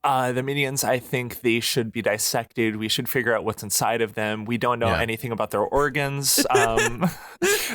The minions, I think they should be dissected. We should figure out what's inside of them. We don't know anything about their organs.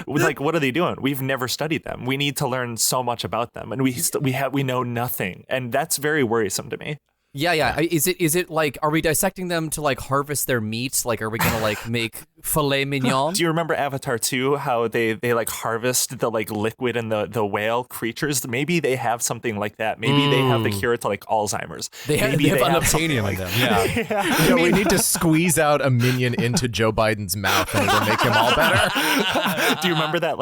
Like, what are they doing? We've never studied them. We need to learn so much about them, and we know nothing, and that's very worrisome to me. Yeah. Is it like, are we dissecting them to like harvest their meat? Like, are we gonna like make filet mignon? Do you remember Avatar 2? How they like harvest the like liquid in the whale creatures? Maybe they have something like that. Maybe they have the cure to like Alzheimer's. They have unobtainium in them. Yeah. We need to squeeze out a minion into Joe Biden's mouth and it'll make him all better. Do you remember that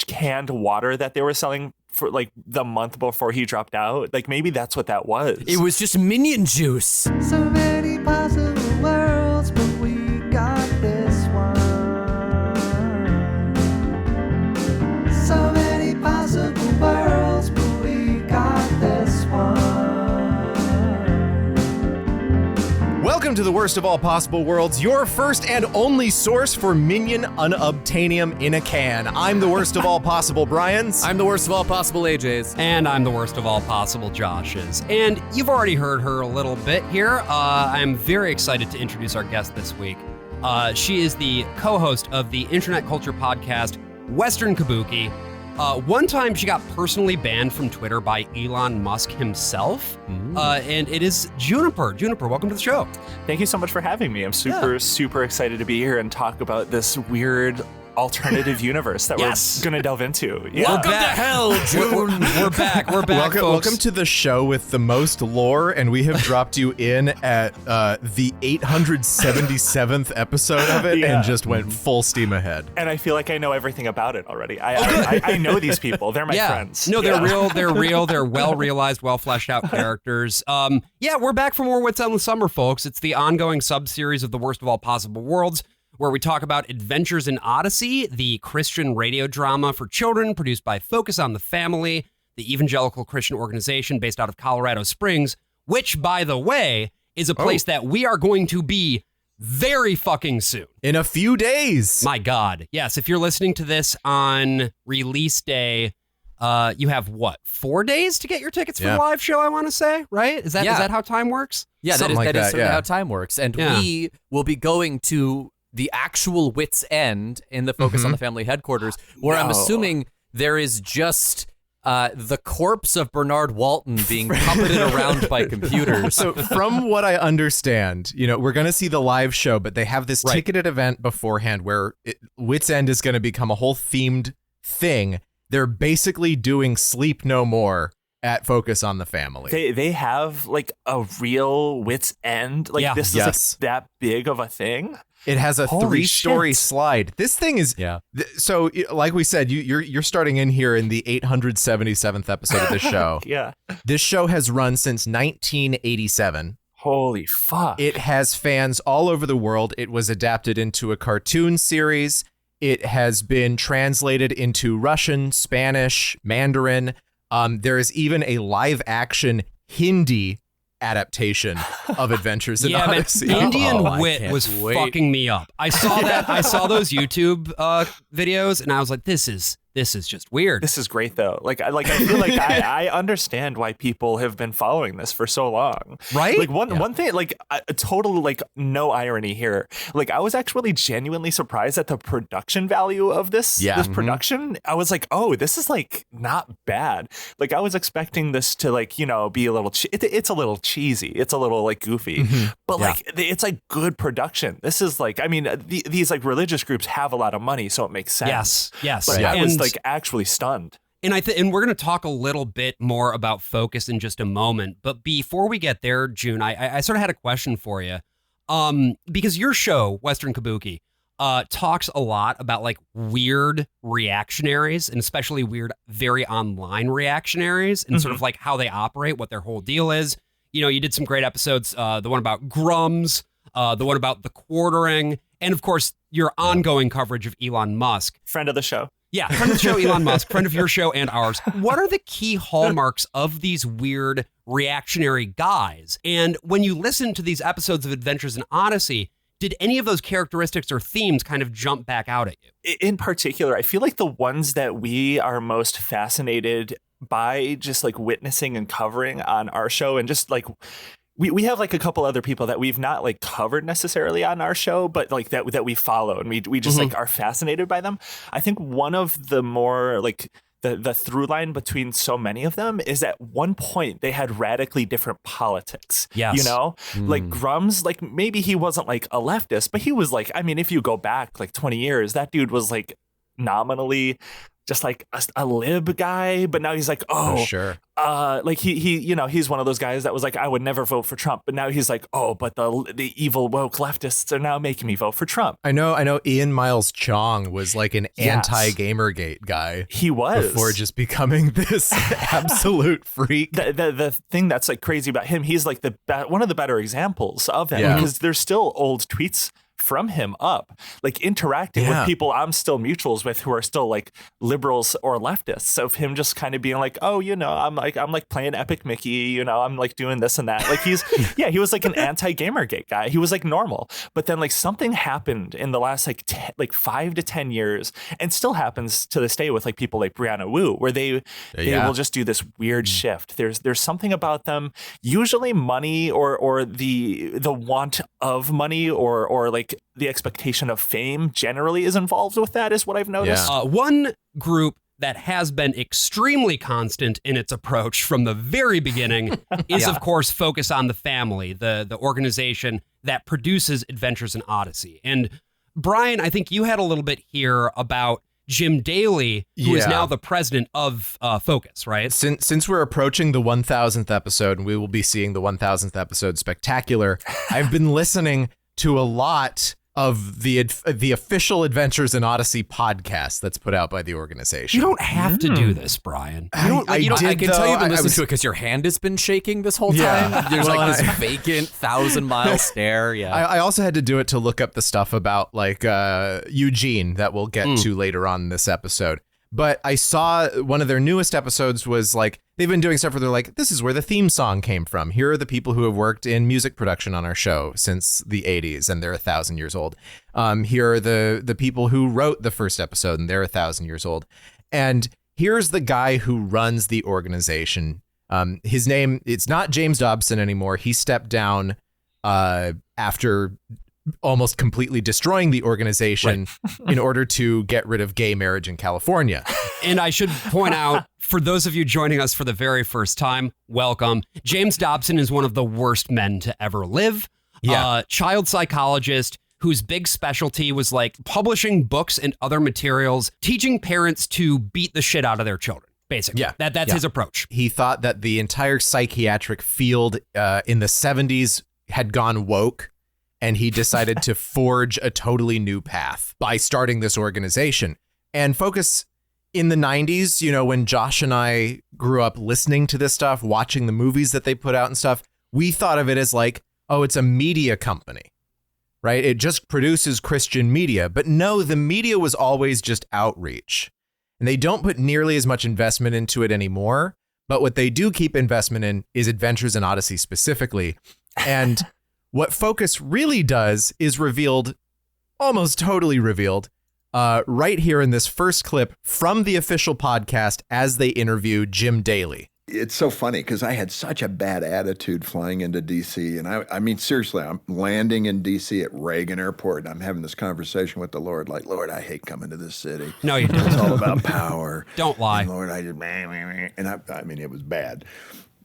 canned water that they were selling for like the month before he dropped out? Like, maybe that's what that was. It was just minion juice. So many possible worlds, but we got this one. So many possible worlds, but we got this one. Welcome to the worst of all possible worlds, your first and only source for minion unobtainium in a can. I'm the worst of all possible Bryans. I'm the worst of all possible AJs. And I'm the worst of all possible Joshes. And you've already heard her a little bit here. I'm very excited to introduce our guest this week. She is the co-host of the internet culture podcast, Western Kabuki. One time she got personally banned from Twitter by Elon Musk himself, and it is Juniper. Juniper, welcome to the show. Thank you so much for having me. I'm super excited to be here and talk about this weird alternative universe that we're going to delve into. Yeah. Welcome to hell, June. We're back, folks. Welcome to the show with the most lore, and we have dropped you in at the 877th episode of it and just went full steam ahead. And I feel like I know everything about it already. I know these people. They're my friends. No, they're real. They're real. They're well-realized, well-fleshed out characters. We're back for more What's on the Summer, folks. It's the ongoing sub-series of the worst of all possible worlds, where we talk about Adventures in Odyssey, the Christian radio drama for children produced by Focus on the Family, the Evangelical Christian organization based out of Colorado Springs, which, by the way, is a place that we are going to be very fucking soon. In a few days. My God. Yes, if you're listening to this on release day, you have, 4 days to get your tickets for the live show, I want to say, right? Is that how time works? Yeah, that is how time works. And we will be going to the actual Whit's End in the Focus on the Family headquarters, where I'm assuming there is just the corpse of Bernard Walton being puppeted around by computers. So from what I understand, we're going to see the live show, but they have this ticketed event beforehand where Whit's End is going to become a whole themed thing. They're basically doing Sleep No More at Focus on the Family. They have like a real Whit's End. Like this is like that big of a thing. It has a 3-story slide. This thing is so like we said, you're starting in here in the 877th episode of this show. This show has run since 1987. Holy fuck. It has fans all over the world. It was adapted into a cartoon series. It has been translated into Russian, Spanish, Mandarin. There is even a live action Hindi adaptation of Adventures in Odyssey. Man, Indian Whit was fucking me up. I saw that. I saw those YouTube videos, and I was like, "This is just weird." This is great though. Like I feel like I understand why people have been following this for so long. Right? Like one thing, like a total like no irony here. Like I was actually genuinely surprised at the production value of this production. I was like, oh, this is like not bad. Like I was expecting this to like be a little. It's a little cheesy. It's a little like goofy, but like it's like good production. This is like these like religious groups have a lot of money, so it makes sense. Yes. But I was like actually stunned. And and we're going to talk a little bit more about Focus in just a moment. But before we get there, June, I sort of had a question for you. Because your show, Western Kabuki, talks a lot about like weird reactionaries, and especially weird, very online reactionaries, and sort of like how they operate, what their whole deal is. You did some great episodes, the one about Grums, the one about the quartering, and of course, your ongoing coverage of Elon Musk. Friend of the show. Yeah, friend of the show, Elon Musk, friend of your show and ours. What are the key hallmarks of these weird reactionary guys? And when you listen to these episodes of Adventures in Odyssey, did any of those characteristics or themes kind of jump back out at you? In particular, I feel like the ones that we are most fascinated by just like witnessing and covering on our show, and just like we have like a couple other people that we've not like covered necessarily on our show, but like that we follow, and we just like are fascinated by them. I think one of the more like the through line between so many of them is at one point they had radically different politics. Yes. You know, like Grums, like maybe he wasn't like a leftist, but he was like, I mean, if you go back like 20 years, that dude was like nominally just like a lib guy, but now he's like, sure. Like he, you know, he's one of those guys that was like, I would never vote for Trump, but now he's like, oh, but the evil woke leftists are now making me vote for Trump. I know. Ian Miles Chong was like an anti-Gamergate guy. He was before just becoming this absolute freak. The thing that's like crazy about him, he's like one of the better examples of that because there's still old tweets from him up, like interacting with people I'm still mutuals with who are still like liberals or leftists, of him just kind of being like, oh, you know, I'm like playing Epic Mickey, you know, I'm like doing this and that. Like he was like an anti-Gamergate guy. He was like normal, but then like something happened in the last like 5 to 10 years, and still happens to this day with like people like Brianna Wu, where they will just do this weird shift. There's something about them, usually money or the want of money or like the expectation of fame generally is involved with that, is what I've noticed. One group that has been extremely constant in its approach from the very beginning is, of course, Focus on the Family, the organization that produces Adventures in Odyssey. And Brian, I think you had a little bit here about Jim Daly, who is now the president of Focus, right? Since we're approaching the 1000th episode, and we will be seeing the 1000th episode spectacular, I've been listening to a lot of the official Adventures in Odyssey podcast that's put out by the organization. You don't have to do this, Brian. I can tell you've been listening to it because your hand has been shaking this whole time. There's like this vacant 1,000-mile stare. Yeah. I also had to do it to look up the stuff about like Eugene that we'll get to later on in this episode. But I saw one of their newest episodes was like, they've been doing stuff where they're like, this is where the theme song came from. Here are the people who have worked in music production on our show since the 80s, and they're 1,000 years old. Here are the people who wrote the first episode, and they're 1,000 years old. And here's the guy who runs the organization. His name, it's not James Dobson anymore. He stepped down after almost completely destroying the organization in order to get rid of gay marriage in California. And I should point out, for those of you joining us for the very first time, welcome. James Dobson is one of the worst men to ever live. Child psychologist whose big specialty was like publishing books and other materials, teaching parents to beat the shit out of their children. Basically, that's his approach. He thought that the entire psychiatric field in the 70s had gone woke, and he decided to forge a totally new path by starting this organization. And Focus in the 90s, you know, when Josh and I grew up listening to this stuff, watching the movies that they put out and stuff, we thought of it as like, oh, it's a media company, right? It just produces Christian media. But no, the media was always just outreach. And they don't put nearly as much investment into it anymore. But what they do keep investment in is Adventures in Odyssey specifically. And what Focus really does is revealed, almost totally revealed, right here in this first clip from the official podcast as they interview Jim Daly. It's so funny because I had such a bad attitude flying into D.C. And I mean, seriously, I'm landing in D.C. at Reagan Airport, and I'm having this conversation with the Lord, like, Lord, I hate coming to this city. No, you don't. It's all about power. Don't lie. And Lord, I just, and I mean, it was bad.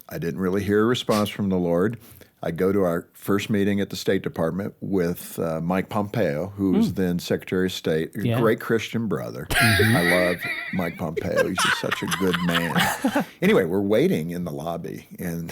I didn't really hear a response from the Lord. I go to our first meeting at the State Department with Mike Pompeo, who was then Secretary of State, a great Christian brother. I love Mike Pompeo. He's just such a good man. Anyway, we're waiting in the lobby, and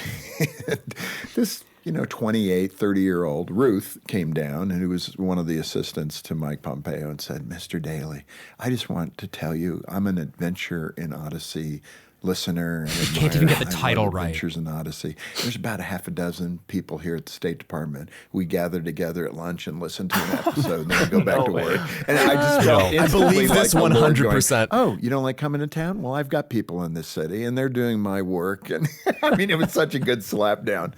this 28, 30-year-old Ruth came down, and who was one of the assistants to Mike Pompeo, and said, Mr. Daly, I just want to tell you I'm an Adventure in Odyssey listener. And can't even get the title right. Adventures in Odyssey. There's about a half a dozen people here at the State Department. We gather together at lunch and listen to an episode, and then we go back to work. And I just felt I believe this 100%. Oh, you don't like coming to town? Well, I've got people in this city, and they're doing my work. And I mean, it was such a good slap down.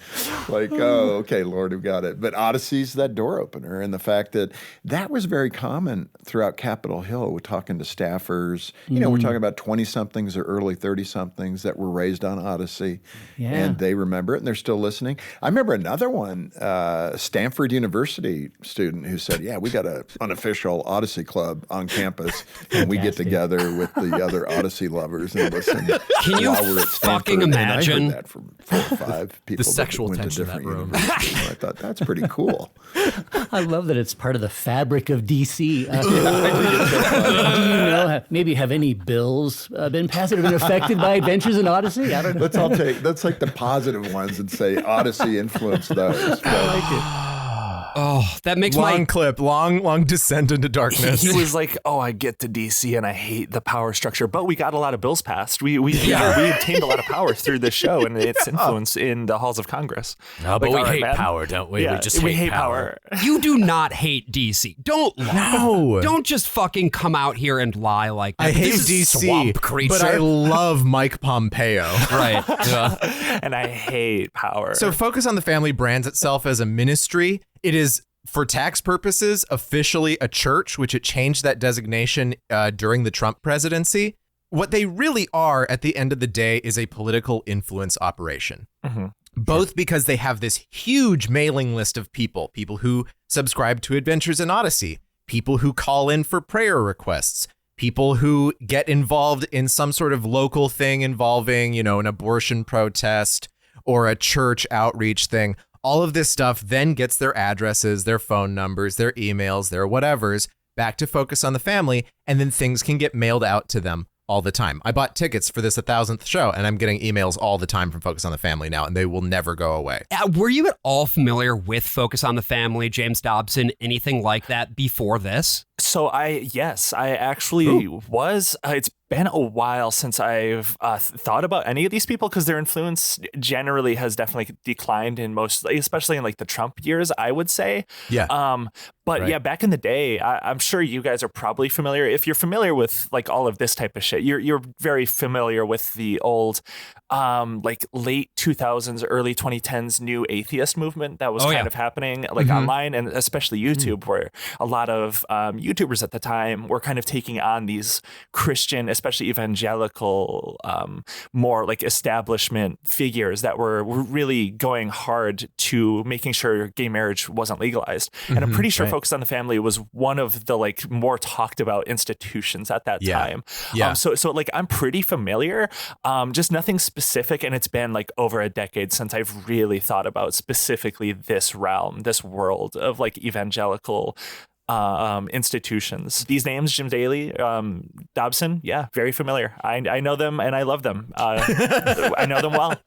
Like, oh, okay, Lord, we've got it. But Odyssey's that door opener, and the fact that was very common throughout Capitol Hill. We're talking to staffers. We're talking about 20-somethings or early 30-somethings 20-somethings that were raised on Odyssey, Yeah. and they remember it, and they're still listening. I remember another one, Stanford University student who said, yeah, we got an unofficial Odyssey club on campus, and we get together with the other Odyssey lovers and listen. Can you while we're at Stanford. fucking imagine? And I heard that from 4 or 5 people sexual that went to tension in that different room. universities. And I thought, that's pretty cool. I love that it's part of the fabric of DC. Do you know, maybe have any bills been passed that have been affected by Adventures in Odyssey? I don't know. Let's take the positive ones and say Odyssey influenced those. I like it. Oh, that makes Long clip, long descent into darkness. He was like, "Oh, I get to DC and I hate the power structure, but we got a lot of bills passed. We obtained a lot of power through this show and its influence in the halls of Congress." No, but Like, we all right, hate man. power, don't we? Yeah, we just hate power. You do not hate DC. Don't lie. No. Don't just fucking come out here and lie like that. I hate This is DC, swamp creature. but I love Mike Pompeo. right. And I hate power. So Focus on the Family brands itself as a ministry. It is, for tax purposes, officially a church, which it changed that designation during the Trump presidency. What they really are at the end of the day is a political influence operation. Mm-hmm. Both because they have this huge mailing list of people who subscribe to Adventures in Odyssey, people who call in for prayer requests, people who get involved in some sort of local thing involving, an abortion protest or a church outreach thing. All of this stuff then gets their addresses, their phone numbers, their emails, their whatevers back to Focus on the Family, and then things can get mailed out to them all the time. I bought tickets for this 1,000th show, and I'm getting emails all the time from Focus on the Family now, and they will never go away. Were you at all familiar with Focus on the Family, James Dobson, anything like that before this? So I actually was. It's been a while since I've thought about any of these people because their influence generally has definitely declined in most, especially in like the Trump years, I would say. Yeah. But Right. yeah, back in the day, I'm sure you guys are probably familiar. If you're familiar with like all of this type of shit, you're very familiar with the old, like late 2000s, early 2010s new atheist movement that was kind of happening like online and especially YouTube, where a lot of YouTubers at the time were kind of taking on these Christian, especially evangelical, more like establishment figures that were really going hard to making sure gay marriage wasn't legalized. And I'm pretty sure Focus on the Family was one of the like more talked about institutions at that time. Yeah. So like I'm pretty familiar, just nothing specific. And it's been like over a decade since I've really thought about specifically this realm, this world of like evangelical institutions. These names, Jim Daly, Dobson, yeah, very familiar. I know them and I love them. I know them well.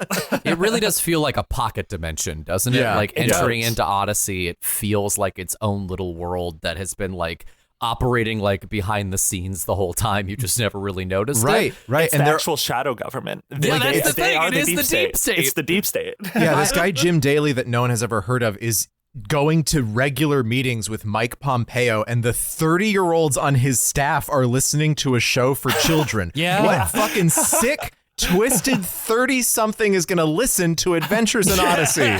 It really does feel like a pocket dimension, doesn't it? Yeah, Like it entering does. into Odyssey, it feels like its own little world that has been like operating like behind the scenes the whole time. You just never really noticed it. Right. It's the actual shadow government. Yeah, that's the thing. are It is the deep state. It's the deep state. Yeah, this guy, Jim Daly, that no one has ever heard of, is going to regular meetings with Mike Pompeo, and the 30-year-olds on his staff are listening to a show for children. Yeah. What fucking sick, twisted 30-something is going to listen to Adventures in Odyssey?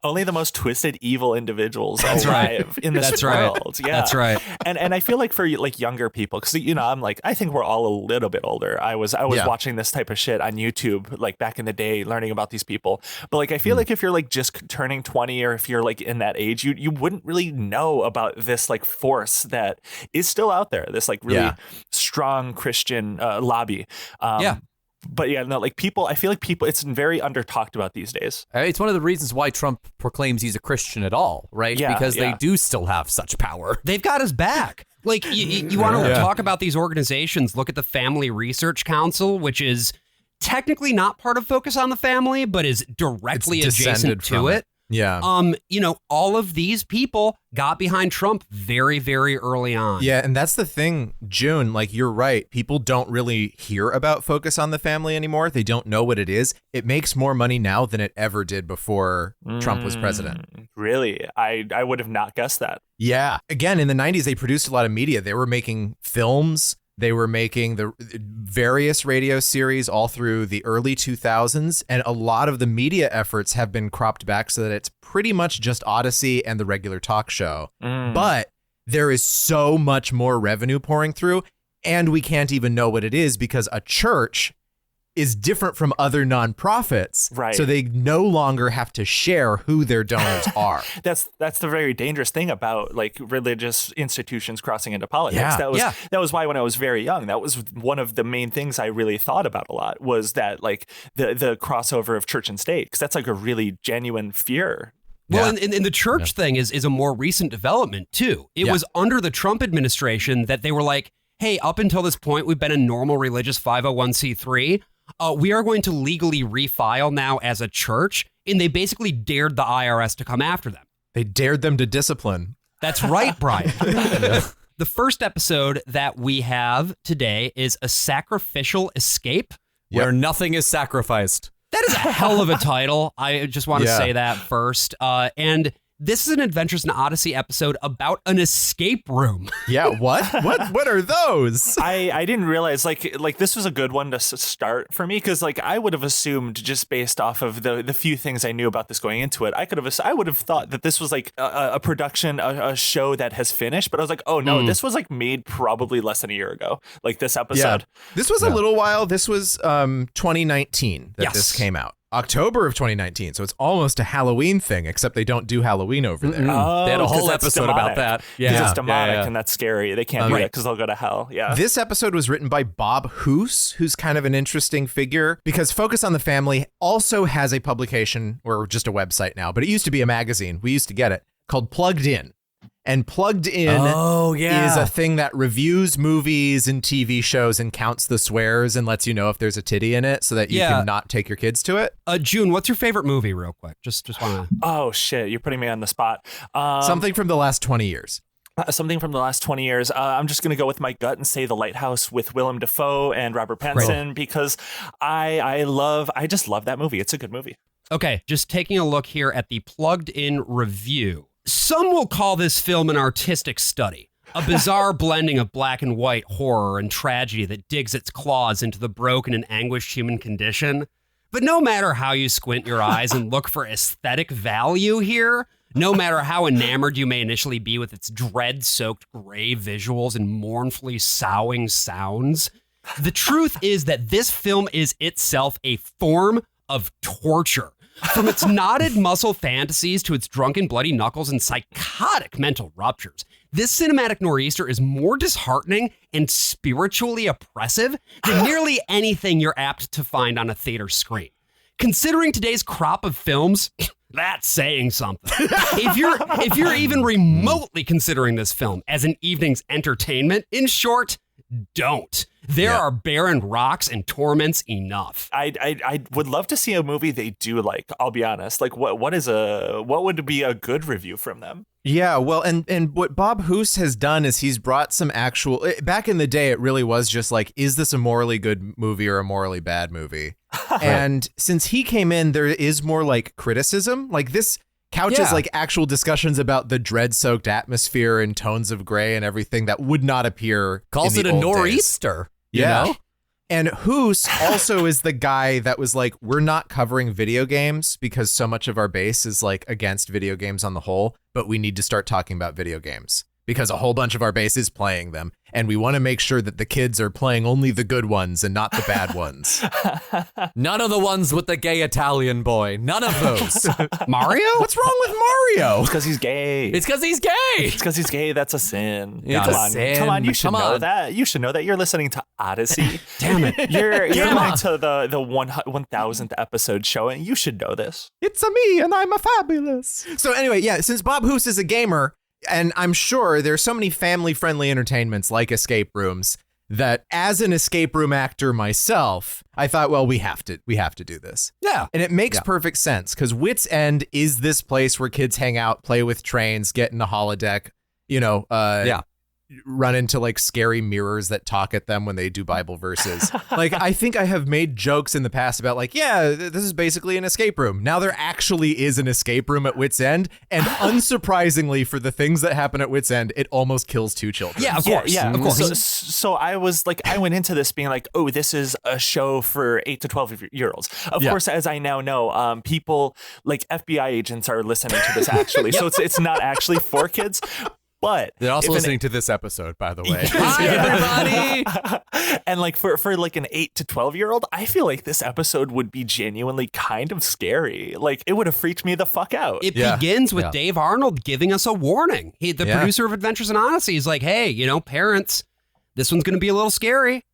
Only the most twisted, evil individuals That's right. alive in this That's right. world. Yeah, That's right. And I feel like for like younger people, because I'm like, I think we're all a little bit older. I was watching this type of shit on YouTube like back in the day, learning about these people. But like I feel like if you're like just turning 20 or if you're like in that age, you wouldn't really know about this like force that is still out there. This like really strong Christian lobby. But yeah, no, like people, I feel like people, it's very under talked about these days. It's one of the reasons why Trump proclaims he's a Christian at all, right? Yeah, because they yeah. do still have such power. They've got his back. Like, you want to talk about these organizations, look at the Family Research Council, which is technically not part of Focus on the Family, but is directly It's adjacent descended to from it. Yeah. All of these people got behind Trump very, very early on. Yeah, and that's the thing, June, like you're right. People don't really hear about Focus on the Family anymore. They don't know what it is. It makes more money now than it ever did before Trump was president. Really? I would have not guessed that. Yeah. Again, in the 90s, they produced a lot of media. They were making films. They were making the various radio series all through the early 2000s. And a lot of the media efforts have been cropped back so that it's pretty much just Odyssey and the regular talk show. But there is so much more revenue pouring through. And we can't even know what it is because a church is different from other nonprofits. Right. So they no longer have to share who their donors are. That's the very dangerous thing about like religious institutions crossing into politics. Yeah. That was why when I was very young, that was one of the main things I really thought about a lot, was that like the crossover of church and state, because that's like a really genuine fear. Well, and the church thing is a more recent development, too. It was under the Trump administration that they were like, hey, up until this point, we've been a normal religious 501c3. We are going to legally refile now as a church. And they basically dared the IRS to come after them. They dared them to discipline. That's right, Brian. The first episode that we have today is A Sacrificial Escape. Where nothing is sacrificed. That is a hell of a title. I just want to say that first. And this is an Adventures in Odyssey episode about an escape room. Yeah, what? What are those? I didn't realize like this was a good one to start for me, because like I would have assumed, just based off of the few things I knew about this going into it, I would have thought that this was like a production, a show that has finished. But I was like, oh no, this was like made probably less than a year ago. Like this episode. Yeah. This was a little while. This was 2019 that this came out. October of 2019, so it's almost a Halloween thing, except they don't do Halloween over there. Oh, they had a whole episode about that. Yeah, it's demonic and that's scary. They can't do it because they'll go to hell. Yeah. This episode was written by Bob Hoose, who's kind of an interesting figure, because Focus on the Family also has a publication, or just a website now, but it used to be a magazine. We used to get it, called Plugged In. And Plugged In is a thing that reviews movies and TV shows and counts the swears and lets you know if there's a titty in it so that you can not take your kids to it. June, what's your favorite movie, real quick? Just want to... Oh, shit. You're putting me on the spot. Something from the last 20 years. Something from the last 20 years. I'm just going to go with my gut and say The Lighthouse with Willem Dafoe and Robert Pattinson, because I just love that movie. It's a good movie. Okay, just taking a look here at the Plugged In review. Some will call this film an artistic study, a bizarre blending of black and white horror and tragedy that digs its claws into the broken and anguished human condition. But no matter how you squint your eyes and look for aesthetic value here, no matter how enamored you may initially be with its dread-soaked gray visuals and mournfully soughing sounds, the truth is that this film is itself a form of torture. From its knotted muscle fantasies to its drunken bloody knuckles and psychotic mental ruptures, this cinematic nor'easter is more disheartening and spiritually oppressive than nearly anything you're apt to find on a theater screen. Considering today's crop of films, that's saying something. If you're even remotely considering this film as an evening's entertainment, in short, don't. There are barren rocks and torments enough. I would love to see a movie they do like. I'll be honest. Like what would be a good review from them? Yeah, well, and what Bob Hoose has done is he's brought some actual. Back in the day, it really was just like, is this a morally good movie or a morally bad movie? And since he came in, there is more like criticism. Like this couches like actual discussions about the dread-soaked atmosphere and tones of gray and everything that would not appear. Calls in the it a old nor'easter. days. You know? And Hoose also is the guy that was like, we're not covering video games because so much of our base is like against video games on the whole, but we need to start talking about video games because a whole bunch of our base is playing them. And we want to make sure that the kids are playing only the good ones and not the bad ones. None of the ones with the gay Italian boy. None of those. Mario? What's wrong with Mario? It's because he's gay. It's because he's gay. It's because he's gay. That's a sin. It's a sin. Come on. You should know that. You should know that. You're listening to Odyssey. Damn it. You're going to the 1000th episode show, and you should know this. It's a me, and I'm a fabulous. So anyway, since Bob Hoose is a gamer, and I'm sure there's so many family-friendly entertainments like escape rooms that as an escape room actor myself, I thought, well, we have to do this. Yeah. And it makes perfect sense because Whit's End is this place where kids hang out, play with trains, get in a holodeck, run into like scary mirrors that talk at them when they do Bible verses. Like, I think I have made jokes in the past about like, this is basically an escape room. Now there actually is an escape room at Whit's End. And unsurprisingly for the things that happen at Whit's End, it almost kills 2 children. Yeah, of course. Yeah, of course. So I was like, I went into this being like, oh, this is a show for 8 to 12-year-olds. Of course, as I now know, people like FBI agents are listening to this actually. So it's not actually for kids. But they're also listening to this episode, by the way. Hi, everybody. And like for like an 8 to 12-year-old, I feel like this episode would be genuinely kind of scary. Like it would have freaked me the fuck out. It begins with Dave Arnold giving us a warning. The producer of Adventures in Odyssey is like, hey, parents, this one's going to be a little scary.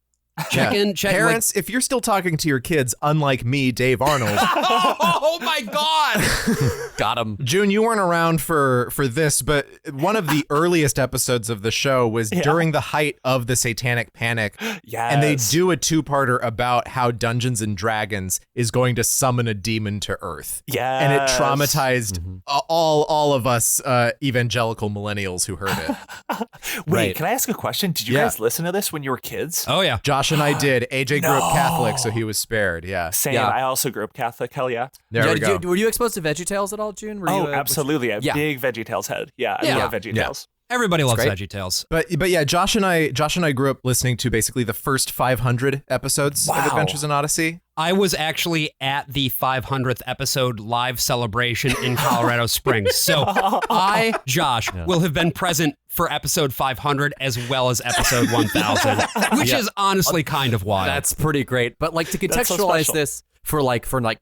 Check Parents, if you're still talking to your kids, unlike me, Dave Arnold. Oh my God. Got him. June, you weren't around for this, but one of the earliest episodes of the show was during the height of the Satanic Panic. Yes. And they do a two-parter about how Dungeons and Dragons is going to summon a demon to Earth. Yeah. And it traumatized all of us evangelical millennials who heard it. Wait, can I ask a question? Did you guys listen to this when you were kids? Oh, yeah. Josh and I did. AJ grew up Catholic, so he was spared. Yeah. Same. Yeah. I also grew up Catholic. Hell yeah. There we go. Were you exposed to VeggieTales at all, June? Were you, absolutely. A big VeggieTales head. Yeah, I love VeggieTales. Everybody loves great. VeggieTales. But yeah, Josh and I grew up listening to basically the first 500 episodes of Adventures in Odyssey. I was actually at the 500th episode live celebration in Colorado Springs. So I, Josh, will have been present for episode 500 as well as episode 1000, which is honestly kind of wild. That's pretty great. But like to contextualize this for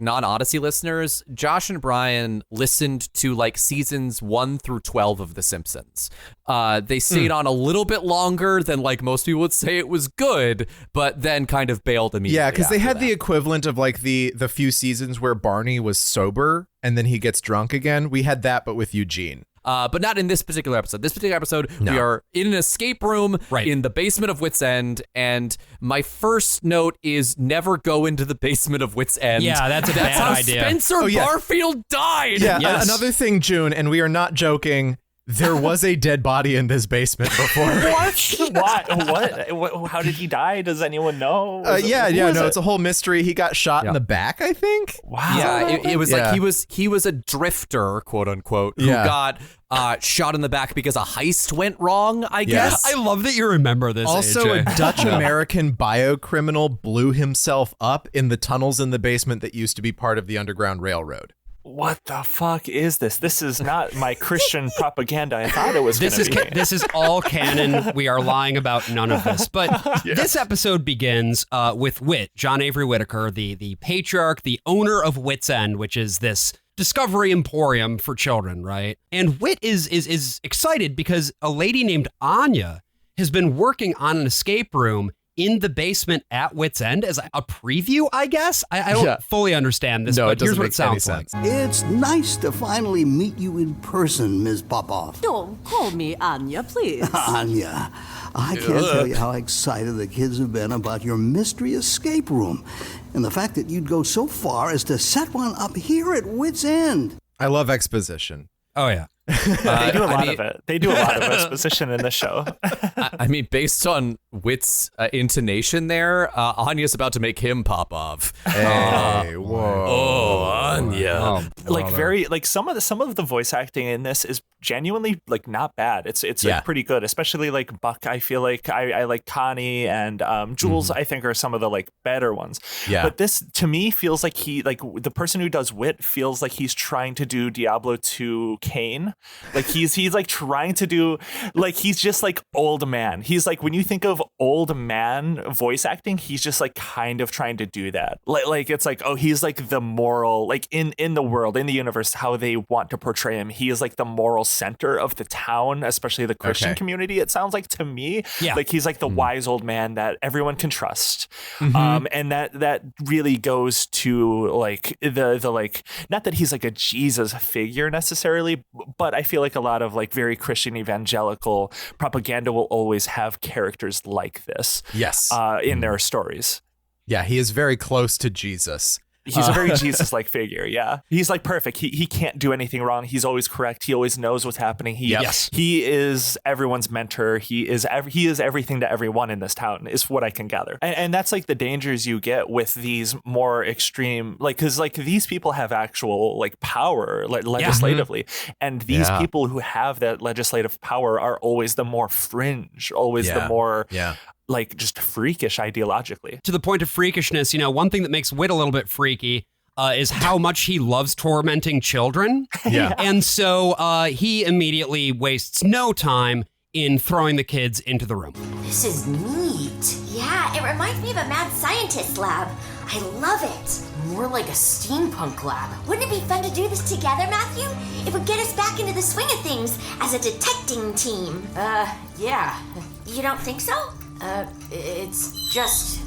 non-Odyssey listeners, Josh and Brian listened to like seasons 1 through 12 of The Simpsons. They stayed on a little bit longer than like most people would say it was good, but then kind of bailed immediately. Yeah, because they had that. the equivalent of like the few seasons where Barney was sober and then he gets drunk again. We had that, but with Eugene. But not in this particular episode. This particular episode, we are in an escape room in the basement of Whit's End, and my first note is never go into the basement of Whit's End. Yeah, that's a bad how idea. Spencer Barfield died. Yeah, Yes. another thing, June, and we are not joking, there was a dead body in this basement before. What? How did he die? Does anyone know? It's a whole mystery. He got shot in the back, I think. Wow. Yeah, it was like he was a drifter, quote unquote, who got shot in the back because a heist went wrong, I guess. I love that you remember this. Also, AJ. a Dutch-American biocriminal blew himself up in the tunnels in the basement that used to be part of the Underground Railroad. What the fuck is this? This is not my Christian propaganda I thought it was going to be. This is all canon. We are lying about none of this. But this episode begins with Whit, John Avery Whitaker, the patriarch, the owner of Whit's End, which is this discovery emporium for children, right? And Whit is excited because a lady named Anya has been working on an escape room in the basement at Whit's End as a preview, I guess. I don't fully understand this, but here's what it sounds like. It's nice to finally meet you in person, Ms. Popoff. Don't call me Anya, please. Anya, I can't tell you how excited the kids have been about your mystery escape room and the fact that you'd go so far as to set one up here at Whit's End. I love exposition. Oh, yeah. They do a lot of it. They do a lot of exposition in this show. I mean, based on Whit's intonation there, Anya's about to make him pop off. Hey, whoa. Oh, Anya. Some of the voice acting in this is genuinely like not bad. It's like pretty good, especially like Buck. I feel like I like Connie and Jules. I think are some of the like better ones. Yeah. But this to me feels like the person who does Whit feels like he's trying to do Diablo 2 Cain. Like he's like trying to do like he's just like old man. He's like when you think of old man voice acting, he's just like kind of trying to do that. Like it's like he's like the moral like in the world, in the universe, how they want to portray him. He is like the moral center of the town, especially the Christian community. It sounds like to me, like he's like the wise old man that everyone can trust. And that really goes to like the like not that he's like a Jesus figure necessarily, but I feel like a lot of like very Christian evangelical propaganda will always have characters like this. Yes. In their stories. Yeah, he is very close to Jesus. He's a very Jesus-like figure, yeah. He's like perfect. He can't do anything wrong. He's always correct. He always knows what's happening. He is everyone's mentor. He is everything to everyone in this town, is what I can gather. And that's like the dangers you get with these more extreme, like, because like these people have actual like power legislatively. And these people who have that legislative power are always the more fringe, always the more... like just freakish ideologically. To the point of freakishness, one thing that makes Whit a little bit freaky, is how much he loves tormenting children. Yeah. And so he immediately wastes no time in throwing the kids into the room. This is neat. Yeah, it reminds me of a mad scientist lab. I love it. More like a steampunk lab. Wouldn't it be fun to do this together, Matthew? It would get us back into the swing of things as a detecting team. Yeah. You don't think so? It's just...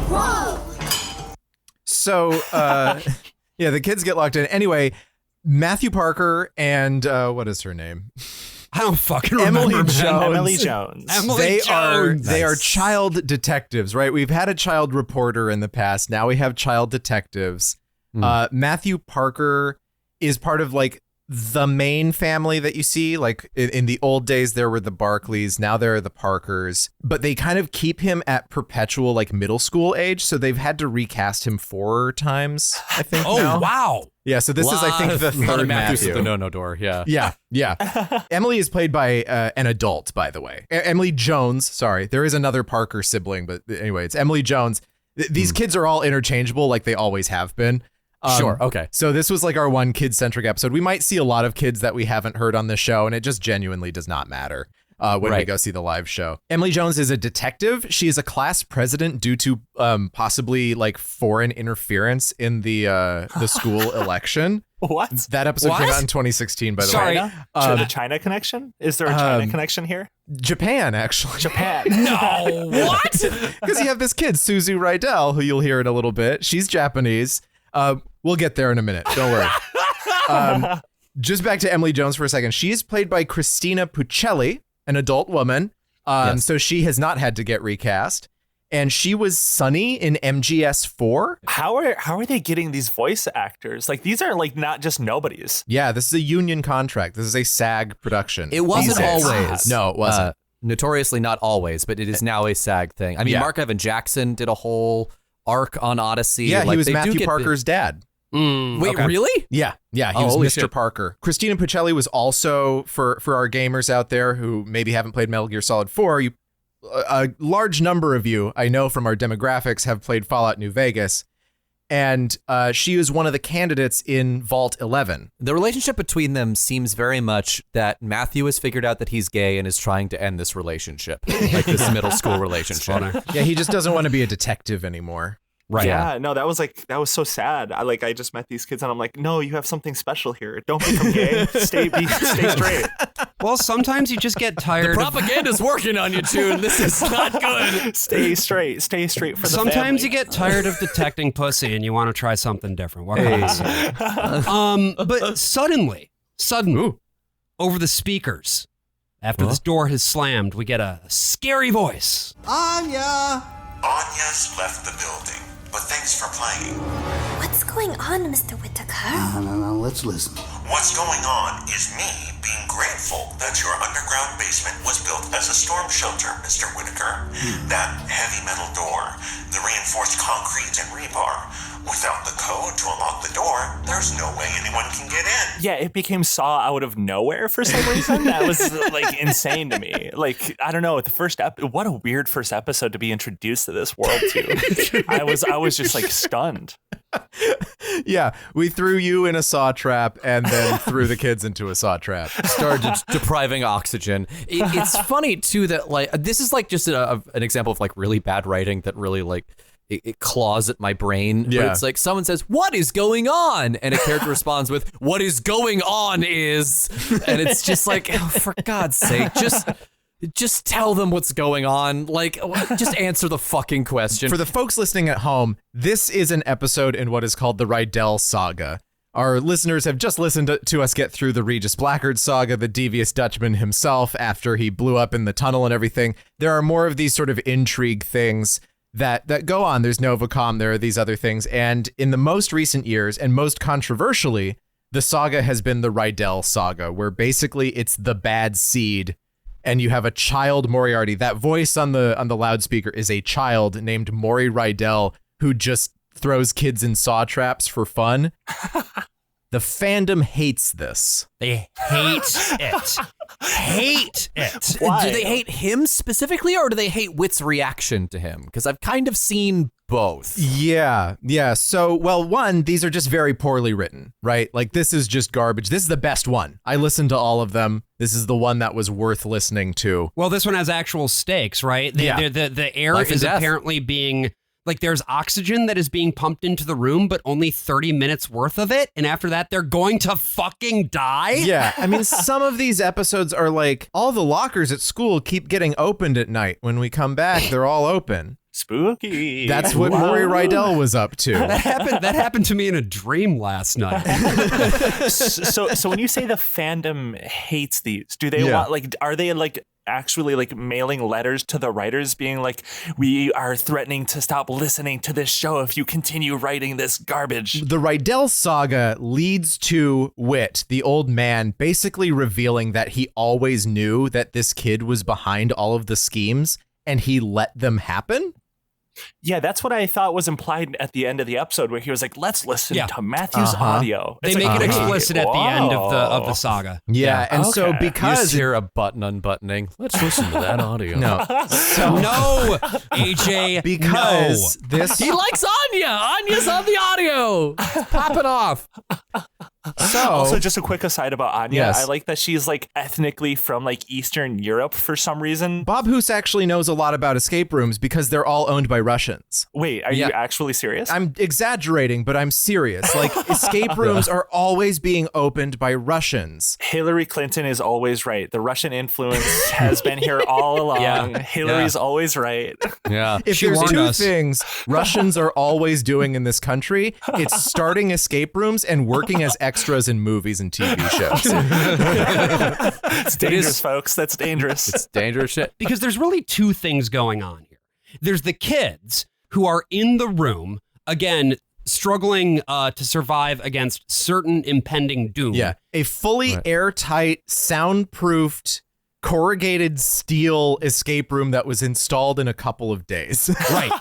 Whoa! So, yeah, the kids get locked in. Anyway, Matthew Parker and what is her name? I don't fucking remember. Emily Jones. They are child detectives, right? We've had a child reporter in the past. Now we have child detectives. Matthew Parker is part of like the main family that you see. Like in the old days, there were the Barclays. Now there are the Parkers, but they kind of keep him at perpetual like middle school age. So they've had to recast him 4 times, I think. Oh, wow. Yeah, so this is, I think, the third Matthew. The no door, yeah. Yeah. Emily is played by an adult, by the way. Emily Jones, sorry. There is another Parker sibling, but anyway, it's Emily Jones. These kids are all interchangeable like they always have been. Sure, okay. So this was like our one kid-centric episode. We might see a lot of kids that we haven't heard on the show, and it just genuinely does not matter. When we go see the live show. Emily Jones is a detective. She is a class president due to possibly like foreign interference in the school election. What? That episode came out in 2016, by the way. The China connection? Is there a China connection here? Japan, actually. Japan. No, what? Because you have this kid, Susie Rydell, who you'll hear in a little bit. She's Japanese. We'll get there in a minute. Don't worry. Just back to Emily Jones for a second. She is played by Christina Puccelli, an adult woman. So she has not had to get recast. And she was Sunny in MGS4. How are they getting these voice actors? Like, these are like not just nobodies. Yeah, this is a union contract. This is a SAG production. It wasn't always. No, it wasn't. Notoriously not always, but it is now a SAG thing. I mean, Mark Evan Jackson did a whole arc on Odyssey. Yeah, he was Matthew Parker's dad. Wait, really? Yeah, he was Mr. Parker. Christina Puccelli was also, for our gamers out there who maybe haven't played Metal Gear Solid 4, a large number of you, I know from our demographics, have played Fallout New Vegas. And she is one of the candidates in Vault 11. The relationship between them seems very much that Matthew has figured out that he's gay and is trying to end this relationship, like this middle school relationship. Yeah, he just doesn't want to be a detective anymore. Right. Yeah, no, that was so sad. I just met these kids and I'm like, no, you have something special here. Don't become gay. Stay straight. Well, sometimes you just get tired. The propaganda's working on you, June. This is not good. Stay straight for the Sometimes family. you get tired of detecting pussy and you want to try something different. What can I say? But suddenly, over the speakers, after this door has slammed, we get a scary voice. Anya! Anya's left the building, but thanks for playing. What's going on, Mr. Whittaker? No, let's listen. What's going on is me being grateful that your underground basement was built as a storm shelter, Mr. Whittaker. That heavy metal door, the reinforced concrete and rebar. Without the code to unlock the door, there's no way anyone can get in. Yeah, it became Saw out of nowhere for some reason. That was like insane to me. Like, I don't know, what a weird first episode to be introduced to this world to. I was just like stunned. Yeah, we threw you in a saw trap and then threw the kids into a saw trap. Started depriving oxygen. It's funny too that like this is like just an example of like really bad writing that really like it claws at my brain. Yeah. But it's like someone says, "What is going on?" and a character responds with, "What is going on is," and it's just like, oh, for God's sake, just tell them what's going on. Like, just answer the fucking question. For the folks listening at home, this is an episode in what is called the Rydell saga. Our listeners have just listened to us get through the Regis Blackguard saga, the devious Dutchman himself after he blew up in the tunnel and everything. There are more of these sort of intrigue things that go on. There's Novacom, there are these other things. And in the most recent years, and most controversially, the saga has been the Rydell saga, where basically it's the bad seed. And you have a child Moriarty. That voice on the loudspeaker is a child named Maury Rydell who just throws kids in saw traps for fun. The fandom hates this. They hate it. Hate it. Why? Do they hate him specifically, or do they hate Whit's reaction to him? Because I've kind of seen both. Yeah. So, well, one, these are just very poorly written, right? Like, this is just garbage. This is the best one. I listened to all of them. This is the one that was worth listening to. Well, this one has actual stakes, right? The air is apparently being... Like, there's oxygen that is being pumped into the room, but only 30 minutes worth of it. And after that, they're going to fucking die? Yeah. I mean, some of these episodes are like, all the lockers at school keep getting opened at night. When we come back, they're all open. Spooky. That's what Maury Rydell was up to. That happened to me in a dream last night. So when you say the fandom hates these, do they want, like, are they like actually like mailing letters to the writers being like, we are threatening to stop listening to this show if you continue writing this garbage? The Rydell saga leads to Whit, the old man, basically revealing that he always knew that this kid was behind all of the schemes and he let them happen. Yeah, that's what I thought was implied at the end of the episode, where he was like, let's listen to Matthew's audio. They make it explicit at the end of the saga. Yeah, and so because you hear a button unbuttoning, let's listen to that audio. No, AJ, because this he likes Anya. Anya's on the audio. Pop it off. So, also, just a quick aside about Anya. Yes. I like that she's like ethnically from like Eastern Europe for some reason. Bob Hoose actually knows a lot about escape rooms because they're all owned by Russians. Wait, are you actually serious? I'm exaggerating, but I'm serious. Like, escape rooms are always being opened by Russians. Hillary Clinton is always right. The Russian influence has been here all along. Hillary's always right. Yeah. If there's two things Russians are always doing in this country, it's starting escape rooms and working as extras in movies and TV shows. It's dangerous, folks. That's dangerous. It's dangerous shit. Because there's really two things going on here. There's the kids who are in the room, again, struggling to survive against certain impending doom. Yeah. A fully airtight, soundproofed, corrugated steel escape room that was installed in a couple of days. Right.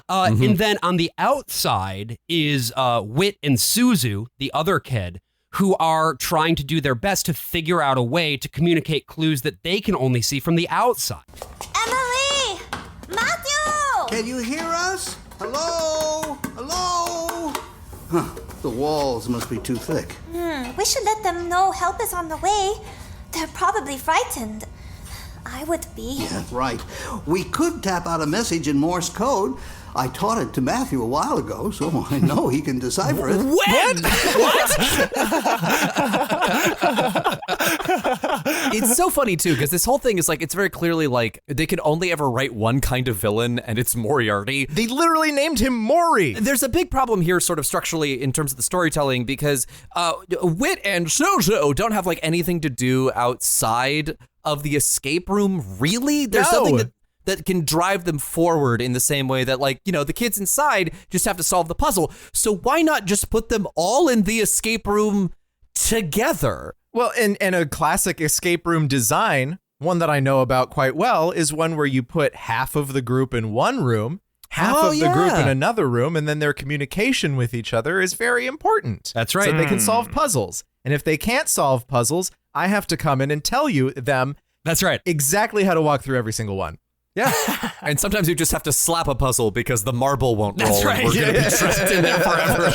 And then on the outside is Whit and Suzu, the other kid, who are trying to do their best to figure out a way to communicate clues that they can only see from the outside. Emily! Matthew! Can you hear us? Hello? Hello? Huh. The walls must be too thick. We should let them know help is on the way. They're probably frightened. I would be. Yeah, right. We could tap out a message in Morse code. I taught it to Matthew a while ago, so I know he can decipher it. When? What? It's so funny, too, because this whole thing is like, it's very clearly like, they can only ever write one kind of villain, and it's Moriarty. They literally named him Maury. There's a big problem here, sort of structurally, in terms of the storytelling, because Whit and Sozo don't have like anything to do outside of the escape room, really? There's something that can drive them forward in the same way that, like, you know, the kids inside just have to solve the puzzle. So why not just put them all in the escape room together? Well, and a classic escape room design, one that I know about quite well, is one where you put half of the group in one room, half of the group in another room, and then their communication with each other is very important. That's right. So they can solve puzzles. And if they can't solve puzzles, I have to come in and tell them That's right. exactly how to walk through every single one. Yeah. And sometimes you just have to slap a puzzle because the marble won't roll. That's right. And we're going to be trapped in there forever.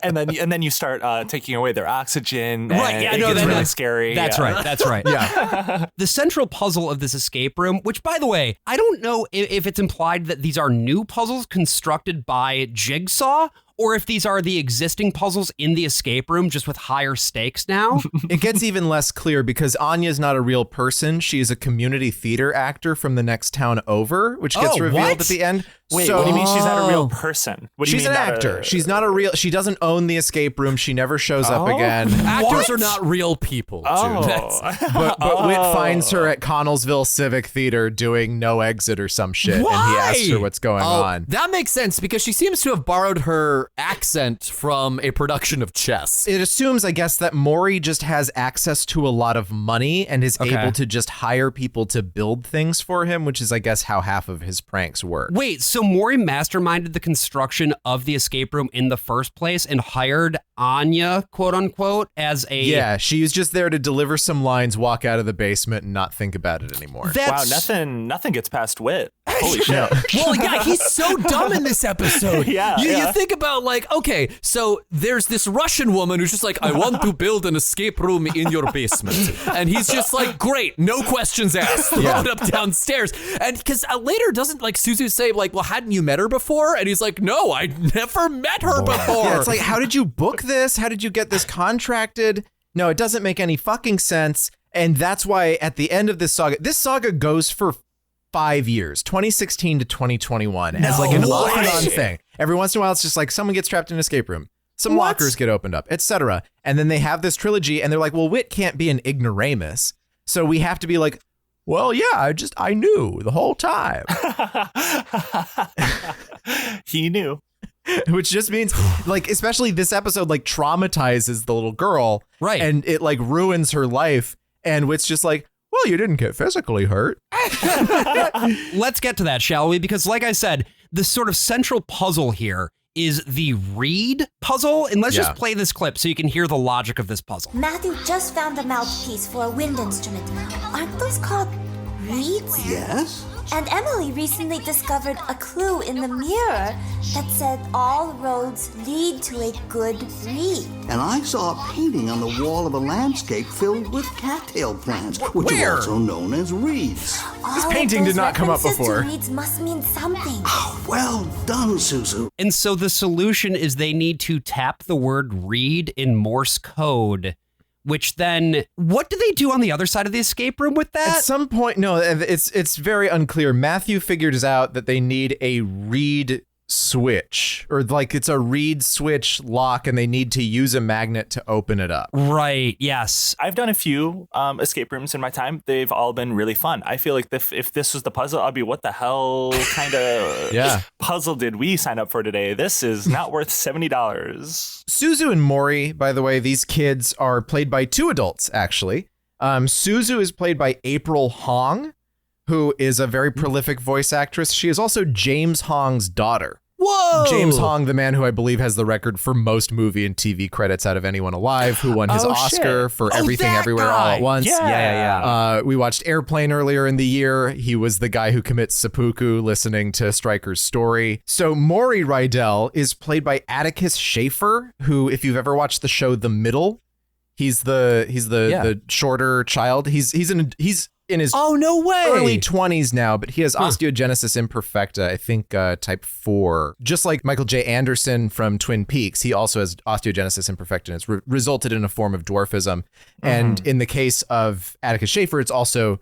and then you start taking away their oxygen. Right. And Yeah. it No, gets that's really scary. That's right. That's right. Yeah. The central puzzle of this escape room, which, by the way, I don't know if it's implied that these are new puzzles constructed by Jigsaw, or if these are the existing puzzles in the escape room, just with higher stakes now. It gets even less clear because Anya's not a real person. She is a community theater actor from the next town over, which gets revealed at the end. Wait, what do you mean she's not a real person? What do you She's mean an actor. She's not a real. She doesn't own the escape room. She never shows up again. Actors are not real people. But Whit finds her at Connellsville Civic Theater doing No Exit or some shit, and he asks her what's going on. That makes sense because she seems to have borrowed her accent from a production of Chess. It assumes, I guess, that Maury just has access to a lot of money and is able to just hire people to build things for him, which is, I guess, how half of his pranks work. Wait, so Maury masterminded the construction of the escape room in the first place and hired Anya, quote unquote, as a... Yeah, she was just there to deliver some lines, walk out of the basement, and not think about it anymore. Wow, nothing gets past Whit. Holy shit. Well, yeah, he's so dumb in this episode. You think about like, okay, so there's this Russian woman who's just like, I want to build an escape room in your basement. And he's just like, great, no questions asked. Throw it up downstairs. And because later doesn't like Suzu say like, well, hadn't you met her before? And he's like, no, I never met her before. Yeah, it's like, how did you book this? How did you get this contracted? No, it doesn't make any fucking sense. And that's why at the end of this saga goes for 5 years, 2016 to 2021, as like an off and on thing. Every once in a while, it's just like someone gets trapped in an escape room. Some lockers get opened up, etc. And then they have this trilogy and they're like, well, Whit can't be an ignoramus. So we have to be like, well, yeah, I knew the whole time. He knew. Which just means like, especially this episode, like traumatizes the little girl. Right. And it like ruins her life. And Whit's just like, well, you didn't get physically hurt. Let's get to that, shall we? Because like I said, the sort of central puzzle here is the reed puzzle. And let's just play this clip so you can hear the logic of this puzzle. Matthew just found a mouthpiece for a wind instrument. Aren't those called reeds? Yes? And Emily recently discovered a clue in the mirror that said all roads lead to a good reed. And I saw a painting on the wall of a landscape filled with cattail plants, which are also known as reeds. This painting did not come up before. Reeds must mean something. Oh, well done, Suzu. And so the solution is they need to tap the word reed in Morse code. Which then, what do they do on the other side of the escape room with that? At some point, no, it's very unclear. Matthew figures out that they need a reed switch, or like it's a reed switch lock, and they need to use a magnet to open it up. Right, yes. I've done a few escape rooms in my time. They've all been really fun. I feel like if this was the puzzle, I'd be, what the hell kind of puzzle did we sign up for today? This is not worth $70. Suzu and Mori, by the way, these kids are played by two adults, actually. Suzu is played by April Hong, who is a very prolific voice actress. She is also James Hong's daughter. Whoa! James Hong, the man who I believe has the record for most movie and TV credits out of anyone alive, who won his Oscar for Everything Everywhere All at Once. Yeah. We watched Airplane earlier in the year. He was the guy who commits seppuku listening to Stryker's story. So Maury Rydell is played by Atticus Schaefer, who, if you've ever watched the show The Middle, he's the shorter child. He's in his early 20s now, but he has osteogenesis imperfecta, I think type 4. Just like Michael J. Anderson from Twin Peaks, he also has osteogenesis imperfecta, and it's resulted in a form of dwarfism. And in the case of Atticus Schaefer, it's also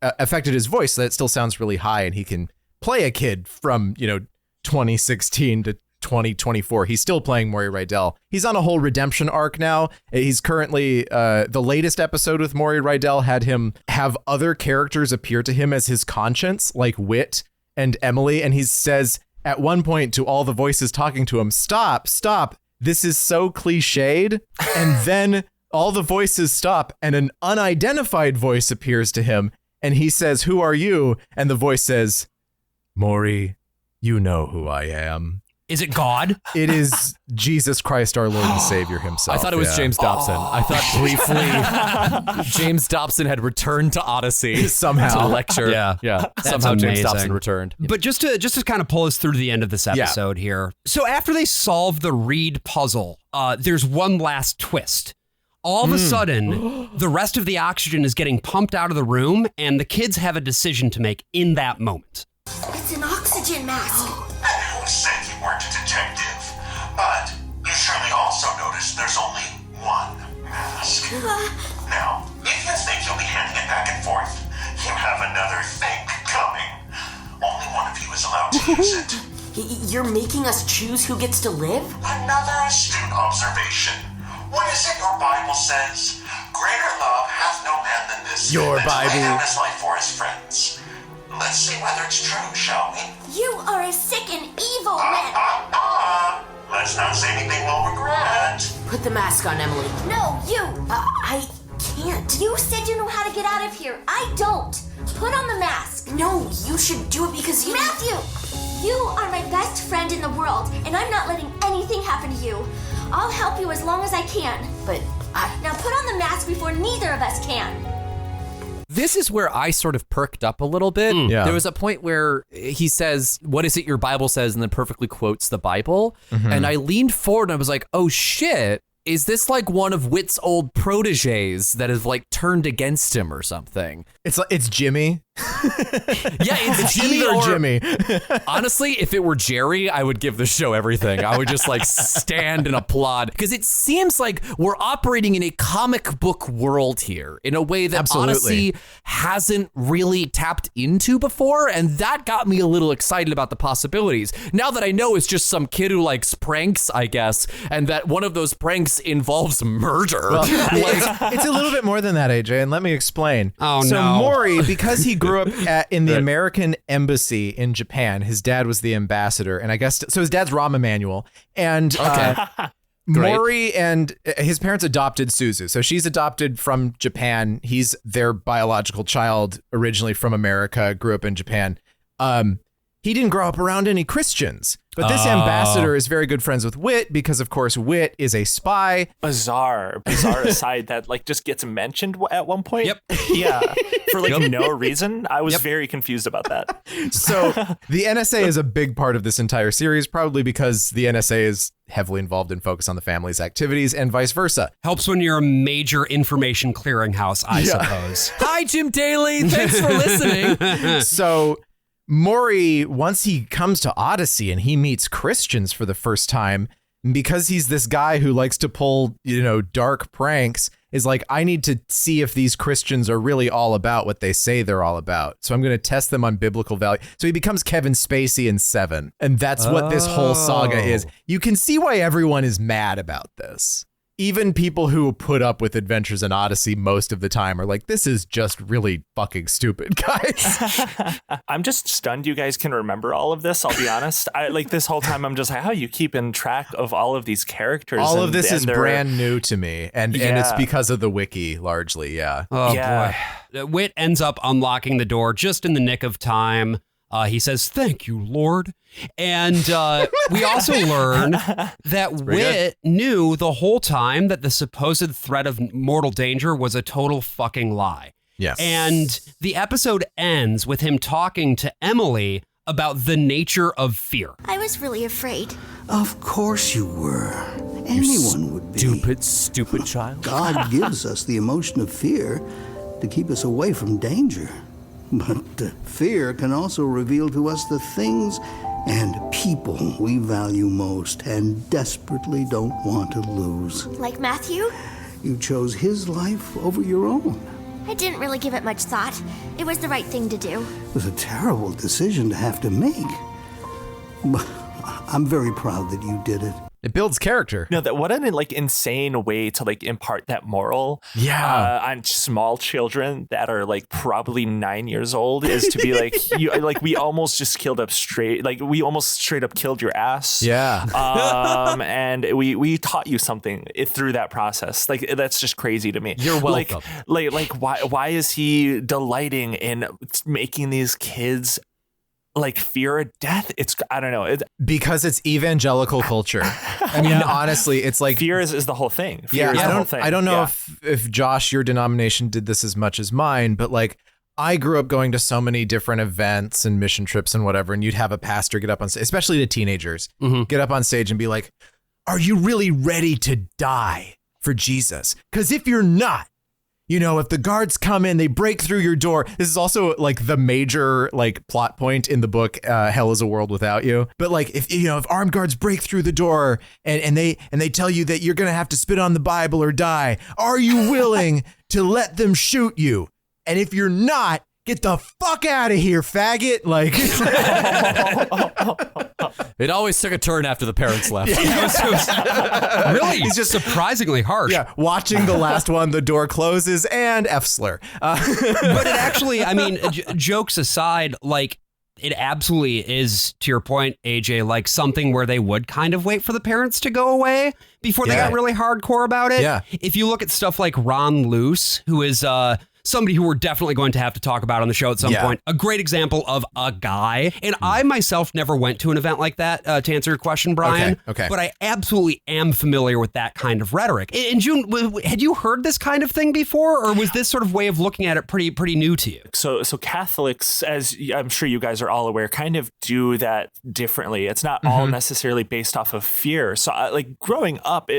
affected his voice, so that it still sounds really high, and he can play a kid from 2016 to 2024. He's still playing Maury Rydell. He's on a whole redemption arc now. He's currently the latest episode with Maury Rydell had him have other characters appear to him as his conscience, like Whit and Emily, and he says at one point to all the voices talking to him, stop, this is so cliched. And then all the voices stop and an unidentified voice appears to him, and he says, who are you? And the voice says, Maury, you know who I am. Is it God? It is Jesus Christ, our Lord and Savior himself. I thought it was James Dobson. I thought briefly James Dobson had returned to Odyssey somehow to lecture. Yeah. Somehow James Dobson returned. But just to kind of pull us through to the end of this episode here. So after they solve the reed puzzle, there's one last twist. All of a sudden, the rest of the oxygen is getting pumped out of the room, and the kids have a decision to make in that moment. It's an oxygen mask. Who said you weren't a detective? But you surely also noticed there's only one mask. Now, if you think you'll be handing it back and forth, you have another thing coming. Only one of you is allowed to use it. You're making us choose who gets to live? Another astute observation. What is it your Bible says? Greater love hath no man than this. Your than to lay Bible. down his life for his friends. Let's see whether it's true, shall we? You are a sick and evil man. Let's not say anything we'll regret. Put the mask on, Emily. No, you. I can't. You said you knew how to get out of here. I don't. Put on the mask. No, you should do it because you... Matthew, you are my best friend in the world, and I'm not letting anything happen to you. I'll help you as long as I can. But Now put on the mask before neither of us can. This is where I sort of perked up a little bit. Yeah. There was a point where he says, what is it your Bible says? And then perfectly quotes the Bible. And I leaned forward and I was like, oh shit. Is this like one of Whit's old proteges that has like turned against him or something? It's Jimmy. Yeah, it's Jimmy or Jimmy. Honestly, if it were Jerry, I would give the show everything. I would just like stand and applaud because it seems like we're operating in a comic book world here in a way that Odyssey hasn't really tapped into before. And that got me a little excited about the possibilities. Now that I know it's just some kid who likes pranks, I guess, and that one of those pranks involves murder. Well, it's a little bit more than that, AJ, and let me explain. So Mori, because he grew up in the American embassy in Japan, his dad was the ambassador, and I guess so. His dad's Rahm Emanuel, and Mori and his parents adopted Suzu. So she's adopted from Japan. He's their biological child, originally from America, grew up in Japan. He didn't grow up around any Christians. But this ambassador is very good friends with Whit because, of course, Whit is a spy. Bizarre aside that like just gets mentioned at one point. Yep. Yeah. For like no reason. I was very confused about that. So the NSA is a big part of this entire series, probably because the NSA is heavily involved in focus on the family's activities and vice versa. Helps when you're a major information clearinghouse, I suppose. Hi, Jim Daly. Thanks for listening. So Mori, once he comes to Odyssey and he meets Christians for the first time, because he's this guy who likes to pull, dark pranks, is like, I need to see if these Christians are really all about what they say they're all about. So I'm going to test them on biblical value. So he becomes Kevin Spacey in Seven. And that's what this whole saga is. You can see why everyone is mad about this. Even people who put up with Adventures in Odyssey most of the time are like, this is just really fucking stupid, guys. I'm just stunned you guys can remember all of this, I'll be honest. This whole time I'm just like, how are you keeping track of all of these characters? All of this is brand new to me, and it's because of the wiki, largely, yeah. Oh, boy. Whit ends up unlocking the door just in the nick of time. He says, thank you, Lord. And we also learn that Whit knew the whole time that the supposed threat of mortal danger was a total fucking lie. Yes. And the episode ends with him talking to Emily about the nature of fear. I was really afraid. Of course you were. Anyone would be. Stupid child. God gives us the emotion of fear to keep us away from danger. But fear can also reveal to us the things and people we value most and desperately don't want to lose. Like Matthew? You chose his life over your own. I didn't really give it much thought. It was the right thing to do. It was a terrible decision to have to make. But I'm very proud that you did it. It builds character. No, what an insane way to impart that moral on small children that are probably 9 years old is to be we almost just killed up we almost straight up killed your ass. Yeah. And we taught you something through that process. That's just crazy to me. You're welcome. Why is he delighting in making these kids fear of death? I don't know. Because it's evangelical culture. I mean, honestly, it's fear is the whole thing. I don't know if Josh, your denomination did this as much as mine, but I grew up going to so many different events and mission trips and whatever, and you'd have a pastor get up on stage, especially to teenagers, get up on stage and be like, are you really ready to die for Jesus? Because if you're not, if the guards come in, they break through your door. This is also the major plot point in the book, Hell is a World Without You. But if armed guards break through the door and they tell you that you're going to have to spit on the Bible or die, are you willing to let them shoot you? And if you're not, get the fuck out of here, faggot. It always took a turn after the parents left. Really? He's just surprisingly harsh. Yeah, watching the last one, the door closes and F slur. But it actually, jokes aside, it absolutely is, to your point, AJ, something where they would kind of wait for the parents to go away before they got really hardcore about it. Yeah. If you look at stuff like Ron Luce, who is somebody who we're definitely going to have to talk about on the show at some point. A great example of a guy. And I myself never went to an event like that, to answer your question, Brian. Okay. But I absolutely am familiar with that kind of rhetoric. And June, had you heard this kind of thing before, or was this sort of way of looking at it pretty new to you? So Catholics, as I'm sure you guys are all aware, kind of do that differently. It's not all necessarily based off of fear. So like growing up,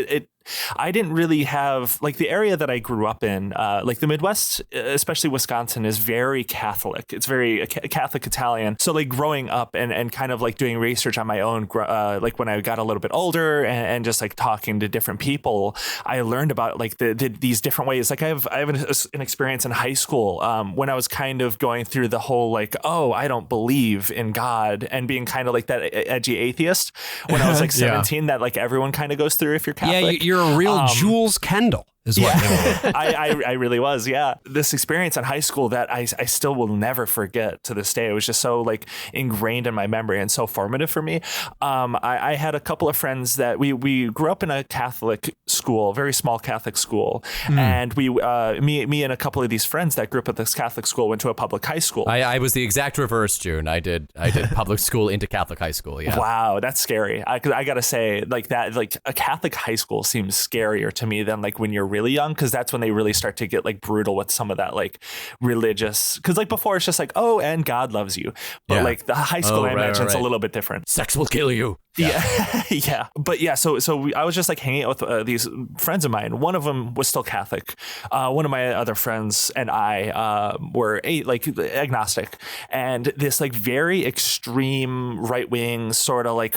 I didn't really have, like, the area that I grew up in, like the Midwest, especially Wisconsin, is very Catholic. It's very Catholic Italian. So like growing up and kind of like doing research on my own, like when I got a little bit older and just like talking to different people, I learned about like these different ways. Like I have an experience in high school when I was kind of going through the whole like, oh, I don't believe in God, and being kind of like that edgy atheist when I was like 17, that like everyone kind of goes through if you're Catholic. You're a real Jules Kendall. Is what I really was. Yeah. This experience in high school that I still will never forget to this day. It was just so like ingrained in my memory and so formative for me. I had a couple of friends that we grew up in a Catholic school, very small Catholic school. And me and a couple of these friends that grew up at this Catholic school went to a public high school. I was the exact reverse, June. I did public school into Catholic high school. Yeah. Wow. That's scary. I gotta say like that, like a Catholic high school seems scarier to me than like when you're really young, because that's when they really start to get like brutal with some of that like religious, because like before it's just like, oh, and God loves you, but like the high school I imagine it's a little bit different. Sex will kill you. Yeah. But yeah, so I was just like hanging out with these friends of mine. One of them was still Catholic. One of my other friends and I were like agnostic, and this like very extreme right wing sort of like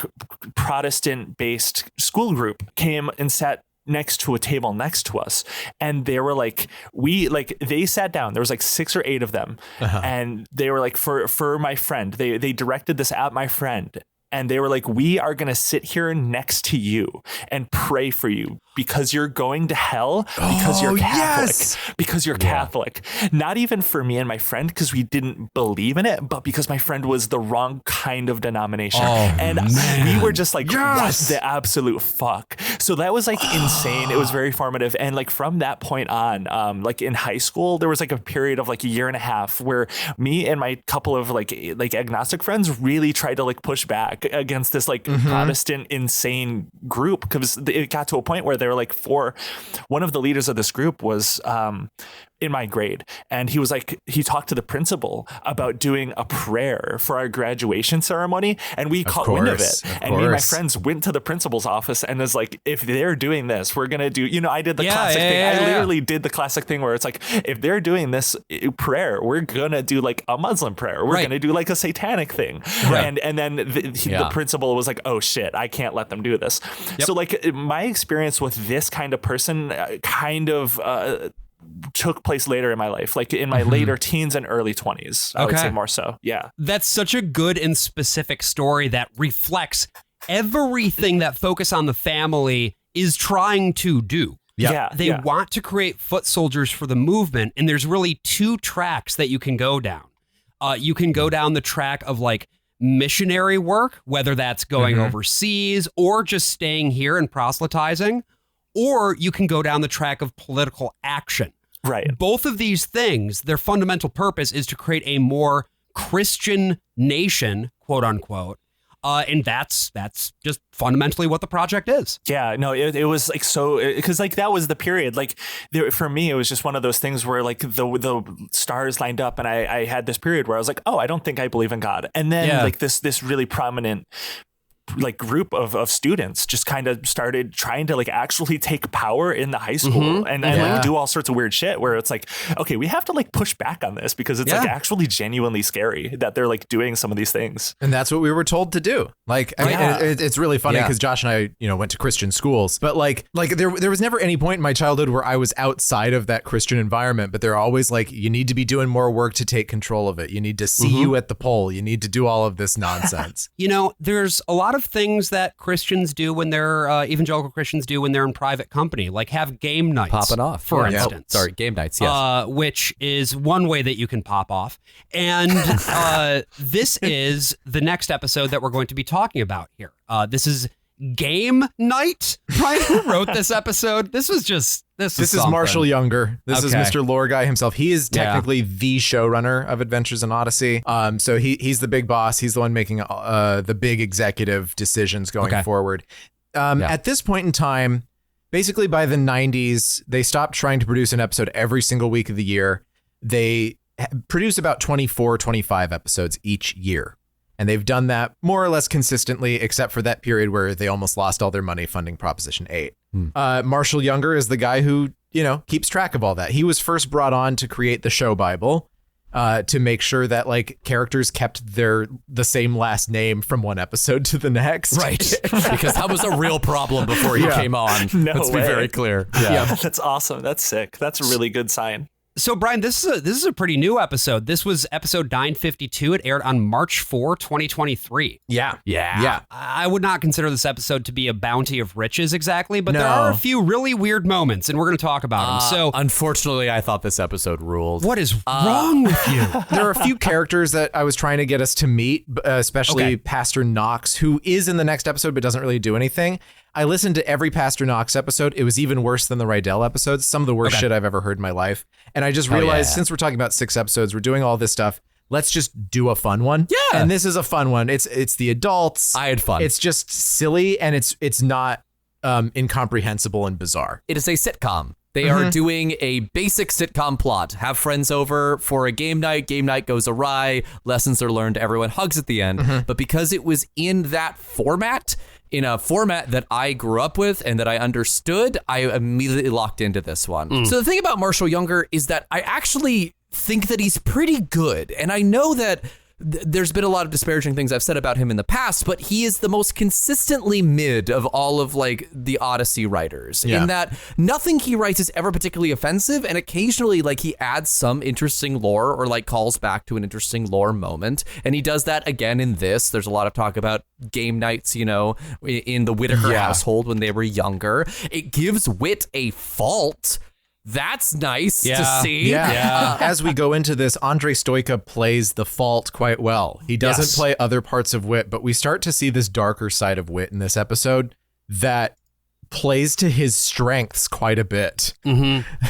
Protestant based school group came and sat next to a table next to us, and they were like, they sat down, there was like 6 or 8 of them, and they were like, for my friend, they directed this at my friend, and they were like, we are going to sit here next to you and pray for you because you're going to hell because you're Catholic. Because you're Catholic. Not even for me and my friend because we didn't believe in it, but because my friend was the wrong kind of denomination. We were just like, what the absolute fuck? So that was like insane. It was very formative. And like from that point on, like in high school, there was like a period of like a year and a half where me and my couple of like agnostic friends really tried to like push back against this like Protestant insane group, because it got to a point where they were like, one of the leaders of this group was in my grade, and he was like, he talked to the principal about doing a prayer for our graduation ceremony, and we caught wind of it, and me and my friends went to the principal's office and was like, if they're doing this, we're gonna do, I did the classic thing. I literally did the classic thing where it's like, if they're doing this prayer, we're gonna do like a Muslim prayer, we're gonna do like a satanic thing, and then the principal was like, oh shit, I can't let them do this. So like my experience with this kind of person kind of took place later in my life, like in my later teens and early 20s. I would say more so. Yeah. That's such a good and specific story that reflects everything that Focus on the Family is trying to do. They want to create foot soldiers for the movement, and there's really 2 tracks that you can go down. You can go down the track of like missionary work, whether that's going overseas or just staying here and proselytizing, or you can go down the track of political action. Right. Both of these things, their fundamental purpose is to create a more Christian nation, quote unquote. And that's just fundamentally what the project is. Yeah, no, it was like so, because like that was the period. Like for me, it was just one of those things where like the stars lined up, and I had this period where I was like, oh, I don't think I believe in God. And then like this really prominent like group of students just kind of started trying to like actually take power in the high school and like do all sorts of weird shit where it's like, okay, we have to like push back on this because it's like actually genuinely scary that they're like doing some of these things. And that's what we were told to do. Like, I mean, it's really funny because Josh and I, went to Christian schools, but like there was never any point in my childhood where I was outside of that Christian environment, but they're always like, you need to be doing more work to take control of it. You need to see you at the poll. You need to do all of this nonsense. There's a lot of things that Christians do when they're evangelical Christians do when they're in private company, like have game nights, popping off, for instance. Game nights, yes. Which is one way that you can pop off. And this is the next episode that we're going to be talking about here. This is game night. Brian, who wrote this episode? This is Marshall Younger. This is Mr. Lore Guy himself. He is technically the showrunner of Adventures in Odyssey. So he's the big boss. He's the one making the big executive decisions going forward. At this point in time, basically by the 90s, they stopped trying to produce an episode every single week of the year. They produce about 24, 25 episodes each year. And they've done that more or less consistently, except for that period where they almost lost all their money funding Proposition 8. Marshall Younger is the guy who, keeps track of all that. He was first brought on to create the show Bible, to make sure that like characters kept the same last name from one episode to the next. Right. Because that was a real problem before he came on. Let's be very clear. Yeah. That's awesome. That's sick. That's a really good sign. So, Brian, this is a pretty new episode. This was episode 952. It aired on March 4, 2023. Yeah. I would not consider this episode to be a bounty of riches exactly, but there are a few really weird moments, and we're going to talk about them. So, unfortunately, I thought this episode ruled. What is wrong with you? There are a few characters that I was trying to get us to meet, especially Pastor Knox, who is in the next episode but doesn't really do anything. I listened to every Pastor Knox episode. It was even worse than the Rydell episodes. Some of the worst shit I've ever heard in my life. And I just realized since we're talking about 6 episodes, we're doing all this stuff. Let's just do a fun one. Yeah. And this is a fun one. It's the adults. I had fun. It's just silly and it's not incomprehensible and bizarre. It is a sitcom. They are doing a basic sitcom plot. Have friends over for a game night. Game night goes awry. Lessons are learned. Everyone hugs at the end. But because it was in that format, in a format that I grew up with and that I understood, I immediately locked into this one. So the thing about Marshall Younger is that I actually think that he's pretty good. And I know that there's been a lot of disparaging things I've said about him in the past, but he is the most consistently mid of all of like the Odyssey writers in that nothing he writes is ever particularly offensive. And occasionally like he adds some interesting lore or like calls back to an interesting lore moment. And he does that again in this. There's a lot of talk about game nights, in the Whitaker household when they were younger. It gives Whit a fault. That's nice to see. Yeah. As we go into this, Andrei Stoica plays the fault quite well. He doesn't play other parts of Whit, but we start to see this darker side of Whit in this episode that plays to his strengths quite a bit.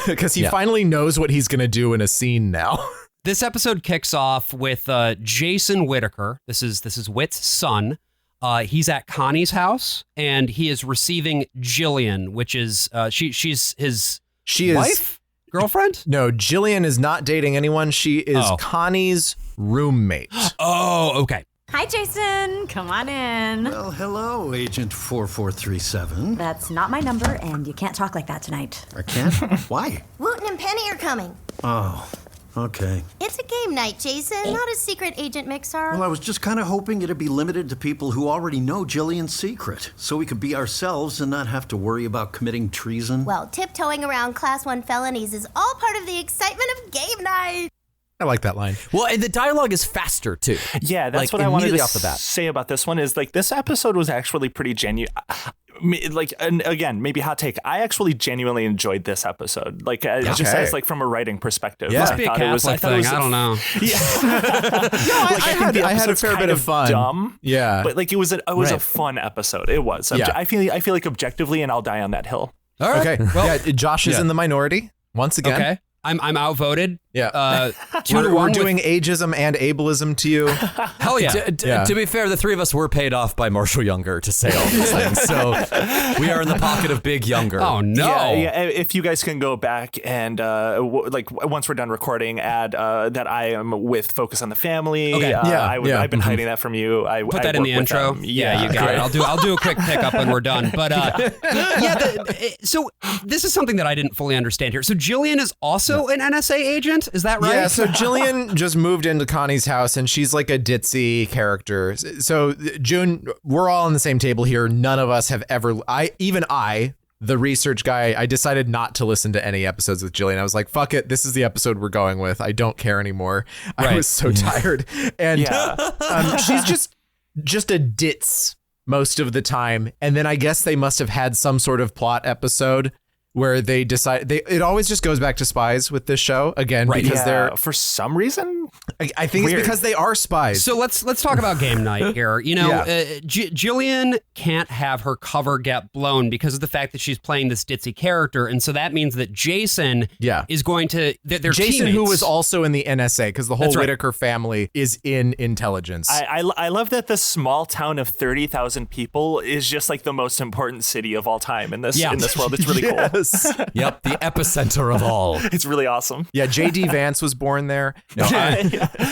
Because he finally knows what he's going to do in a scene now. This episode kicks off with Jason Whitaker. This is Whit's son. He's at Connie's house, and he is receiving Jillian, which is she's his wife? Girlfriend? No, Jillian is not dating anyone. She is Connie's roommate. Oh, okay. Hi, Jason. Come on in. Well, hello, Agent 4437. That's not my number, and you can't talk like that tonight. I can't? Why? Wooten and Penny are coming. Oh, okay. It's a game night, Jason, not a secret agent mixer. Well, I was just kind of hoping it'd be limited to people who already know Jillian's secret, so we could be ourselves and not have to worry about committing treason. Well, tiptoeing around Class 1 felonies is all part of the excitement of game night. I like that line. Well, and the dialogue is faster, too. Yeah, that's what I wanted to say about this one is like this episode was actually pretty genuine. Like, and again, maybe hot take. I actually genuinely enjoyed this episode. Like, just as like from a writing perspective. Yeah. Must be a Catholic thing. I don't know. Yeah. I had a fair bit of fun. Dumb. Yeah. But like it was a fun episode. It was. Yeah. I feel like objectively, and I'll die on that hill. All right. Okay. Well, Josh is in the minority once again. Okay. I'm outvoted. Yeah. We're doing ageism and ableism to you. Hell yeah. To be fair, the three of us were paid off by Marshall Younger to say all these things. So we are in the pocket of Big Younger. Oh, no. Yeah. If you guys can go back and once we're done recording, add that I am with Focus on the Family. Okay. I've been hiding that from you. Put that in the intro. Yeah, you got it. I'll do a quick pickup when we're done. But so this is something that I didn't fully understand here. So Jillian is also an NSA agent? Is that right? Yeah, so Jillian just moved into Connie's house and she's like a ditzy character. So June, we're all on the same table here. None of us have ever, the research guy, I decided not to listen to any episodes with Jillian. I was like, fuck it. This is the episode we're going with. I don't care anymore. Right. I was so tired. And she's just a ditz most of the time. And then I guess they must have had some sort of plot episode where they decide it always just goes back to spies with this show again, because they're for some reason. I think it's because they are spies. So let's talk about game night here. You know, Jillian can't have her cover get blown because of the fact that she's playing this ditzy character, and so that means that Jason is going to. They're Jason, teammates. who was also in the NSA, because the whole Whitaker family is in Intelleugence. I love that the small town of 30,000 people is just like the most important city of all time in this world. It's really cool. Yep, the epicenter of all. It's really awesome. Yeah, J.D. Vance was born there. No,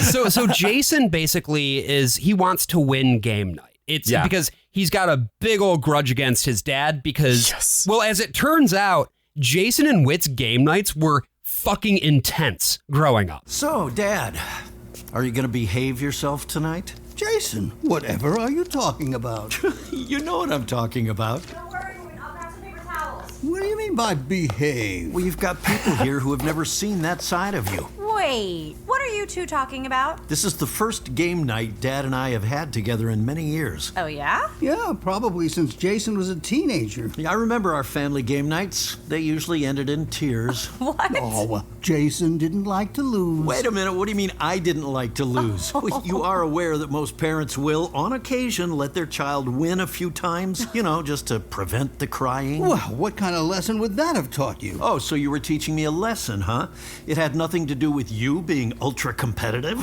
So Jason basically he wants to win game night. It's because he's got a big old grudge against his dad because, well, as it turns out, Jason and Whit's game nights were fucking intense growing up. So, Dad, are you going to behave yourself tonight? Jason, whatever are you talking about? You know what I'm talking about. Don't worry, I'll grab some paper towels. What do you mean by behave? Well, you've got people here who have never seen that side of you. Wait, what are you two talking about? This is the first game night Dad and I have had together in many years. Oh, yeah? Yeah, probably since Jason was a teenager. Yeah, I remember our family game nights. They usually ended in tears. What? Oh, well, Jason didn't like to lose. Wait a minute, what do you mean I didn't like to lose? Well, you are aware that most parents will, on occasion, let their child win a few times, just to prevent the crying. Well, what kind of lesson would that have taught you? Oh, so you were teaching me a lesson, huh? It had nothing to do with you being ultra-competitive?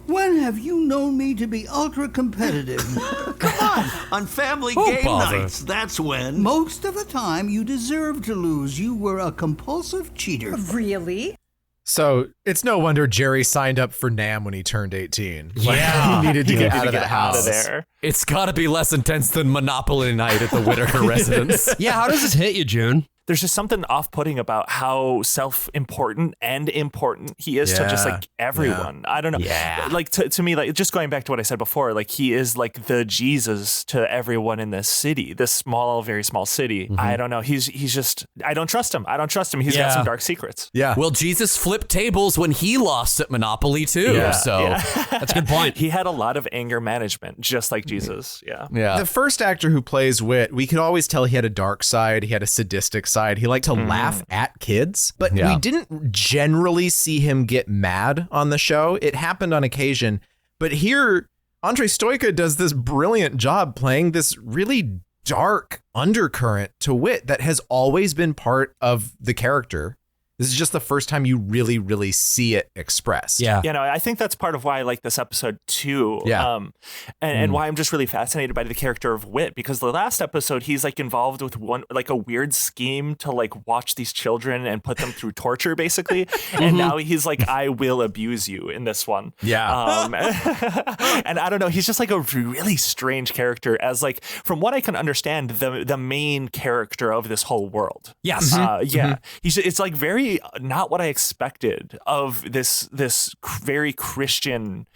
When have you known me to be ultra-competitive? Come on family game nights, that's when. Most of the time, you deserved to lose. You were a compulsive cheater. Really? So it's no wonder Jerry signed up for NAM when he turned 18. Yeah. He needed to get out of the house. there. It's got to be less intense than Monopoly night at the Whitaker residence. Yeah, how does this hit you, June? There's just something off-putting about how self-important and important he is to just like everyone. I don't know. Yeah. Like to me, like just going back to what I said before, like he is like the Jesus to everyone in this city, this small, very small city. I don't know. He's just, I don't trust him. He's got some dark secrets. Yeah. Well, Jesus flipped tables when he lost at Monopoly too. Yeah. So that's a good point. He had a lot of anger management, just like Jesus. Yeah. The first actor who plays Whit, we could always tell he had a dark side. He had a sadistic side. He liked to laugh at kids, but we didn't generally see him get mad on the show. It happened on occasion, but here Andrei Stoica does this brilliant job playing this really dark undercurrent to Whit that has always been part of the character. This is just the first time you really, really see it expressed. Yeah. I think that's part of why I like this episode too. Yeah. And why I'm just really fascinated by the character of Whit, because the last episode, he's like involved with a weird scheme to like watch these children and put them through torture, basically. And now he's like, I will abuse you in this one. Yeah. And I don't know, he's just like a really strange character as like, from what I can understand, the main character of this whole world. Yes. It's like very not what I expected of this very Christian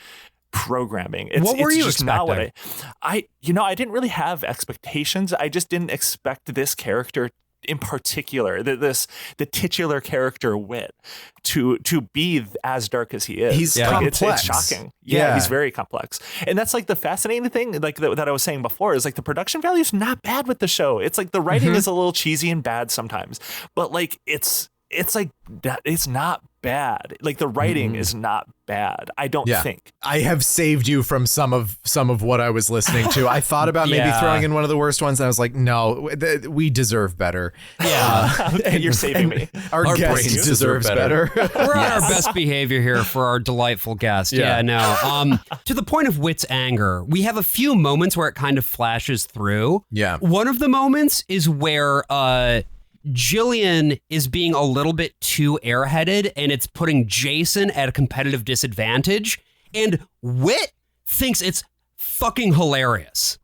programming. What were you just expecting? Not what I didn't really have expectations. I just didn't expect this character in particular, the titular character Whit, to be as dark as he is. He's complex. It's shocking. Yeah, he's very complex. And that's like the fascinating thing, like that I was saying before, is like the production value is not bad with the show. It's like the writing is a little cheesy and bad sometimes, but like it's like it's not bad. Like the writing is not bad. I don't think. I have saved you from some of what I was listening to. I thought about maybe throwing in one of the worst ones, and I was like, no, we deserve better. Yeah, you're saving me. Our guest deserves better. We're on our best behavior here for our delightful guest. Yeah, no. To the point of Whit's anger, we have a few moments where it kind of flashes through. Yeah. One of the moments is where Jillian is being a little bit too airheaded, and it's putting Jason at a competitive disadvantage, and Whit thinks it's fucking hilarious.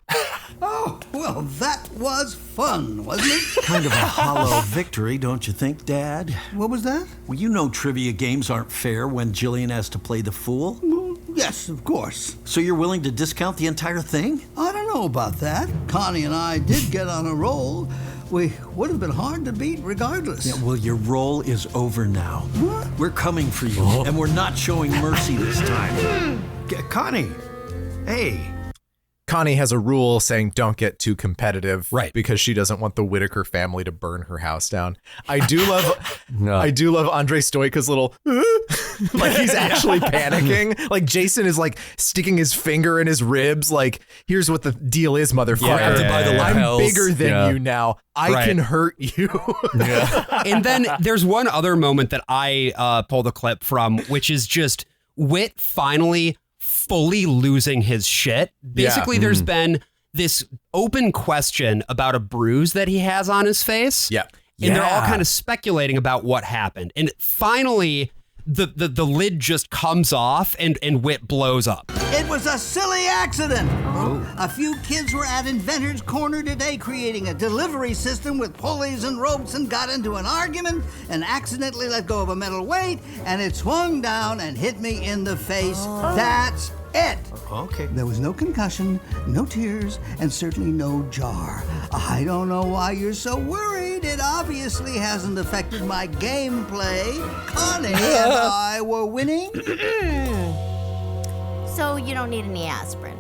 Oh, well, that was fun, wasn't it? Kind of a hollow victory, don't you think, Dad? What was that? Well, you know trivia games aren't fair when Jillian has to play the fool. Well, yes, of course. So you're willing to discount the entire thing? I don't know about that. Connie and I did get on a roll. We would have been hard to beat regardless. Yeah, well, your roll is over now. What? We're coming for you, and we're not showing mercy this time. Connie, hey. Connie has a rule saying don't get too competitive, right? Because she doesn't want the Whitaker family to burn her house down. I do love Andre Stoika's little like he's actually panicking. Like Jason is like sticking his finger in his ribs. Like, here's what the deal is, motherfucker. I'm bigger than you now. I can hurt you. And then there's one other moment that I pulled a clip from, which is just Whit finally fully losing his shit. Basically, there's been this open question about a bruise that he has on his face. Yeah. And they're all kind of speculating about what happened. And finally, the lid just comes off and Whit blows up. It was a silly accident. A few kids were at Inventor's Corner today creating a delivery system with pulleys and ropes and got into an argument and accidentally let go of a metal weight and it swung down and hit me in the face. That's it. Okay. There was no concussion, no tears, and certainly no jar. I don't know why you're so worried. It obviously hasn't affected my gameplay. Connie and I were winning. So you don't need any aspirin?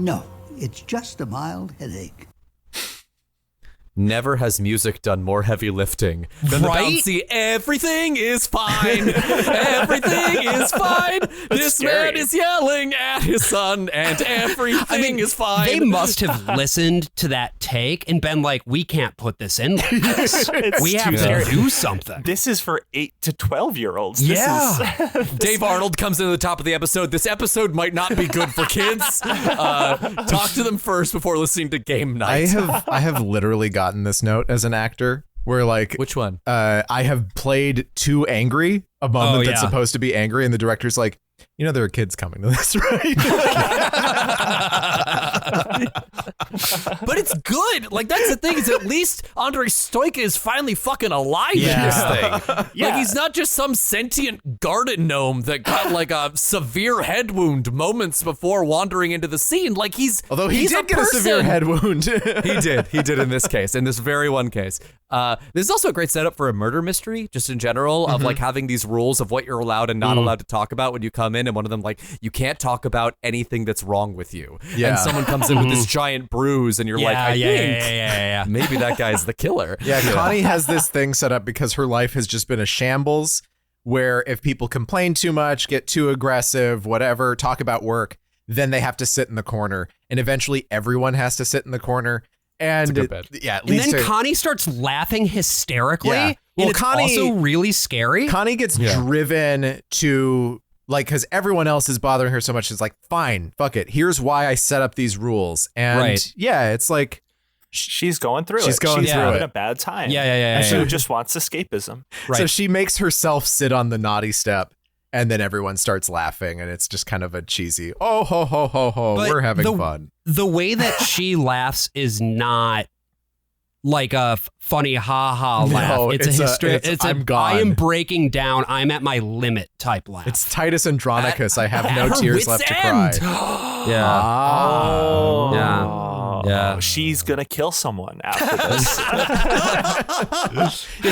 No, it's just a mild headache. Never has music done more heavy lifting than the bouncy, everything is fine. Everything is fine. This man is yelling at his son and everything is fine. They must have listened to that take and been like, we can't put this in like this. We have to do something. This is for 8 to 12-year-olds. Dave Arnold comes into the top of the episode. This episode might not be good for kids. Talk to them first before listening to Game Night. I have literally gotten this note as an actor where like, which one? I have played too angry, a moment that's supposed to be angry, and the director's like, you know, there are kids coming to this, right? But it's good. Like, that's the thing, is at least Andre Stoika is finally fucking alive in this thing. Like, he's not just some sentient garden gnome that got like a severe head wound moments before wandering into the scene. Like, he's did get a severe head wound. He did in this case, in this very one case. This is also a great setup for a murder mystery, just in general, of like having these rules of what you're allowed and not allowed to talk about when you come in, and one of them, like, you can't talk about anything that's wrong with you. And someone comes in with this giant bruise, and you're like, I think maybe that guy's the killer. Connie has this thing set up because her life has just been a shambles, where if people complain too much, get too aggressive, whatever, talk about work, then they have to sit in the corner, and eventually everyone has to sit in the corner. And Connie starts laughing hysterically. Yeah. Well, it's also really scary. Connie gets driven to, like, because everyone else is bothering her so much. It's like, fine, fuck it. Here's why I set up these rules. And it's like, she's going through She's having a bad time. And she just wants escapism. Right. So she makes herself sit on the naughty step. And then everyone starts laughing, and it's just kind of a cheesy, oh, ho, ho, ho, ho, but we're having fun. The way that she laughs is not like a funny ha-ha laugh. It's I'm gone. I am breaking down, I'm at my limit type laugh. It's Titus Andronicus. I have no tears left to cry. Yeah. She's gonna kill someone after this.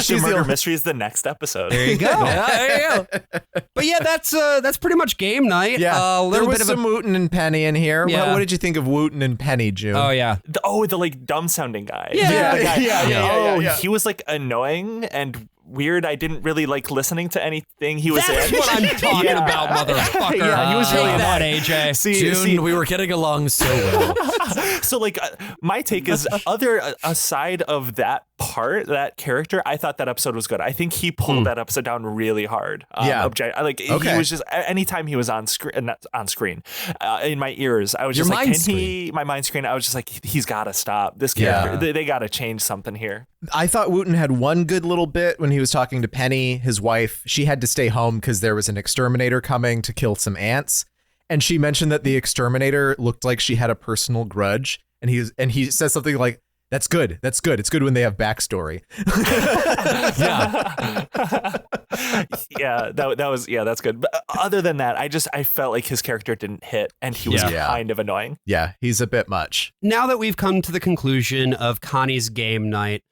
The murder mystery is the next episode. There you go. But yeah, that's pretty much game night. Yeah, there was some Wooten and Penny in here. Yeah. What did you think of Wooten and Penny, June? Oh yeah. The like dumb sounding guy. Yeah. He was like annoying and weird. I didn't really like listening to anything he was in. That's what I'm talking about, motherfucker. Yeah, he was really that, AJ. June, we were getting along so well. So like my take is aside of that part, that character, I thought that episode was good. I think he pulled that episode down really hard. He was just, anytime he was on screen, in my ears, I was just like, my mind screen, I was just like, he's got to stop this character. They got to change something here. I thought Wooten had one good little bit when he was talking to Penny, his wife. She had to stay home because there was an exterminator coming to kill some ants. And she mentioned that the exterminator looked like she had a personal grudge. And he says something like, That's good. It's good when they have backstory. That's good. But other than that, I felt like his character didn't hit, and he was kind of annoying. Yeah, he's a bit much. Now that we've come to the conclusion of Connie's game night,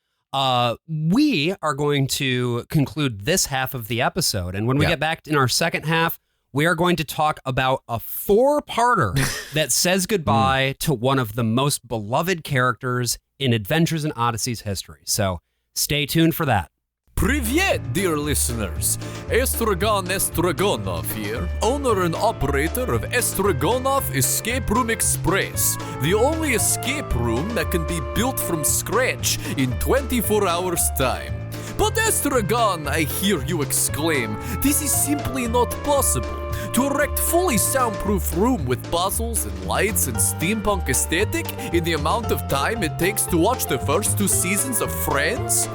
we are going to conclude this half of the episode. And when we get back in our second half, we are going to talk about a 4-parter that says goodbye to one of the most beloved characters in Adventures in Odyssey's history. So stay tuned for that. Привет, dear listeners. Estragonov here, owner and operator of Estragonov Escape Room Express, the only escape room that can be built from scratch in 24 hours time. But Estragon, I hear you exclaim, this is simply not possible. To erect fully soundproof room with puzzles and lights and steampunk aesthetic in the amount of time it takes to watch the first 2 seasons of Friends?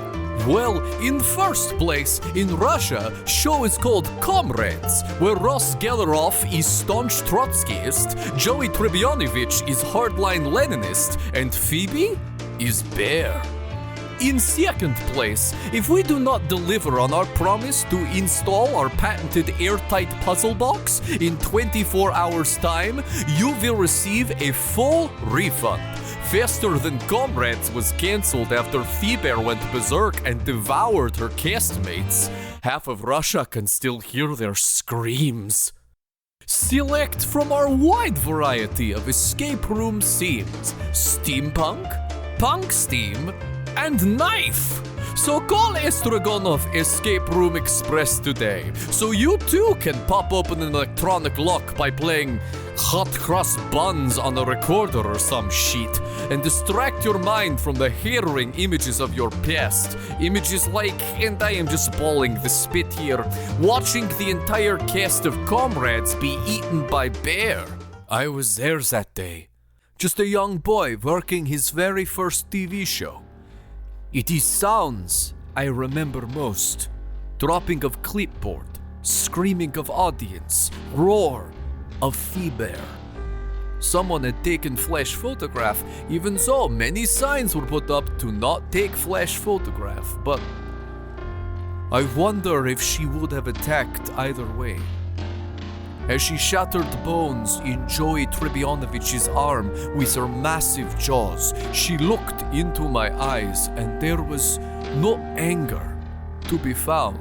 Well, in first place, in Russia, show is called Comrades, where Ross Gellerov is staunch Trotskyist, Joey Tribyanovich is hardline Leninist, and Phoebe is Bear. In second place, if we do not deliver on our promise to install our patented airtight puzzle box in 24 hours time, you will receive a full refund. Faster Than Comrades was cancelled after Phoebe went berserk and devoured her castmates. Half of Russia can still hear their screams. Select from our wide variety of escape room themes: steampunk, punk steam, and knife. So call Estragonov Escape Room Express today, so you too can pop open an electronic lock by playing hot cross buns on a recorder or some shit, and distract your mind from the harrowing images of your past. Images like, and I am just balling the spit here, watching the entire cast of Comrades be eaten by bear. I was there that day, just a young boy working his very first TV show. It is sounds I remember most. Dropping of clipboard, screaming of audience, roar of Phoebe. Someone had taken flash photograph, even so many signs were put up to not take flash photograph, but I wonder if she would have attacked either way. As she shattered bones in Joey Tribyanovich's arm with her massive jaws, she looked into my eyes, and there was no anger to be found,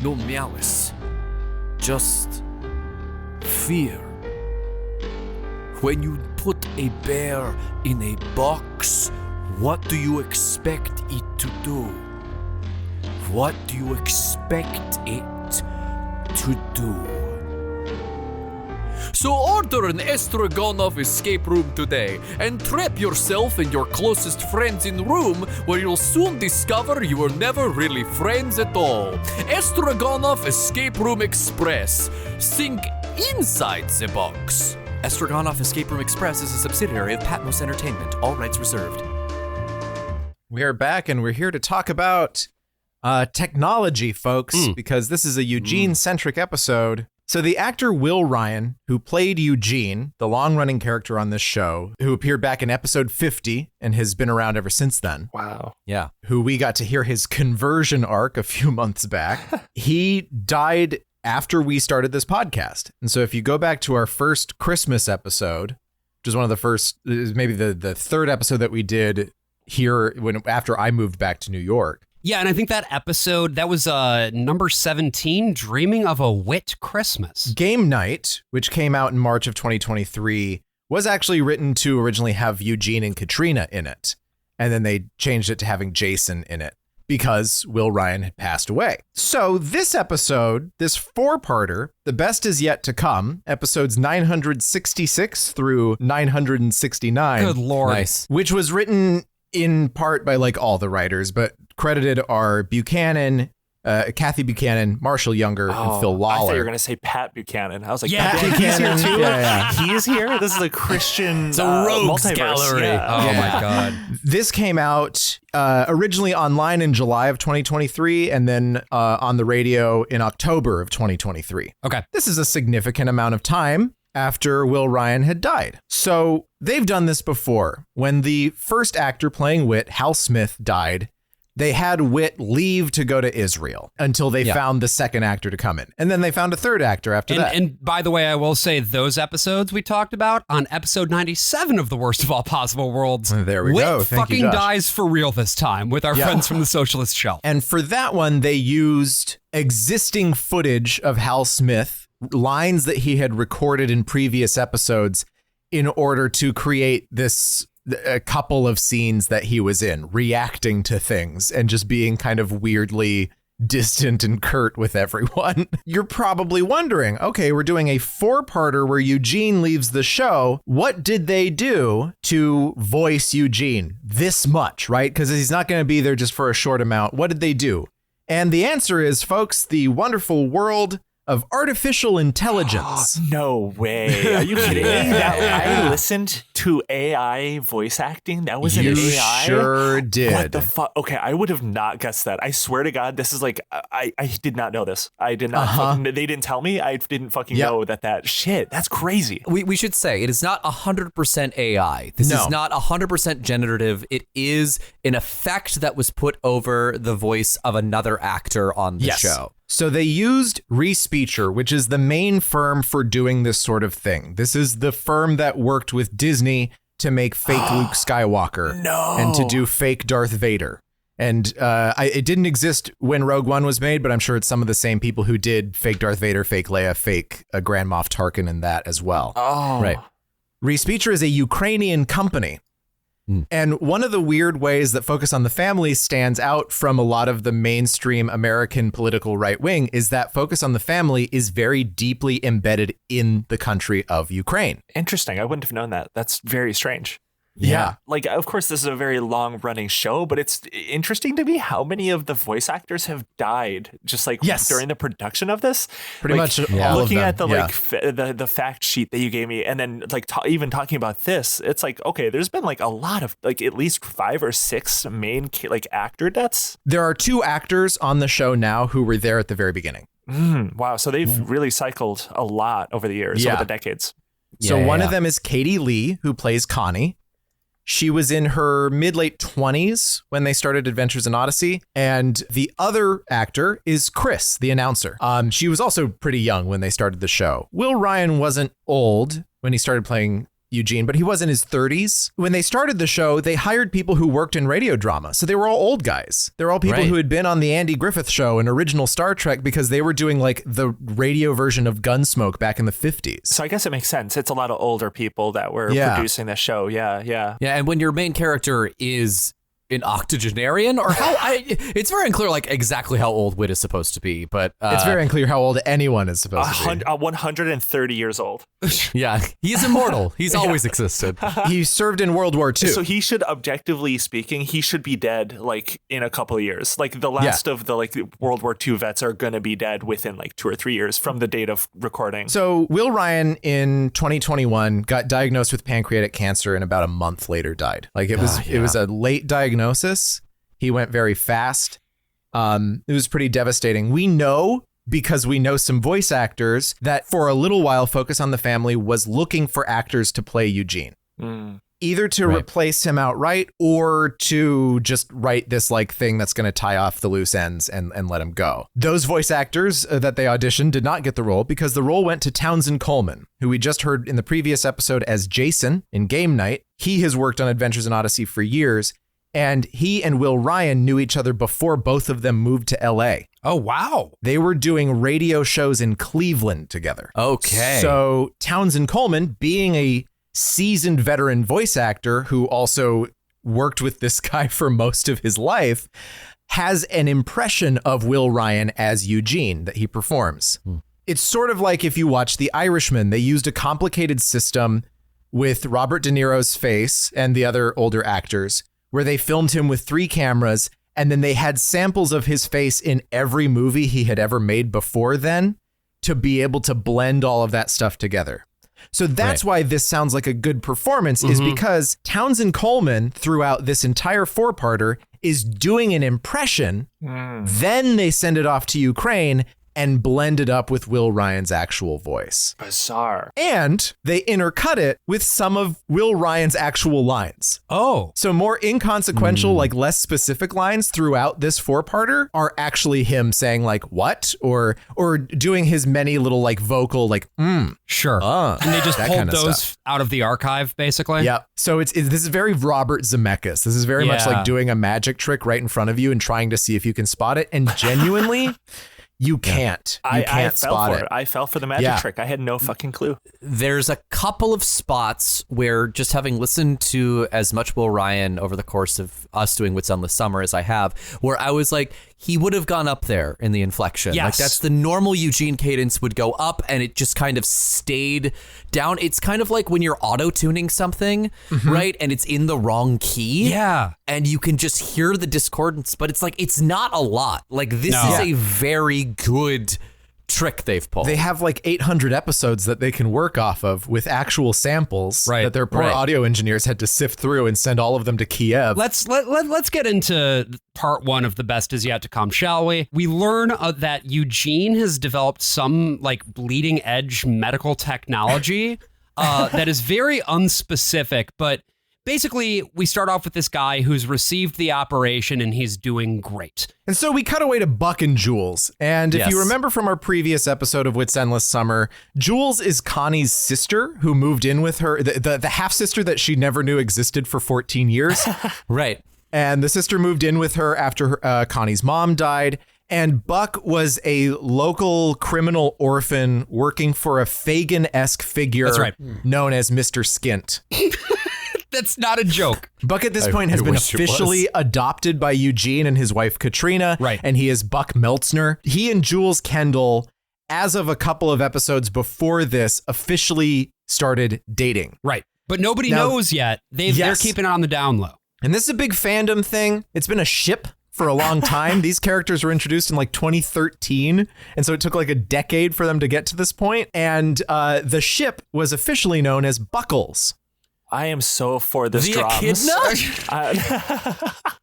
no malice, just fear. When you put a bear in a box, what do you expect it to do? What do you expect it to do? So order an Estragonov escape room today and trap yourself and your closest friends in room where you'll soon discover you were never really friends at all. Estragonov Escape Room Express. Think inside the box. Estragonov Escape Room Express is a subsidiary of Patmos Entertainment. All rights reserved. We are back, and we're here to talk about technology, folks, because this is a Eugene-centric episode. So the actor Will Ryan, who played Eugene, the long-running character on this show, who appeared back in episode 50 and has been around ever since then. Wow. Yeah. Who we got to hear his conversion arc a few months back. He died after we started this podcast. And so if you go back to our first Christmas episode, which is one of the first, maybe the third episode that we did here after I moved back to New York. Yeah, and I think that episode, that was number 17, Dreaming of a Whit Christmas. Game Night, which came out in March of 2023, was actually written to originally have Eugene and Katrina in it. And then they changed it to having Jason in it because Will Ryan had passed away. So this episode, this 4-parter, The Best Is Yet to Come, episodes 966 through 969. Good Lord. Nice. Which was written in part by like all the writers, but credited are Buchanan, Kathy Buchanan, Marshall Younger, and Phil Lawler. I thought you were going to say Pat Buchanan. I was like, yeah, Pat he's here too? Yeah. He's here? This is a Christian it's a rogues multiverse. gallery. Yeah. Oh my God. This came out originally online in July of 2023 and then on the radio in October of 2023. Okay. This is a significant amount of time after Will Ryan had died. So they've done this before. When the first actor playing Whit, Hal Smith, died, they had Whit leave to go to Israel until they found the second actor to come in. And then they found a third actor after that. And by the way, I will say those episodes we talked about on episode 97 of The Worst of All Possible Worlds. There we Whit go. Thank you, fucking Josh. dies for real this time with our friends from the Socialist Shelf. And for that one, they used existing footage of Hal Smith lines that he had recorded in previous episodes in order to create a couple of scenes that he was in, reacting to things and just being kind of weirdly distant and curt with everyone. You're probably wondering, okay, we're doing a 4-parter where Eugene leaves the show. What did they do to voice Eugene this much, right? Because he's not going to be there just for a short amount. What did they do? And the answer is, folks, the wonderful world of artificial intelligence. No way. Are you kidding me? I listened to AI voice acting. That was an AI? You sure did. What the fuck? Okay, I would have not guessed that. I swear to God, this is like, I did not know this. I did not. Fucking, they didn't tell me. I didn't fucking know that shit. That's crazy. We should say it is not 100% AI. This is not 100% generative. It is an effect that was put over the voice of another actor on the show. So they used Respeecher, which is the main firm for doing this sort of thing. This is the firm that worked with Disney to make fake Luke Skywalker and to do fake Darth Vader. And it didn't exist when Rogue One was made, but I'm sure it's some of the same people who did fake Darth Vader, fake Leia, fake Grand Moff Tarkin and that as well. Oh. Right. Respeecher is a Ukrainian company. And one of the weird ways that Focus on the Family stands out from a lot of the mainstream American political right wing is that Focus on the Family is very deeply embedded in the country of Ukraine. Interesting. I wouldn't have known that. That's very strange. Yeah. Like, of course, this is a very long running show, but it's interesting to me how many of the voice actors have died just like during the production of this. Pretty much all looking of them. at the the fact sheet that you gave me and then like even talking about this, it's like, okay, there's been like a lot of like at least 5 or 6 main like actor deaths. There are 2 actors on the show now who were there at the very beginning. Wow. So they've really cycled a lot over the years, over the decades. So one of them is Katie Lee, who plays Connie. She was in her mid-late 20s when they started Adventures in Odyssey. And the other actor is Chris, the announcer. She was also pretty young when they started the show. Will Ryan wasn't old when he started playing Eugene, but he was in his 30s. When they started the show, they hired people who worked in radio drama. So they were all old guys. They're all people who had been on the Andy Griffith Show and original Star Trek because they were doing like the radio version of Gunsmoke back in the 50s. So I guess it makes sense. It's a lot of older people that were producing the show. Yeah. And when your main character is an octogenarian or it's very unclear like exactly how old Whit is supposed to be, but it's very unclear how old anyone is supposed to be. 130 years old. Yeah, he's immortal. He's always existed. He served in World War II. So he should, objectively speaking, he should be dead like in a couple of years. Like the last of the like World War II vets are going to be dead within like 2 or 3 years from the date of recording. So Will Ryan in 2021 got diagnosed with pancreatic cancer and about a month later died. Like it was a late diagnosis. He went very fast. It was pretty devastating. We know, because we know some voice actors, that for a little while Focus on the Family was looking for actors to play Eugene. Either to replace him outright or to just write this like thing that's going to tie off the loose ends and let him go. Those voice actors that they auditioned did not get the role because the role went to Townsend Coleman, who we just heard in the previous episode as Jason in Game Night. He has worked on Adventures in Odyssey for years. And he and Will Ryan knew each other before both of them moved to LA. Oh, wow. They were doing radio shows in Cleveland together. Okay. So Townsend Coleman, being a seasoned veteran voice actor who also worked with this guy for most of his life, has an impression of Will Ryan as Eugene that he performs. It's sort of like if you watch The Irishman, they used a complicated system with Robert De Niro's face and the other older actors, where they filmed him with 3 cameras, and then they had samples of his face in every movie he had ever made before then to be able to blend all of that stuff together. So that's why this sounds like a good performance, is because Townsend Coleman, throughout this entire 4-parter, is doing an impression. Then they send it off to Ukraine and blend it up with Will Ryan's actual voice. Bizarre. And they intercut it with some of Will Ryan's actual lines. Oh. So more inconsequential, like less specific lines throughout this 4-parter are actually him saying like, what? Or doing his many little like vocal, like, Sure. And they just pulled those out of the archive, basically? Yep. So this is very Robert Zemeckis. This is very much like doing a magic trick right in front of you and trying to see if you can spot it. And genuinely, you can't. You can't spot it. I fell for the magic trick. I had no fucking clue. There's a couple of spots where, just having listened to as much Will Ryan over the course of us doing Wits Endless Summer as I have, where I was like, he would have gone up there in the inflection. Yes. Like that's the normal Eugene cadence would go up and it just kind of stayed down. It's kind of like when you're auto-tuning something, right? And it's in the wrong key. Yeah. And you can just hear the discordance, but it's like, it's not a lot. Like this is a very good trick they've pulled. They have like 800 episodes that they can work off of with actual samples that their poor audio engineers had to sift through and send all of them to Kiev. Let's get into part one of the best is yet to come, shall we? We learn that Eugene has developed some like bleeding edge medical technology that is very unspecific, but basically, we start off with this guy who's received the operation and he's doing great. And so we cut away to Buck and Jules. And if you remember from our previous episode of Wits Endless Summer, Jules is Connie's sister who moved in with her, the half-sister that she never knew existed for 14 years. Right. And the sister moved in with her after Connie's mom died. And Buck was a local criminal orphan working for a Fagin-esque figure known as Mr. Skint. That's not a joke. Buck at this point has been officially adopted by Eugene and his wife Katrina. Right. And he is Buck Meltsner. He and Jules Kendall, as of a couple of episodes before this, officially started dating. Right. But nobody knows yet. They're keeping it on the down low. And this is a big fandom thing. It's been a ship for a long time. These characters were introduced in like 2013. And so it took like a decade for them to get to this point. And the ship was officially known as Buckles. I am so for this drums.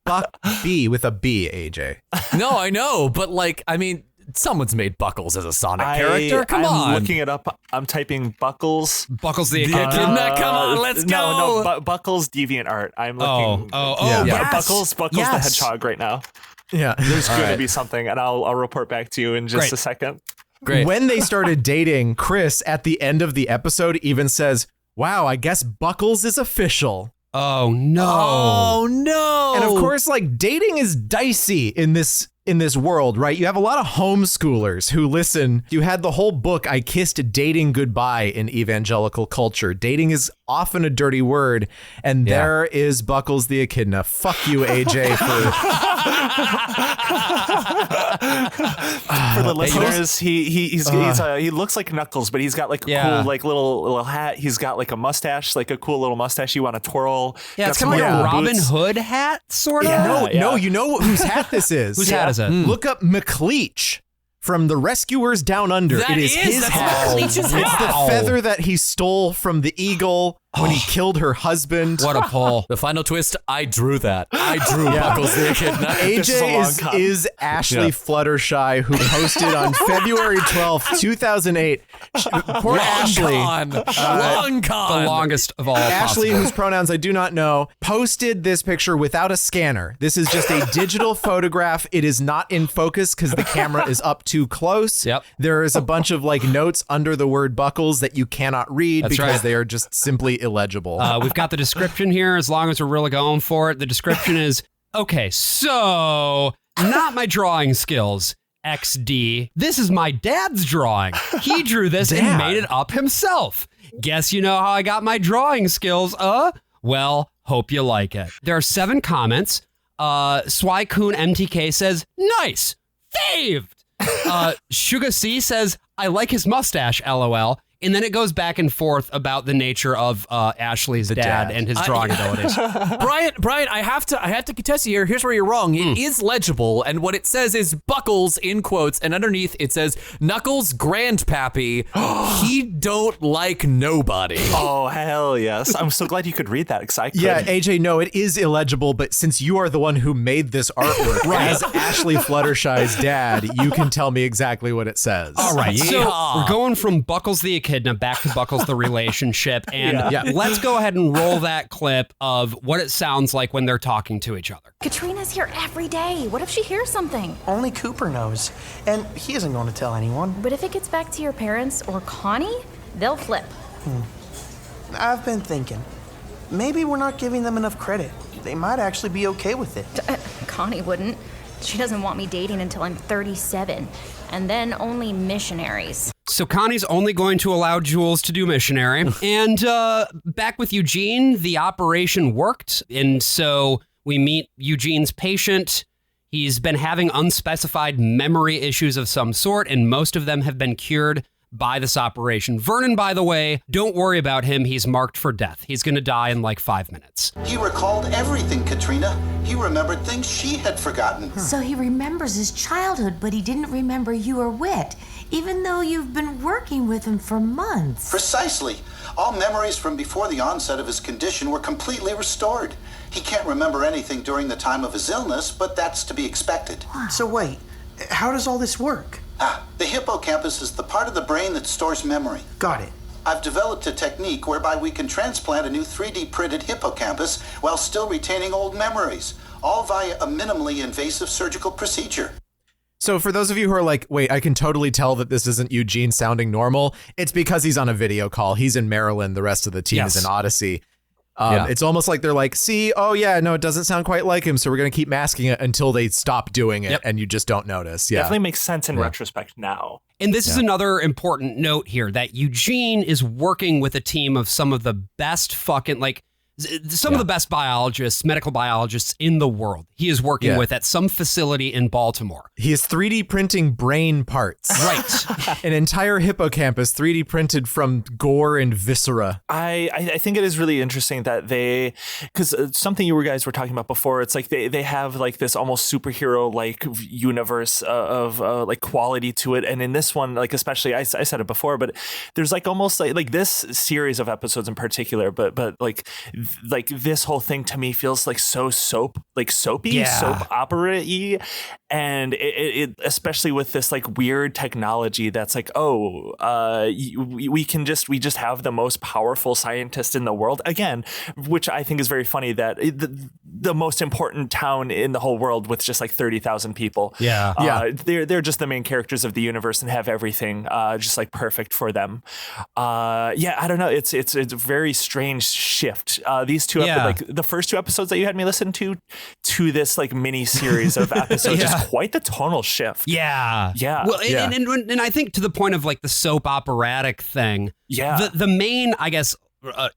Buck B with a B, AJ. No, I know, but like, I mean, someone's made Buckles as a Sonic character. Come on. I'm looking it up. I'm typing Buckles. Buckles the Echidna. Come on, let's go. No, Buckles Deviant Art. I'm looking. Yes. Buckles the Hedgehog right now. Yeah. There's going to be something, and I'll report back to you in just a second. Great. When they started dating, Chris, at the end of the episode, even says, wow, I guess Buckles is official. Oh, no. Oh, no. And of course, like, dating is dicey in this world, right? You have a lot of homeschoolers who listen. You had the whole book, I Kissed Dating Goodbye, in evangelical culture. Dating is often a dirty word. And there is Buckles the Echidna. Fuck you, AJ, for the listeners, he looks like Knuckles, but he's got like a cool like little hat. He's got like a mustache, like a cool little mustache you want to twirl. Yeah, it's kind of like a Robin Hood hat, sort of. No, you know whose hat this is. Whose hat is it? Look up McLeach from The Rescuers Down Under. That it is his hat. McLeach's It's hat. the feather that he stole from the eagle when he killed her husband. What a pull. The final twist, I drew that. I drew Buckles the Echidna. AJ is Ashley Fluttershy, who posted on February 12th, 2008. Poor Ashley. Long con. The longest of all Ashley, possible. whose pronouns I do not know, posted this picture without a scanner. This is just a digital photograph. It is not in focus because the camera is up too close. Yep. There is a bunch of like notes under the word Buckles that you cannot read because they are just simply illegible. We've got the description here as long as we're really going for it. The description is, okay, so not my drawing skills, XD. This is my dad's drawing. He drew this and made it up himself. Guess you know how I got my drawing skills, Well, hope you like it. There are 7 comments. Swycoon MTK says, nice, faved. Suga C says, I like his mustache, LOL. And then it goes back and forth about the nature of Ashley's dad and his drawing abilities. Brian, I have to contest you here. Here's where you're wrong. It is legible, and what it says is Buckles in quotes, and underneath it says Knuckles Grandpappy. He don't like nobody. Oh hell yes! I'm so glad you could read that because I could. Yeah, AJ, no, it is illegible, but since you are the one who made this artwork as Ashley Fluttershy's dad, you can tell me exactly what it says. All right, so we're going from Buckles the Echidna back to Buckles the relationship, and let's go ahead and roll that clip of what it sounds like when they're talking to each other. Katrina's here every day. What if she hears something? Only Cooper knows, and he isn't going to tell anyone. But if it gets back to your parents or Connie, they'll flip. I've been thinking, maybe we're not giving them enough credit. They might actually be okay with it. Connie wouldn't. She doesn't want me dating until I'm 37, and then only missionaries. So Connie's only going to allow Jules to do missionary. And back with Eugene, the operation worked. And so we meet Eugene's patient. He's been having unspecified memory issues of some sort, and most of them have been cured by this operation. Vernon, by the way, don't worry about him. He's marked for death. He's going to die in like 5 minutes. He recalled everything, Katrina. He remembered things she had forgotten. So he remembers his childhood, but he didn't remember you or Whit, even though you've been working with him for months. Precisely. All memories from before the onset of his condition were completely restored. He can't remember anything during the time of his illness, but that's to be expected. So wait, how does all this work? The hippocampus is the part of the brain that stores memory. Got it. I've developed a technique whereby we can transplant a new 3D printed hippocampus while still retaining old memories, all via a minimally invasive surgical procedure. So for those of you who are like, wait, I can totally tell that this isn't Eugene sounding normal, it's because he's on a video call. He's in Maryland. The rest of the team is in Odyssey. It's almost like they're like, see, oh yeah, no, it doesn't sound quite like him, so we're going to keep masking it until they stop doing it, and you just don't notice. Yeah, definitely makes sense in retrospect now. And this is another important note here, that Eugene is working with a team of some of the best fucking, like, some of the best biologists, medical biologists in the world. He is working with at some facility in Baltimore. He is 3D printing brain parts. Right. An entire hippocampus 3D printed from gore and viscera. I think it is really interesting that they, because something you guys were talking about before, it's like they have like this almost superhero like universe of like quality to it. And in this one, like especially, I said it before, but there's like almost like this series of episodes in particular, but like this whole thing to me feels like so soapy, soap opera-y. And it especially with this like weird technology that's like, we just have the most powerful scientist in the world again, which I think is very funny that the most important town in the whole world with just like 30,000 people. They're just the main characters of the universe and have everything just like perfect for them. I don't know. It's a very strange shift. These two, like the first 2 episodes that you had me listen to this like mini series of episodes, is quite the tonal shift. Yeah. Well, and I think to the point of like the soap operatic thing. Yeah. The main, I guess,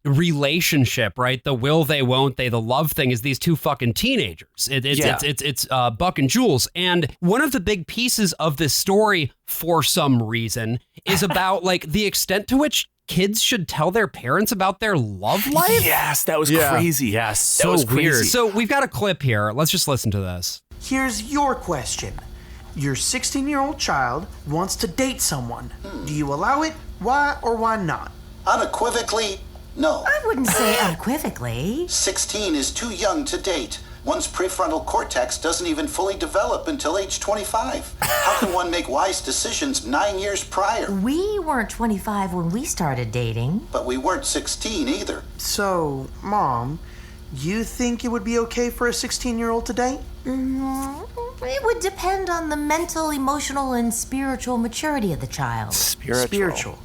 relationship, right? The will they, won't they, the love thing is these 2 fucking teenagers. It's Buck and Jules. And one of the big pieces of this story, for some reason, is about like the extent to which kids should tell their parents about their love life. Yes, that was crazy. Yes, so that was weird. So we've got a clip here. Let's just listen to this. Here's your question. Your 16-year-old child wants to date someone. Do you allow it? Why or why not? Unequivocally, no. I wouldn't say unequivocally. 16 is too young to date. One's prefrontal cortex doesn't even fully develop until age 25. How can one make wise decisions 9 years prior? We weren't 25 when we started dating. But we weren't 16 either. So, Mom, you think it would be okay for a 16-year-old to date? It would depend on the mental, emotional, and spiritual maturity of the child. Spiritual.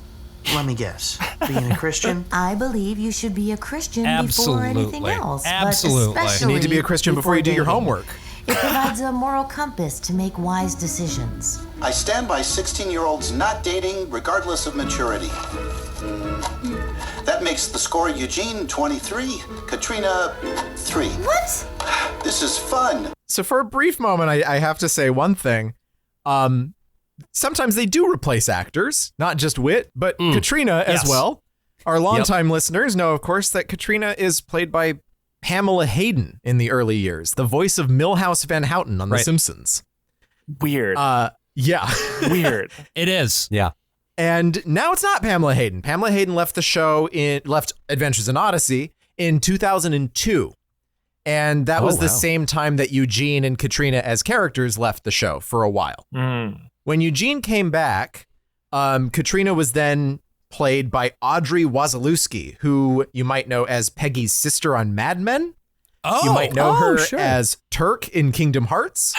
Let me guess. Being a Christian? I believe you should be a Christian before anything else. Absolutely. But especially you need to be a Christian before you do your homework. It provides a moral compass to make wise decisions. I stand by 16-year-olds not dating regardless of maturity. That makes the score Eugene 23, Katrina 3. What? This is fun. So for a brief moment, I have to say one thing. Sometimes they do replace actors, not just Whit, but Katrina as well. Our longtime listeners know, of course, that Katrina is played by Pamela Hayden in the early years, the voice of Milhouse Van Houten on The Simpsons. Weird. Weird. It is. Yeah. And now it's not Pamela Hayden. Pamela Hayden left the show left Adventures in Odyssey in 2002. And that was the same time that Eugene and Katrina as characters left the show for a while. When Eugene came back, Katrina was then played by Audrey Wazalewski, who you might know as Peggy's sister on Mad Men. You might know her as Turk in Kingdom Hearts.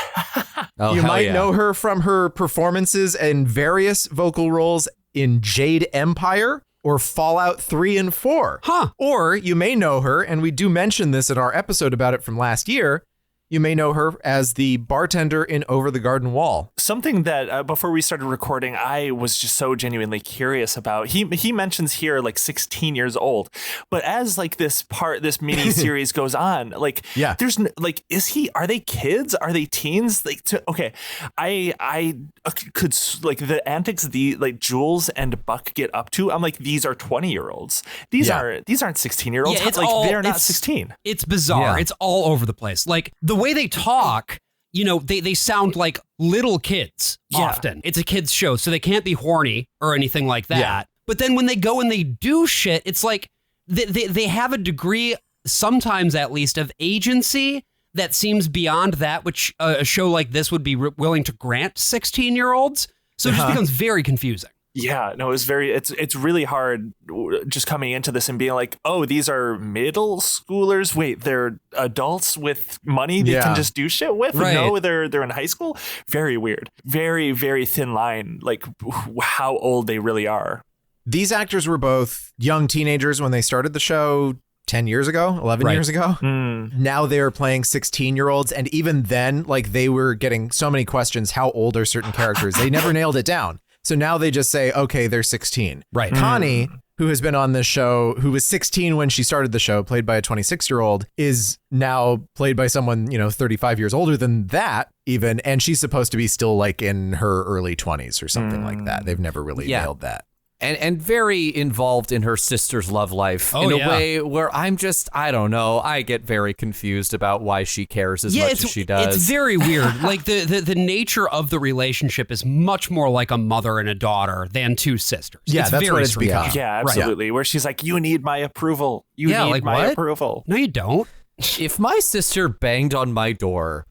You might know her from her performances and various vocal roles in Jade Empire or Fallout 3 and 4. Or you may know her, and we do mention this in our episode about it from last year, you may know her as the bartender in Over the Garden Wall. Something that before we started recording, I was just so genuinely curious about. He mentions here like 16 years old, but as like this mini series goes on, like there's like, are they kids? Are they teens? Like, I could like the antics like Jules and Buck get up to. I'm like, these are 20-year-olds. These aren't 16-year-olds. Yeah, they're not 16. It's bizarre. It's all over the place. Like the way they talk, you know, they sound like little kids often. It's a kid's show, so they can't be horny or anything like that. Yeah. But then when they go and they do shit, it's like they have a degree, sometimes at least, of agency that seems beyond that which a show like this would be willing to grant 16-year-olds. So it just becomes very confusing. Yeah, no, it's really hard just coming into this and being like, oh, these are middle schoolers. Wait, they're adults with money they can just do shit with? Right. No, they're in high school? Very weird. Very, very thin line, like how old they really are. These actors were both young teenagers when they started the show 10 years ago, 11 years ago. Now they're playing 16-year-olds. And even then, like they were getting so many questions. How old are certain characters? They never nailed it down. So now they just say, okay, they're 16. Right. Connie, who has been on this show, who was 16 when she started the show, played by a 26-year-old, is now played by someone, 35 years older than that even. And she's supposed to be still like in her early 20s or something like that. They've never really nailed that. And very involved in her sister's love life in a way where I don't know. I get very confused about why she cares as much as she does. It's very weird. Like the nature of the relationship is much more like a mother and a daughter than two sisters. Yeah, it's that's very what it's become. Yeah, absolutely. Right. Where she's like, you need my approval. You need my approval. No, you don't. If my sister banged on my door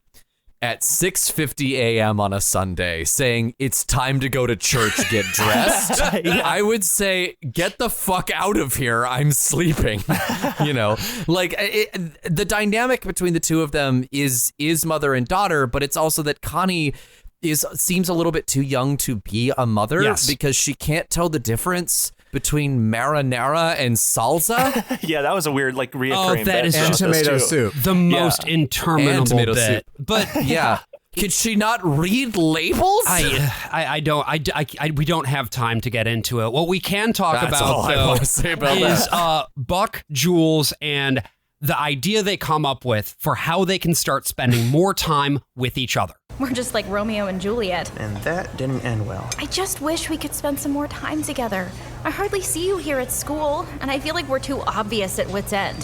at 6:50 a.m. on a Sunday saying it's time to go to church, get dressed, I would say, get the fuck out of here. I'm sleeping. The dynamic between the two of them is mother and daughter, but it's also that Connie seems a little bit too young to be a mother because she can't tell the difference between marinara and salsa. Yeah, that was a weird, like, reoccurring bit. And tomato soup. The most interminable bit. Soup. But could she not read labels? We don't have time to get into it. What we can talk about, though, is Buck, Jules, and the idea they come up with for how they can start spending more time with each other. We're just like Romeo and Juliet. And that didn't end well. I just wish we could spend some more time together. I hardly see you here at school, and I feel like we're too obvious at Whit's End.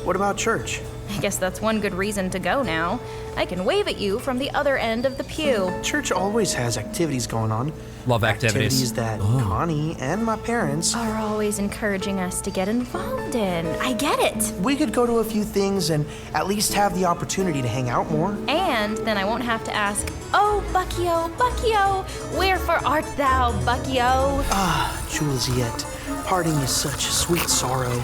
What about church? I guess that's one good reason to go now. I can wave at you from the other end of the pew. Church always has activities going on. Love activities. That Connie and my parents are always encouraging us to get involved in. I get it. We could go to a few things and at least have the opportunity to hang out more. And then I won't have to ask, oh, Buckio, Buckio, wherefore art thou, Buckio? Ah, Juliet, parting is such sweet sorrow.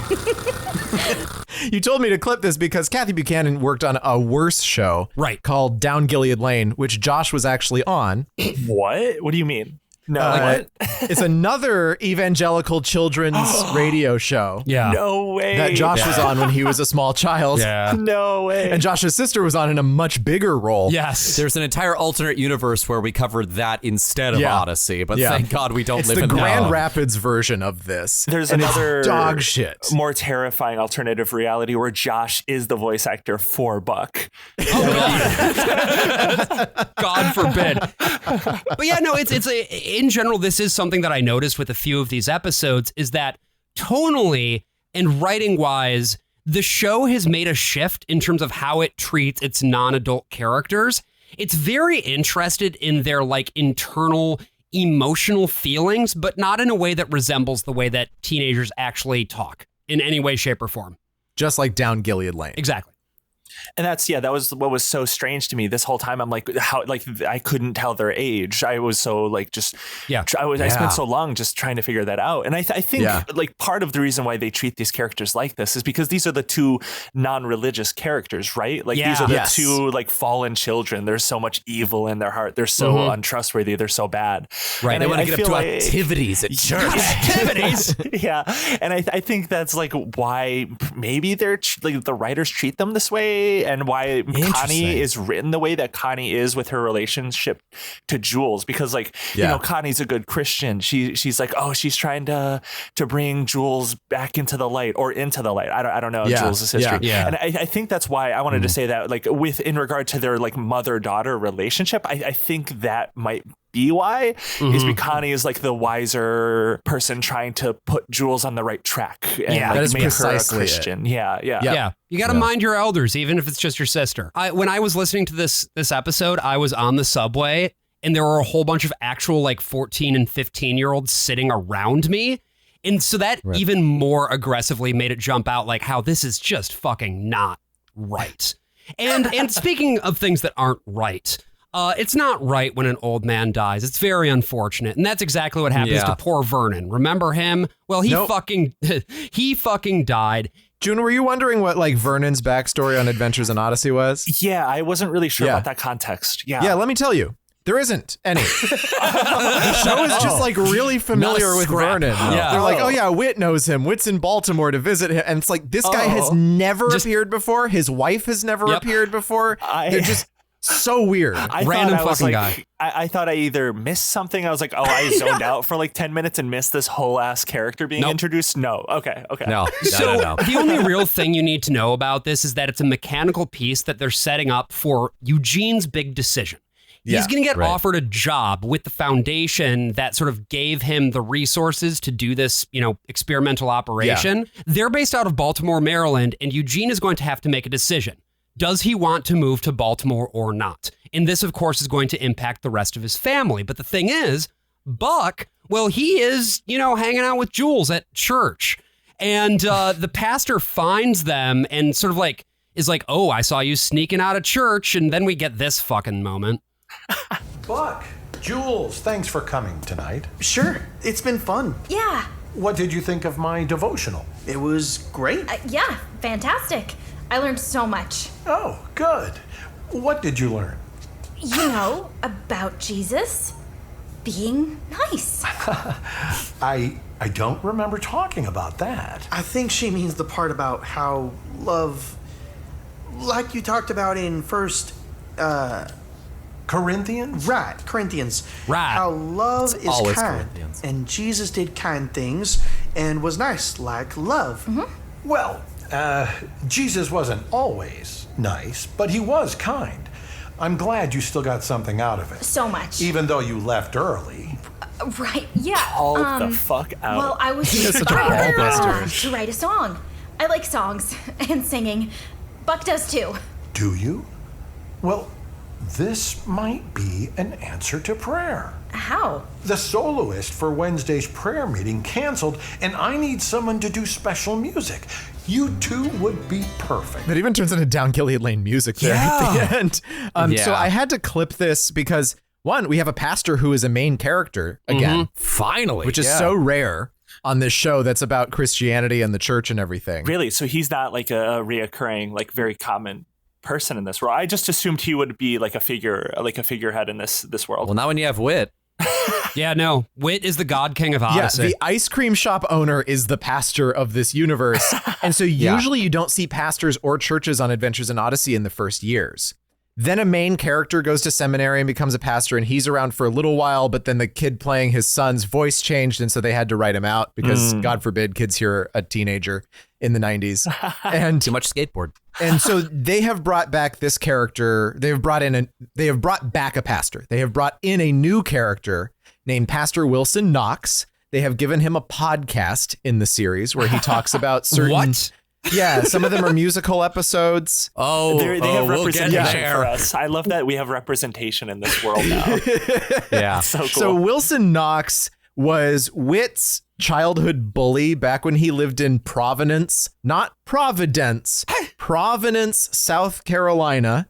You told me to clip this because Kathy Buchanan worked on a worse show called Down Gilead Lane, which Josh was actually on. What? What do you mean? No, what? It's another evangelical children's radio show. Yeah. No way. That Josh was on when he was a small child. Yeah. No way. And Josh's sister was on in a much bigger role. Yes. There's an entire alternate universe where we covered that instead of Odyssey, but thank God we don't live in the Grand Rapids version of this. There's another dog shit, more terrifying alternative reality where Josh is the voice actor for Buck. Oh God. God forbid. But yeah, no, it's in general, this is something that I noticed with a few of these episodes is that tonally and writing wise, the show has made a shift in terms of how it treats its non-adult characters. It's very interested in their like internal emotional feelings, but not in a way that resembles the way that teenagers actually talk in any way, shape, or form. Just like Down Gilead Lane. Exactly. And that was what was so strange to me this whole time. I'm like, how, like, I couldn't tell their age. I was so like, just, I spent so long just trying to figure that out. And I think like part of the reason why they treat these characters like this is because these are the two non-religious characters, right? Like these are the two like fallen children. There's so much evil in their heart. They're so untrustworthy. They're so bad. Right. And they want to get up to activities at church. Activities. Yeah. And I think that's like why maybe they're like the writers treat them this way. way and why Connie is written the way that Connie is with her relationship to Jules, because like, you know, Connie's a good Christian. She's like, oh, she's trying to bring Jules back into the light or into the light. I don't know Jules' history. Yeah. And I think that's why I wanted to say that, like, in regard to their like mother-daughter relationship, I think that might be why is because Connie is like the wiser person trying to put Jules on the right track and that is make her a precisely Christian. Yeah. You got to mind your elders, even if it's just your sister. When I was listening to this episode, I was on the subway and there were a whole bunch of actual like 14 and 15-year-olds sitting around me. And so that even more aggressively made it jump out, like how this is just fucking not right. And speaking of things that aren't right, it's not right when an old man dies. It's very unfortunate. And that's exactly what happens to poor Vernon. Remember him? Well, he fucking died. June, were you wondering what like Vernon's backstory on Adventures in Odyssey was? Yeah, I wasn't really sure about that context. Yeah, let me tell you. There isn't any. The show is just like really familiar with Vernon. Yeah. They're like, oh yeah, Whit knows him. Whit's in Baltimore to visit him. And it's like, this guy has never appeared before. His wife has never appeared before. They're just so weird. Random fucking guy. I thought I either missed something. I was like, oh, I zoned out for like 10 minutes and missed this whole ass character being introduced. No. Okay. No. The only real thing you need to know about this is that it's a mechanical piece that they're setting up for Eugene's big decision. He's going to get offered a job with the foundation that sort of gave him the resources to do this, you know, experimental operation. Yeah. They're based out of Baltimore, Maryland, and Eugene is going to have to make a decision. Does he want to move to Baltimore or not? And this, of course, is going to impact the rest of his family. But the thing is, Buck, well, he is, you know, hanging out with Jules at church. And the pastor finds them and sort of like is like, oh, I saw you sneaking out of church. And then we get this fucking moment. Buck, Jules, thanks for coming tonight. Sure, it's been fun. Yeah. What did you think of my devotional? It was great. Yeah, fantastic. I learned so much. Oh, good. What did you learn? You know, about Jesus being nice. I don't remember talking about that. I think she means the part about how love, like you talked about in First Corinthians? Right, Corinthians. Right. How love it's is kind. And Jesus did kind things and was nice, like love. Mm-hmm. Well, Jesus wasn't always nice, but he was kind. I'm glad you still got something out of it. So much. Even though you left early. Right, yeah. All the fuck out. Well, I was inspired to write a song. I like songs and singing. Buck does too. Do you? Well, this might be an answer to prayer. How? The soloist for Wednesday's prayer meeting canceled, and I need someone to do special music. You two would be perfect. It even turns into down Gilead Lane music there at the end. So I had to clip this because, one, we have a pastor who is a main character again. Finally. Which is so rare on this show that's about Christianity and the church and everything. Really? So he's not like a reoccurring, like very common person in this role. I just assumed he would be like a figurehead in this world. Well, not when you have Whit. Yeah, no. Whit is the God King of Odyssey. Yeah, the ice cream shop owner is the pastor of this universe. And so usually you don't see pastors or churches on Adventures in Odyssey in the first years. Then a main character goes to seminary and becomes a pastor, and he's around for a little while, but then the kid playing his son's voice changed, and so they had to write him out because, God forbid, kids hear a teenager in the 90s. And too much skateboard. And so they have brought back this character. They have brought back a pastor. They have brought in a new character named Pastor Wilson Knox. They have given him a podcast in the series where he talks about certain... What? Yeah, some of them are musical episodes. They have representation for us. I love that we have representation in this world now. Yeah. So cool. So Wilson Knox was Whit's childhood bully back when he lived in Providence, not Providence, Providence, South Carolina.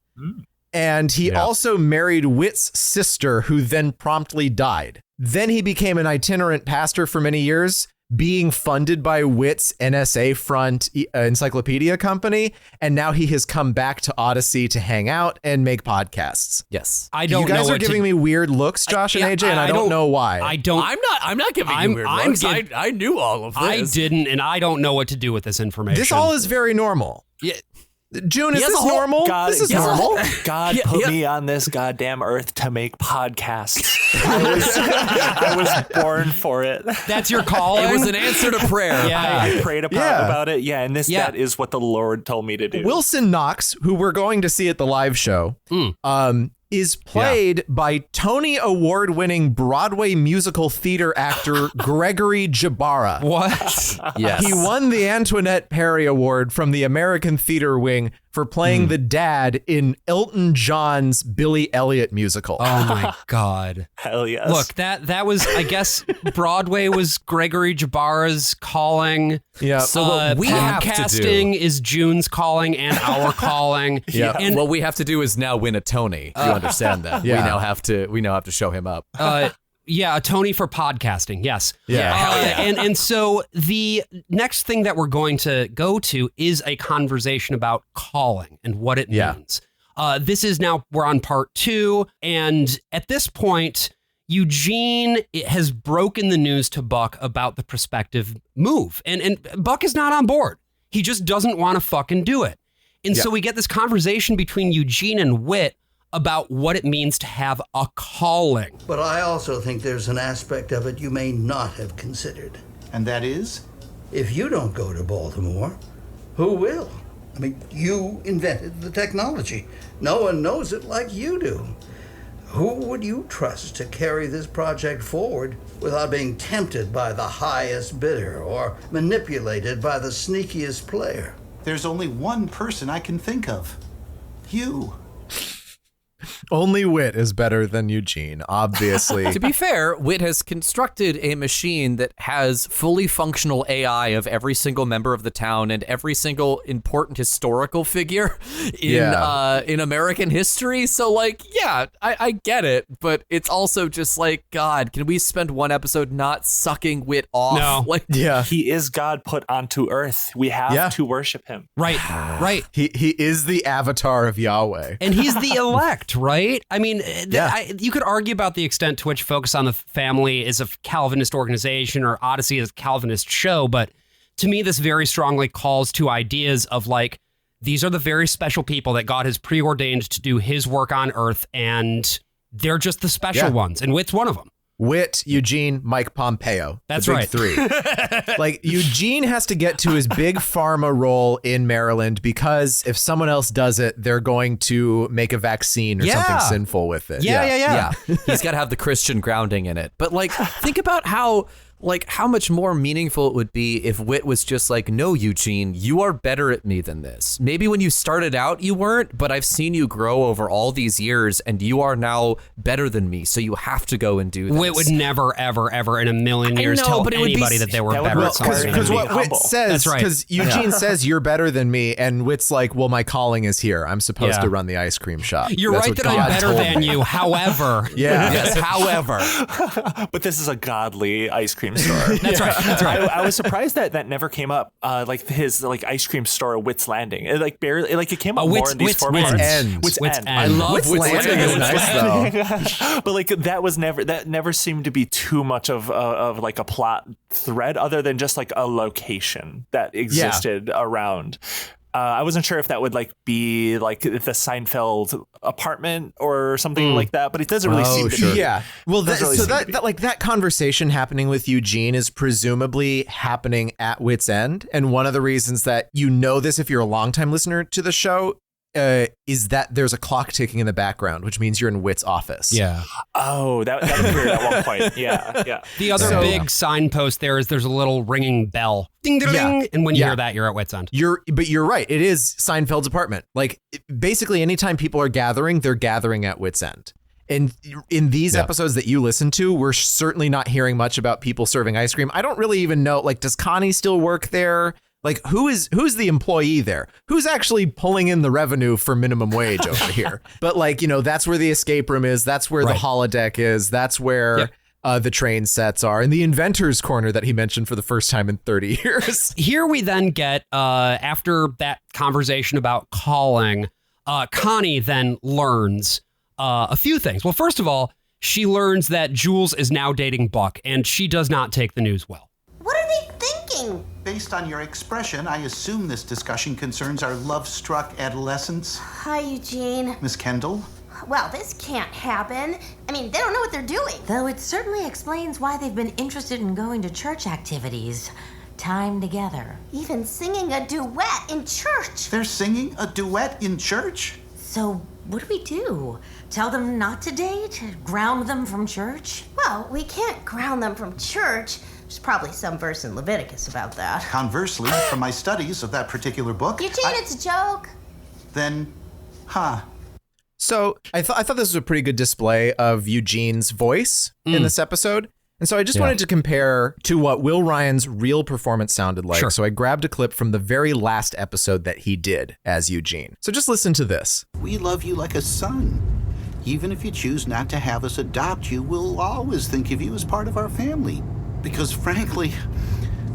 And he also married Whit's sister, who then promptly died. Then he became an itinerant pastor for many years, being funded by Whit's NSA front encyclopedia company. And now he has come back to Odyssey to hang out and make podcasts. Yes. You guys are giving me weird looks, Josh and AJ, and I don't know why. I'm not giving you weird looks. I knew all of this. I didn't, and I don't know what to do with this information. This all is very normal. Yeah. June, is this normal? This is normal. God put me on this goddamn earth to make podcasts. I was born for it. That's your calling? It was an answer to prayer. Yeah, I prayed about it. Yeah, and that is what the Lord told me to do. Wilson Knox, who we're going to see at the live show, is played by Tony Award-winning Broadway musical theater actor Gregory Jabara. What? Yes. He won the Antoinette Perry Award from the American Theater Wing for playing the dad in Elton John's Billy Elliot musical. Oh my God. Hell yes. Look, that was, I guess, Broadway was Gregory Jabara's calling. Yeah. So what we have to do podcasting is June's calling and our calling. Yeah. And what we have to do is now win a Tony. You understand that? Yeah. We now have to show him up. Yeah, a Tony for podcasting. Yes. Yeah. And so the next thing that we're going to go to is a conversation about calling and what it means. This is now, we're on part 2. And at this point, Eugene has broken the news to Buck about the prospective move. And Buck is not on board. He just doesn't want to fucking do it. And so we get this conversation between Eugene and Whit about what it means to have a calling. But I also think there's an aspect of it you may not have considered. And that is? If you don't go to Baltimore, who will? I mean, you invented the technology. No one knows it like you do. Who would you trust to carry this project forward without being tempted by the highest bidder or manipulated by the sneakiest player? There's only one person I can think of. You. Only Whit is better than Eugene, obviously. To be fair, Whit has constructed a machine that has fully functional AI of every single member of the town and every single important historical figure in American history. So, like, yeah, I get it, but it's also just like, God, can we spend one episode not sucking Whit off? No. Like, He is God put onto earth. We have to worship him. Right. He is the avatar of Yahweh. And he's the elect, right? I mean, you could argue about the extent to which Focus on the Family is a Calvinist organization or Odyssey is a Calvinist show, but to me, this very strongly calls to ideas of like, these are the very special people that God has preordained to do his work on earth, and they're just the special ones, and Whit's one of them. Whit, Eugene, Mike Pompeo. That's the right. Big 3. Like, Eugene has to get to his big pharma role in Maryland because if someone else does it, they're going to make a vaccine or something sinful with it. Yeah. He's got to have the Christian grounding in it. But like, think about how much more meaningful it would be if Whit was just like, no, Eugene, you are better at me than this. Maybe when you started out, you weren't, but I've seen you grow over all these years and you are now better than me. So you have to go and do this. Whit would never, ever, ever in a million years tell anybody that they were better at something. Because what Whit says, right. because Eugene says you're better than me, and Whit's like, well, my calling is here. I'm supposed to run the ice cream shop. You're That's right what that I'm God better told than me. you, however. Yes, however. But this is a godly ice cream store. That's right. I was surprised that never came up. Like his ice cream store at Whit's Landing. It barely it came up more in these formats. Whit's End. I love Whit's Landing is nice though. But like that never seemed to be too much of like a plot thread, other than just like a location that existed around. I wasn't sure if that would be like the Seinfeld apartment or something like that, but it doesn't really seem to be. Yeah. Well, that conversation happening with Eugene is presumably happening at Whit's End. And one of the reasons that you know this, if you're a longtime listener to the show, is that there's a clock ticking in the background, which means you're in Whit's office. Yeah. Oh, that appeared at one point. Yeah. The other big signpost there's a little ringing bell. Ding, ding, ding. And when you hear that, you're at Whit's End. But you're right. It is Seinfeld's apartment. Like, basically, anytime people are gathering, they're gathering at Whit's End. And in these episodes that you listen to, we're certainly not hearing much about people serving ice cream. I don't really even know, does Connie still work there? Like, who's the employee there? Who's actually pulling in the revenue for minimum wage over here? But that's where the escape room is. That's where the holodeck is. That's where the train sets are. And the inventor's corner that he mentioned for the first time in 30 years. Here we then get, after that conversation about calling, Connie then learns a few things. Well, first of all, she learns that Jules is now dating Buck, and she does not take the news well. What are they thinking? thinking? Based on your expression, I assume this discussion concerns our love-struck adolescents. Hi, Eugene. Miss Kendall? Well, this can't happen. I mean, they don't know what they're doing. Though it certainly explains why they've been interested in going to church activities. Time together. Even singing a duet in church. They're singing a duet in church? So what do we do? Tell them not to date? Ground them from church? Well, we can't ground them from church. There's probably some verse in Leviticus about that. Conversely, from my studies of that particular book... Eugene, it's a joke. Then, So I thought this was a pretty good display of Eugene's voice in this episode. And so I just wanted to compare to what Will Ryan's real performance sounded like. Sure. So I grabbed a clip from the very last episode that he did as Eugene. So just listen to this. We love you like a son. Even if you choose not to have us adopt you, we'll always think of you as part of our family. Because frankly,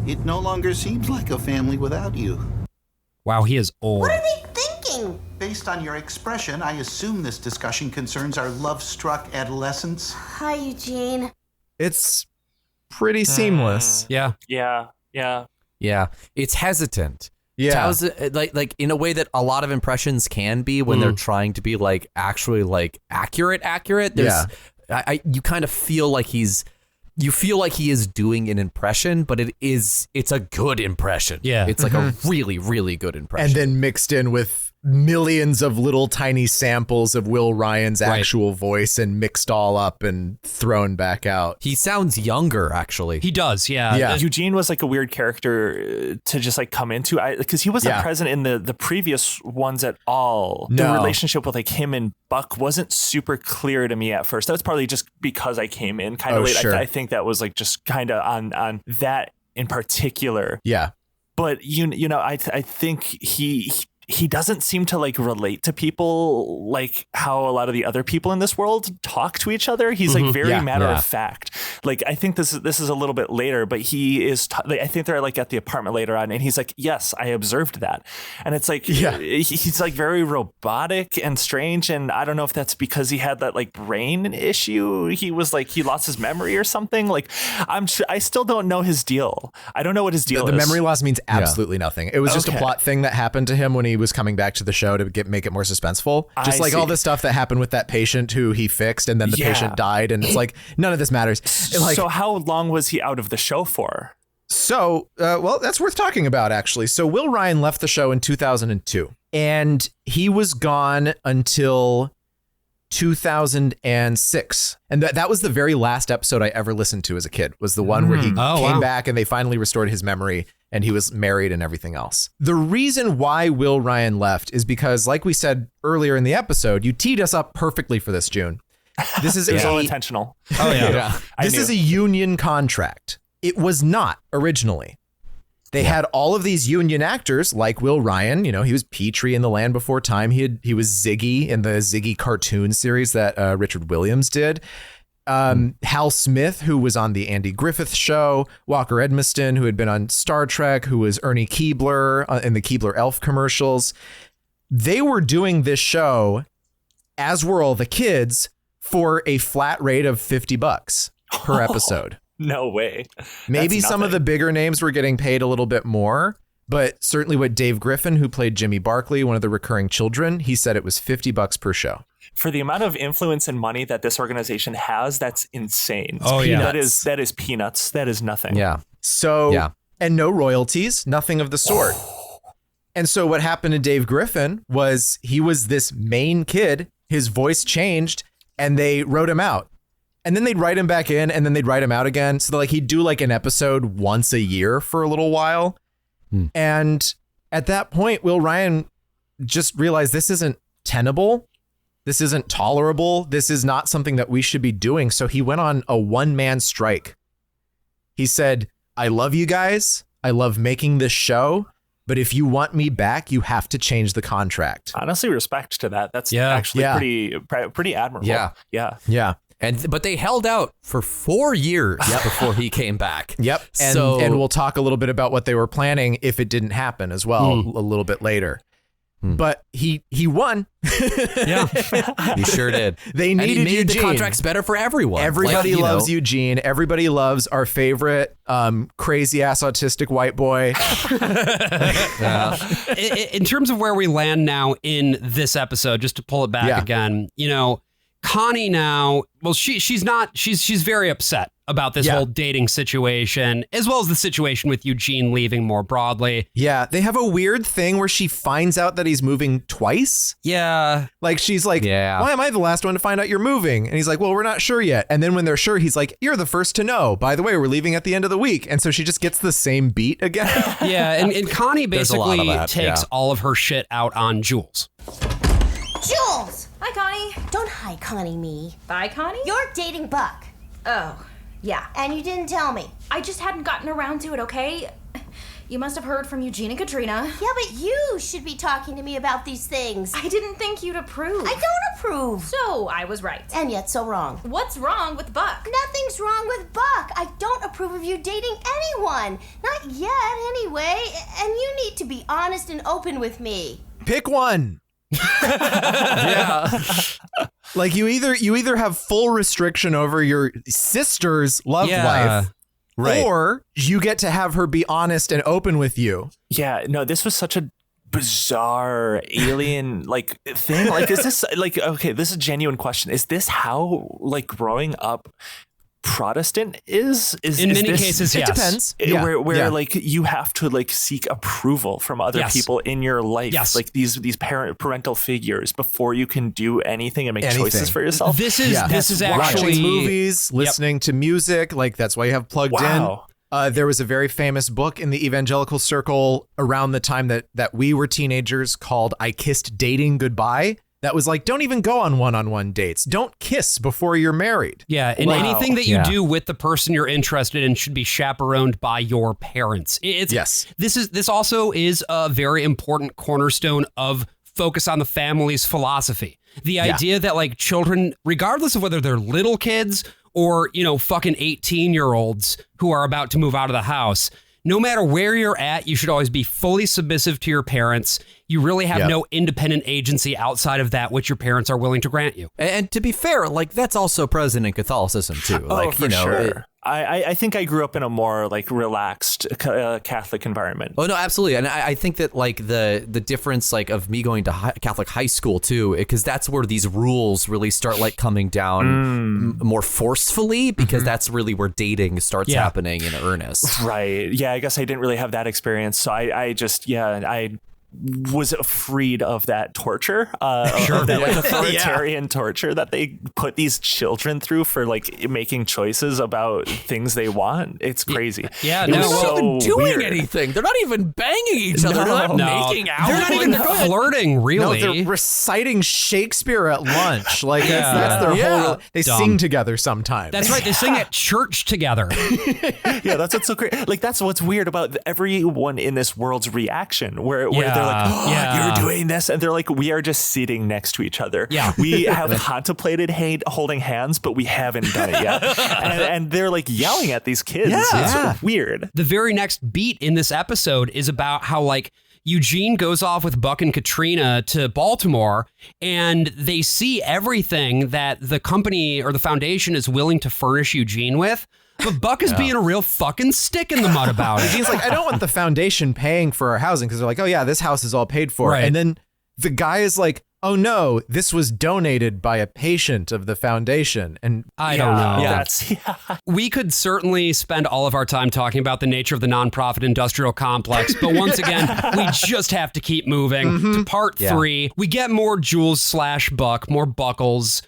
it no longer seems like a family without you. Wow, he is old. What are they thinking? Based on your expression, I assume this discussion concerns our love-struck adolescents. Hi, Eugene. It's pretty seamless. Yeah. Yeah, it's hesitant. Yeah. Like in a way that a lot of impressions can be when they're trying to be like actually like accurate. There's, you kind of feel like he is doing an impression, but it's a good impression. Yeah. It's like a really, really good impression. And then mixed in with millions of little tiny samples of Will Ryan's actual voice and mixed all up and thrown back out. He sounds younger, actually. He does, yeah. Eugene was like a weird character to just like come into, because he wasn't present in the previous ones at all. No. The relationship with like him and Buck wasn't super clear to me at first. That was probably just because I came in kind of late. Sure. I think that was like just kind of on that in particular. Yeah. But you know, I think he doesn't seem to like relate to people like how a lot of the other people in this world talk to each other. He's like very matter of fact. Like I think this is a little bit later, but he is. I think they're like at the apartment later on, and he's like, "Yes, I observed that," and it's like he's like very robotic and strange, and I don't know if that's because he had that like brain issue. He was like he lost his memory or something. Like I still don't know his deal. I don't know what his deal is. The memory loss means absolutely nothing. It was just a plot thing that happened to him when he was coming back to the show to make it more suspenseful. Just like all the stuff that happened with that patient who he fixed and then the patient died, and it's like none of this matters. Like, so how long was he out of the show for? So, well, that's worth talking about, actually. So Will Ryan left the show in 2002, and he was gone until 2006. And that was the very last episode I ever listened to as a kid, was the one where he came back and they finally restored his memory and he was married and everything else. The reason why Will Ryan left is because, like we said earlier in the episode, you teed us up perfectly for this, June. This is all intentional. Oh, yeah. This is a union contract. It was not originally. They had all of these union actors like Will Ryan. You know, he was Petrie in The Land Before Time. He was Ziggy in the Ziggy cartoon series that Richard Williams did. Hal Smith, who was on the Andy Griffith Show, Walker Edmiston, who had been on Star Trek, who was Ernie Keebler in the Keebler Elf commercials. They were doing this show, as were all the kids, for a flat rate of $50 per episode. No way. Maybe some of the bigger names were getting paid a little bit more, but certainly what Dave Griffin, who played Jimmy Barkley, one of the recurring children, he said it was $50 per show. For the amount of influence and money that this organization has, that's insane. That is peanuts. That is nothing. Yeah. So, and no royalties, nothing of the sort. And so what happened to Dave Griffin was he was this main kid, his voice changed, and they wrote him out. And then they'd write him back in, and then they'd write him out again. So like he'd do like an episode once a year for a little while. And at that point, Will Ryan just realized this isn't tenable. This isn't tolerable. This is not something that we should be doing. So he went on a one-man strike. He said, I love you guys. I love making this show. But if you want me back, you have to change the contract. Honestly, respect to that. That's actually pretty admirable. Yeah. But they held out for 4 years before he came back. Yep. And we'll talk a little bit about what they were planning if it didn't happen as well a little bit later. But he won. Yeah, he sure did. They needed and he made Eugene. the contracts better for everyone. Everybody loves Eugene. Everybody loves our favorite crazy ass autistic white boy. In terms of where we land now in this episode, just to pull it back again, Connie now, well, she's very upset about this whole dating situation, as well as the situation with Eugene leaving more broadly. Yeah, they have a weird thing where she finds out that he's moving twice. Yeah. Like, she's like, why am I the last one to find out you're moving? And he's like, well, we're not sure yet. And then when they're sure, he's like, you're the first to know. By the way, we're leaving at the end of the week. And so she just gets the same beat again. Yeah, and Connie basically takes all of her shit out on Jules. Jules! Hi, Connie. Don't hi, Connie me. Bye, Connie. You're dating Buck. Oh, yeah. And you didn't tell me. I just hadn't gotten around to it, okay? You must have heard from Eugene and Katrina. Yeah, but you should be talking to me about these things. I didn't think you'd approve. I don't approve. So, I was right. And yet so wrong. What's wrong with Buck? Nothing's wrong with Buck. I don't approve of you dating anyone. Not yet, anyway. And you need to be honest and open with me. Pick one. Yeah. Like you either have full restriction over your sister's love life, right, or you get to have her be honest and open with you. Yeah, no, this was such a bizarre alien like thing. Like, is this like, okay, this is a genuine question. Is this how like growing up Protestant is in many cases? It depends. Where like you have to like seek approval from other people in your life, like these parental figures before you can do anything and make choices for yourself. This is actually watching movies, listening to music. Like that's why you have plugged in. There was a very famous book in the evangelical circle around the time that we were teenagers called "I Kissed Dating Goodbye." That was like, don't even go on one-on-one dates. Don't kiss before you're married. Yeah, and anything that you do with the person you're interested in should be chaperoned by your parents. This also is a very important cornerstone of focus on the family's philosophy. The idea that like children, regardless of whether they're little kids or, fucking 18-year-olds who are about to move out of the house, no matter where you're at, you should always be fully submissive to your parents. You really have no independent agency outside of that which your parents are willing to grant you. And to be fair, like that's also present in Catholicism too. Like, for sure. I think I grew up in a more like relaxed Catholic environment. Oh no, absolutely, and I think that like the difference like of me going to Catholic high school too, because that's where these rules really start like coming down more forcefully, because that's really where dating starts happening in earnest. Right. Yeah. I guess I didn't really have that experience, so I was freed of that torture, of that like authoritarian torture that they put these children through for like making choices about things they want. It's crazy. Yeah, they're not even doing anything. They're not even banging each other. They're not making out. They're not even flirting, really. No, they're reciting Shakespeare at lunch. Like that's their whole. They sing together sometimes. That's right. They sing at church together. Yeah, that's what's so great. Like that's what's weird about everyone in this world's reaction, where they're like, you're doing this, and they're like, we are just sitting next to each other. Yeah, we have contemplated holding hands, but we haven't done it yet. and they're like yelling at these kids. It's weird. The very next beat in this episode is about how like Eugene goes off with Buck and Katrina to Baltimore, and they see everything that the company or the foundation is willing to furnish Eugene with. But Buck is being a real fucking stick in the mud about it. He's like, I don't want the foundation paying for our housing, because they're like, oh yeah, this house is all paid for. Right. And then the guy is like, oh no, this was donated by a patient of the foundation. And I don't know. Yeah. We could certainly spend all of our time talking about the nature of the nonprofit industrial complex, but once again, we just have to keep moving to part 3. We get more Jules/Buck, more Buckles.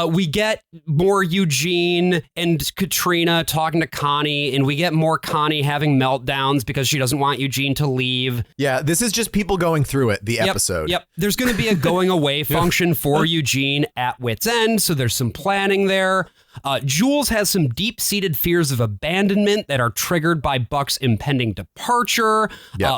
We get more Eugene and Katrina talking to Connie, and we get more Connie having meltdowns because she doesn't want Eugene to leave. Yeah, this is just people going through it, the episode. Yep. There's going to be a going away function for Eugene at Whit's End, so there's some planning there. Jules has some deep-seated fears of abandonment that are triggered by Buck's impending departure.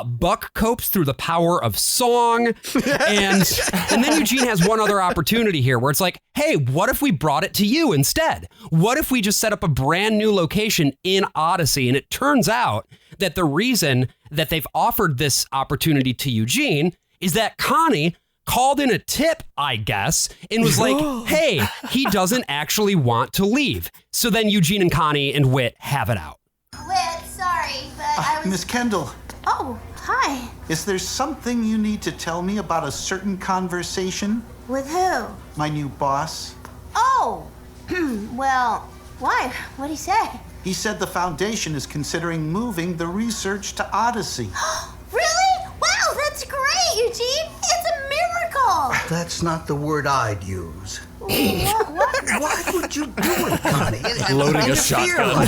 Buck copes through the power of song. And then Eugene has one other opportunity here where it's like, hey, what if we brought it to you instead? What if we just set up a brand new location in Odyssey? And it turns out that the reason that they've offered this opportunity to Eugene is that Connie called in a tip, I guess, and was like, hey, he doesn't actually want to leave. So then Eugene and Connie and Whit have it out. Whit, sorry, but I was... Miss Kendall. Oh, hi. Is there something you need to tell me about a certain conversation? With who? My new boss. Oh, well, why? What'd he say? He said the Foundation is considering moving the research to Odyssey. Really? Wow, that's great, Eugene. It's a miracle. That's not the word I'd use. What? Why would you do it, Connie? Loading a shotgun.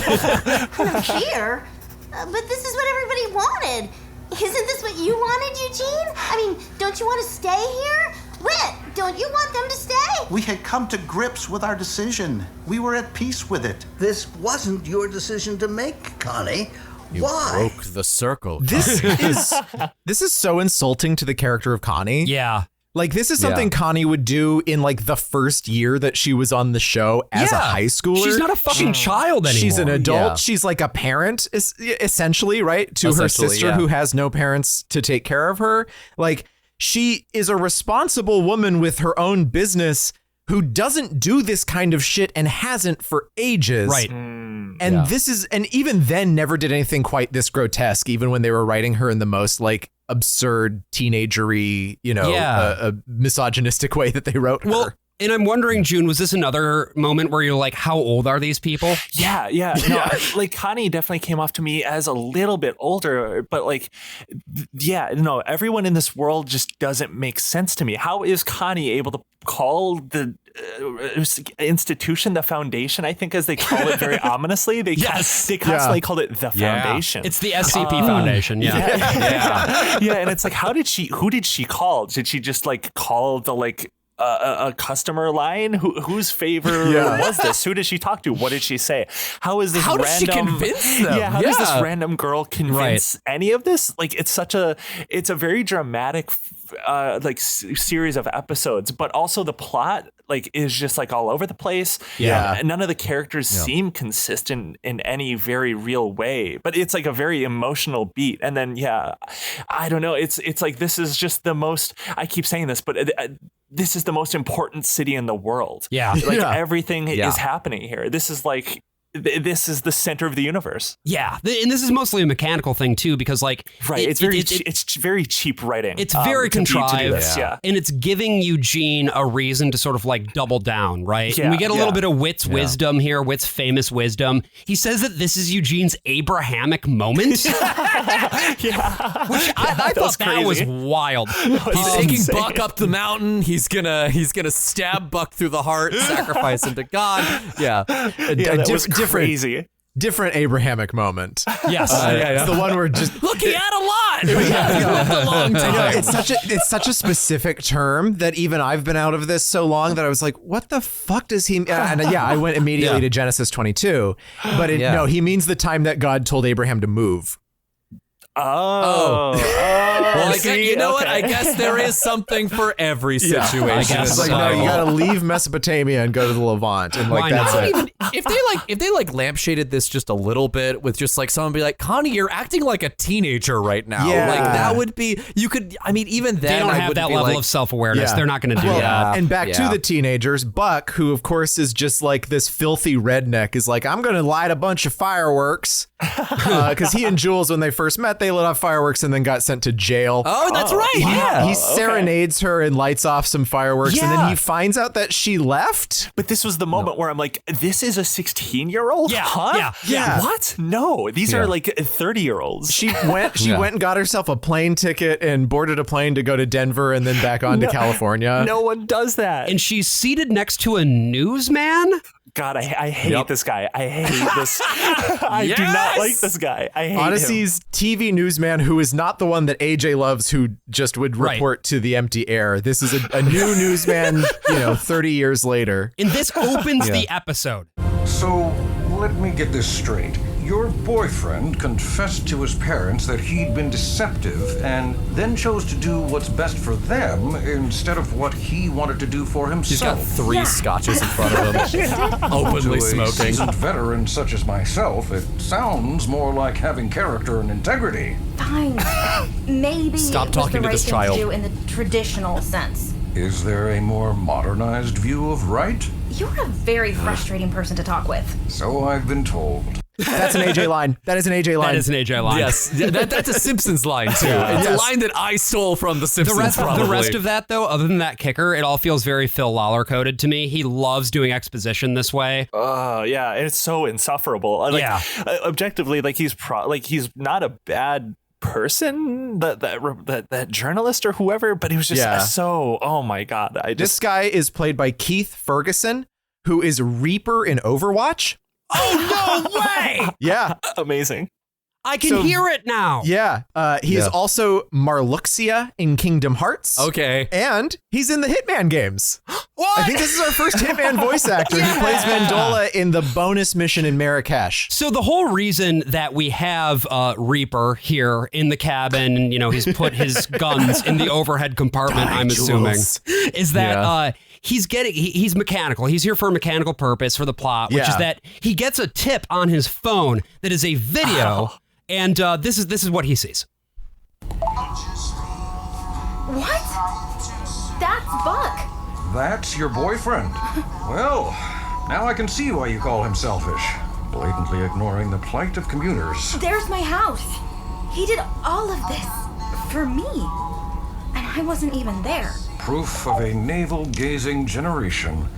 Fear? But this is what everybody wanted. Isn't this what you wanted, Eugene? I mean, don't you want to stay here? Whit, don't you want them to stay? We had come to grips with our decision. We were at peace with it. This wasn't your decision to make, Connie. You Why? broke the circle. This is so insulting to the character of Connie. Yeah. Like, this is something Connie would do in, like, the first year that she was on the show as a high schooler. She's not a fucking child anymore. She's an adult. She's like a parent, essentially, right? To her sister who has no parents to take care of her. Like, she is a responsible woman with her own business who doesn't do this kind of shit and hasn't for ages. Right. And this is, and even then never did anything quite this grotesque, even when they were writing her in the most, like, absurd teenagery, a misogynistic way that they wrote her. And I'm wondering, June, was this another moment where you're like, how old are these people? Yeah. No, like Connie definitely came off to me as a little bit older, but like, everyone in this world just doesn't make sense to me. How is Connie able to call the institution the Foundation, I think, as they call it very ominously? They constantly called it the Foundation. It's the SCP Foundation. Yeah, and it's like, who did she call? Did she just like call the like a customer line? Whose favor was this? Who did she talk to? What did she say? How is this How random, does she convince them? Yeah, how does this random girl convince any of this? Like, it's a very dramatic series of episodes, but also the plot like is just like all over the place. And none of the characters seem consistent in any very real way, but it's like a very emotional beat. And then I don't know, it's like, this is just the most, I keep saying this, but this is the most important city in the world. Everything is happening here. This is like, this is the center of the universe. Yeah, and this is mostly a mechanical thing too, because like, it's very cheap writing. It's very contrived, and it's giving Eugene a reason to sort of like double down, right? And we get a little bit of Whit's wisdom here, Whit's famous wisdom. He says that this is Eugene's Abrahamic moment, which I thought that was wild. He's taking Buck up the mountain. He's gonna stab Buck through the heart, sacrifice him to God. Different Abrahamic moment. Yes, it's the one where just look, he had a lot. He lived a long time. I know, it's such a specific term that even I've been out of this so long that I was like, what the fuck does he? And I went immediately to Genesis 22, but no, he means the time that God told Abraham to move. Well, what? I guess there is something for every situation. I guess. Like, no, you gotta leave Mesopotamia and go to the Levant, and like that's it. If they lampshaded this just a little bit with just like someone be like, Connie, you're acting like a teenager right now. Yeah. Like that would be. You could. I mean, even then, they don't have that level of self-awareness. They're not going to do that. And back to the teenagers, Buck, who of course is just like this filthy redneck, is like, I'm going to light a bunch of fireworks because he and Jules, when they first met, they lit off fireworks and then got sent to jail. Oh, that's right. He serenades her and lights off some fireworks, and then he finds out that she left. But this was the moment where I'm like, this is a 16-year-old? Yeah. What? No, these are like 30-year-olds. She went and got herself a plane ticket and boarded a plane to go to Denver and then back on to California. No one does that. And she's seated next to a newsman? God, I hate this guy. I hate this. I do not like this guy. I hate Odyssey's him. TV newsman, who is not the one that AJ loves, who just would report to the empty air. This is a new newsman, 30 years later. And this opens the episode. So, let me get this straight. your boyfriend confessed to his parents that he'd been deceptive and then chose to do what's best for them instead of what he wanted to do for himself. He's got 3 scotches in front of him, openly To a smoking. seasoned veteran such as myself, it sounds more like having character and integrity. Fine. Maybe Stop it was talking the to right this thing child. to do in the traditional sense. Is there a more modernized view of right? You're a very frustrating person to talk with. So I've been told. That's an AJ line. That is an AJ line. That is an AJ line. Yes, that's a Simpsons line too. It's a line that I stole from the Simpsons. The rest of that, though, other than that kicker, it all feels very Phil Lawler coded to me. He loves doing exposition this way. Yeah, and it's so insufferable. Like, objectively, like he's not a bad person, that journalist or whoever, but he was just so. Oh my god! This guy is played by Keith Ferguson, who is Reaper in Overwatch. Oh, no way! Yeah. Amazing. I can hear it now. Yeah. He is also Marluxia in Kingdom Hearts. Okay. And he's in the Hitman games. What? I think this is our first Hitman voice actor. He plays Mandola in the bonus mission in Marrakesh. So the whole reason that we have Reaper here in the cabin, and he's put his guns in the overhead compartment, I'm assuming, is that he's mechanical. He's here for a mechanical purpose for the plot, which is that he gets a tip on his phone that is a video, and this is what he sees. What? That's Buck. That's your boyfriend. Well, now I can see why you call him selfish. Blatantly ignoring the plight of commuters. There's my house. He did all of this for me, and I wasn't even there. Proof of a navel-gazing generation.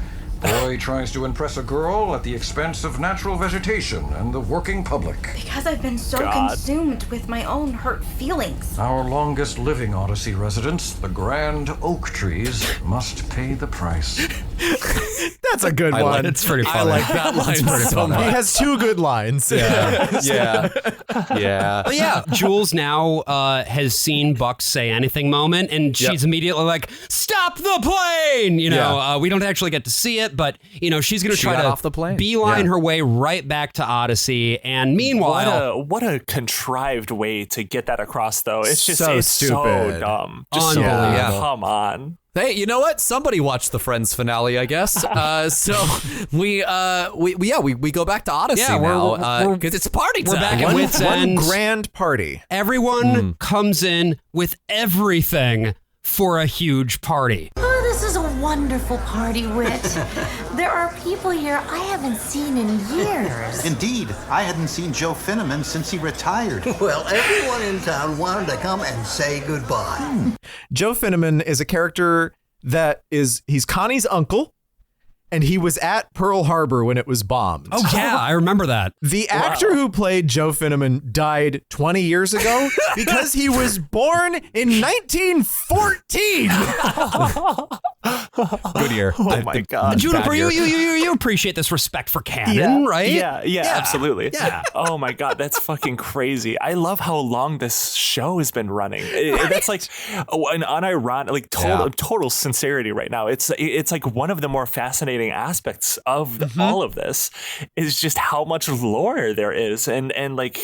Boy tries to impress a girl at the expense of natural vegetation and the working public. Because I've been so consumed with my own hurt feelings. Our longest living Odyssey residents, the grand oak trees, must pay the price. That's a good one. It's pretty funny. I like that line so much. He has 2 good lines. Yeah. But yeah, Jules now has seen Buck's say anything moment, and she's immediately like, "Stop the plane!" We don't actually get to see it, but she's going to try to off the plane. beeline her way right back to Odyssey. And meanwhile, what a contrived way to get that across, though. It's just so it's stupid. so dumb. Just Unbelievable. come on. Hey, you know what? Somebody watched the Friends finale, I guess. So we go back to Odyssey now because it's party time. We're back at Whit's One End. grand party. Everyone comes in with everything for a huge party. Oh, this is a wonderful party, Whit. There are people here I haven't seen in years. Indeed, I hadn't seen Joe Finneman since he retired. Well, everyone in town wanted to come and say goodbye. Joe Finneman is a character he's Connie's uncle, and he was at Pearl Harbor when it was bombed. Oh, yeah, I remember that. The actor who played Joe Finneman died 20 years ago because he was born in 1914. Good year. Oh my god. Juniper, you appreciate this respect for canon, right? Yeah, absolutely. Yeah. Oh my god, that's fucking crazy. I love how long this show has been running. That's like an unironic, like total sincerity right now. It's like one of the more fascinating aspects of all of this is just how much lore there is, and like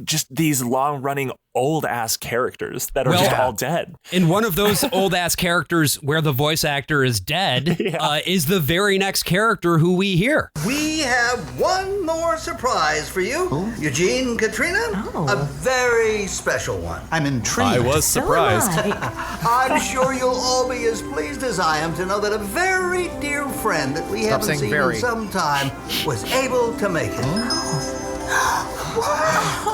just these long running old ass characters that are just all dead. And one of those old ass characters where the voice actor is dead is the very next character who we hear. We have one more surprise for you, Eugene, Katrina. A very special one. I'm intrigued. I was surprised. I'm sure you'll all be as pleased as I am to know that a very dear friend that we haven't seen in some time was able to make it.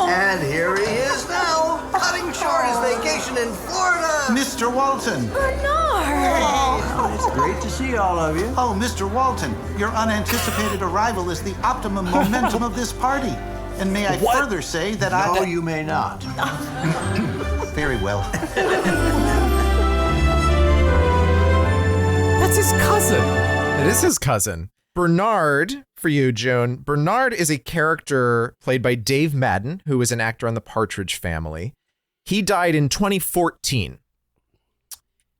And here he is now, cutting short his vacation in Florida. Mr. Walton. Bernard! It's great to see all of you. Oh, Mr. Walton, your unanticipated arrival is the optimum momentum of this party. And may I further say that No, you may not. Very well. That's his cousin. It is his cousin. Bernard, for you, June. Bernard is a character played by Dave Madden, who was an actor on The Partridge Family. He died in 2014.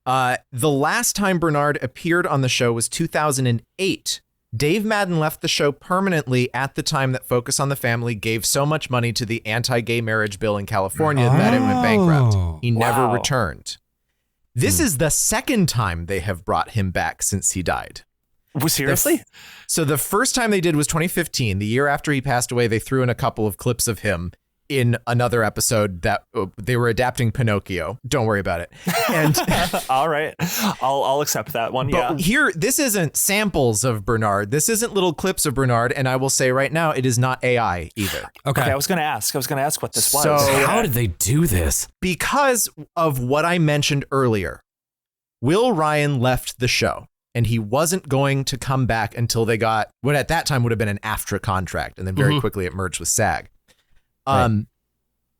The last time Bernard appeared on the show was 2008 Dave Madden left the show permanently at the time that Focus on the Family gave so much money to the anti-gay marriage bill in California that it went bankrupt. He never returned. This is the second time they have brought him back since he died. Seriously? So the first time they did was 2015. The year after he passed away, they threw in a couple of clips of him in another episode that they were adapting Pinocchio. Don't worry about it. And all right, I'll accept that one. But here, this isn't samples of Bernard. This isn't little clips of Bernard. And I will say right now, it is not AI either. Okay. I was going to ask what this was. So how did they do this? Because of what I mentioned earlier, Will Ryan left the show. And he wasn't going to come back until they got what at that time would have been an AFTRA contract. And then very quickly it merged with SAG.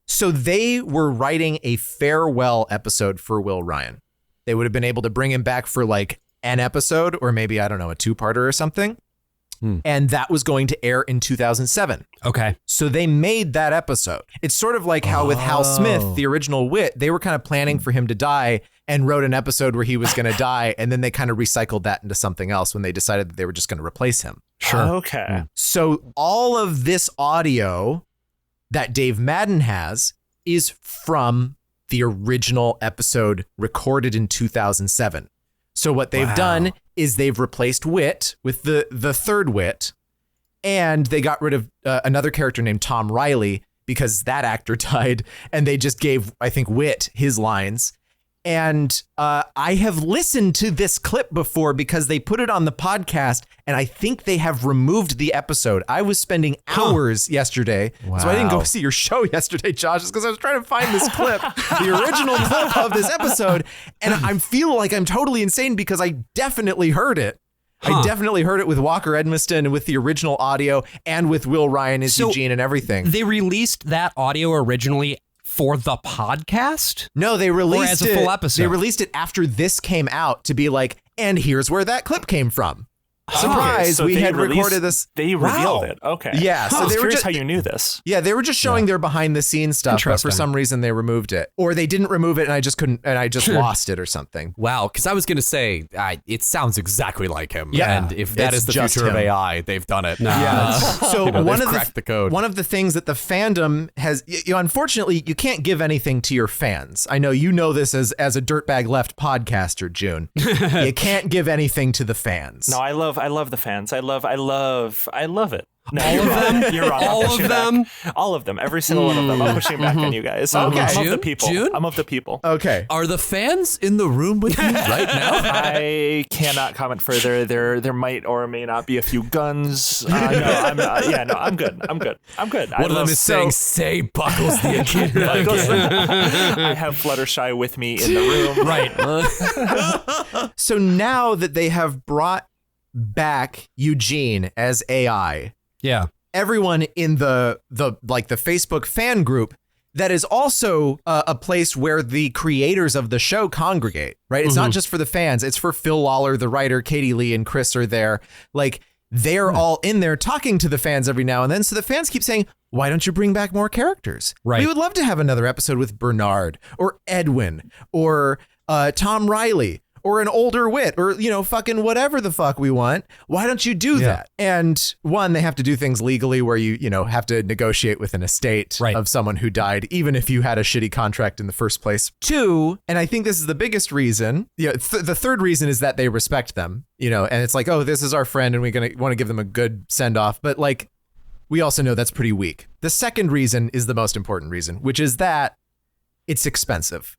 So they were writing a farewell episode for Will Ryan. They would have been able to bring him back for like an episode or maybe, I don't know, a 2-parter or something. And that was going to air in 2007. Okay. So they made that episode. It's sort of like how with Hal Smith, the original Whit, they were kind of planning for him to die and wrote an episode where he was going to die. And then they kind of recycled that into something else when they decided that they were just going to replace him. Sure. Okay. So all of this audio that Dave Madden has is from the original episode recorded in 2007. So what they've done is they've replaced Whit with the third Whit, and they got rid of another character named Tom Riley because that actor died, and they just gave, I think, Whit his lines. And I have listened to this clip before because they put it on the podcast, and I think they have removed the episode. I was spending hours yesterday, so I didn't go see your show yesterday, Josh, just because I was trying to find this clip, the original clip of this episode, and I feel like I'm totally insane because I definitely heard it. I definitely heard it with Walker Edmiston and with the original audio and with Will Ryan as Eugene and everything. They released that audio originally for the podcast? No, they released it as a full episode. They released it after this came out to be like, and here's where that clip came from. Surprise, so we had released, recorded this. They revealed it. Okay. Yeah. So they were curious just how you knew this. Yeah, they were just showing their behind the scenes stuff, but for some reason they removed it. Or they didn't remove it and I just couldn't, and I just lost it or something. Wow, because I was going to say, it sounds exactly like him. Yeah. And if that is the future of AI, they've done it. Yeah. So one of cracked the code. One of the things that the fandom has, unfortunately, you can't give anything to your fans. I know you know this as a Dirtbag Left podcaster, June. You can't give anything to the fans. No, I love the fans. I love it. No, all of them? You're wrong. All of them? All of them. Every single one of them. I'm pushing back on you guys. Okay. I'm of the people. I'm of the people. Okay. Are the fans in the room with you right now? I cannot comment further. There might or may not be a few guns. I'm good. One of them is saying, say Buckles the Echidna. I have Fluttershy with me in the room. Right. So now that they have brought back Eugene as AI, everyone in the Facebook fan group that is also a place where the creators of the show congregate, right? It's not just for the fans, it's for Phil Lawler, the writer, Katie Lee and Chris are there. Like they're all in there talking to the fans every now and then. So the fans keep saying, why don't you bring back more characters? Right. We would love to have another episode with Bernard or Edwin or Tom Riley or an older Whit, or, fucking whatever the fuck we want. Why don't you do that? And one, they have to do things legally where you have to negotiate with an estate of someone who died, even if you had a shitty contract in the first place. Two, and I think this is the biggest reason, the third reason is that they respect them, and it's like, oh, this is our friend and we're going to want to give them a good send off. But like, we also know that's pretty weak. The second reason is the most important reason, which is that it's expensive.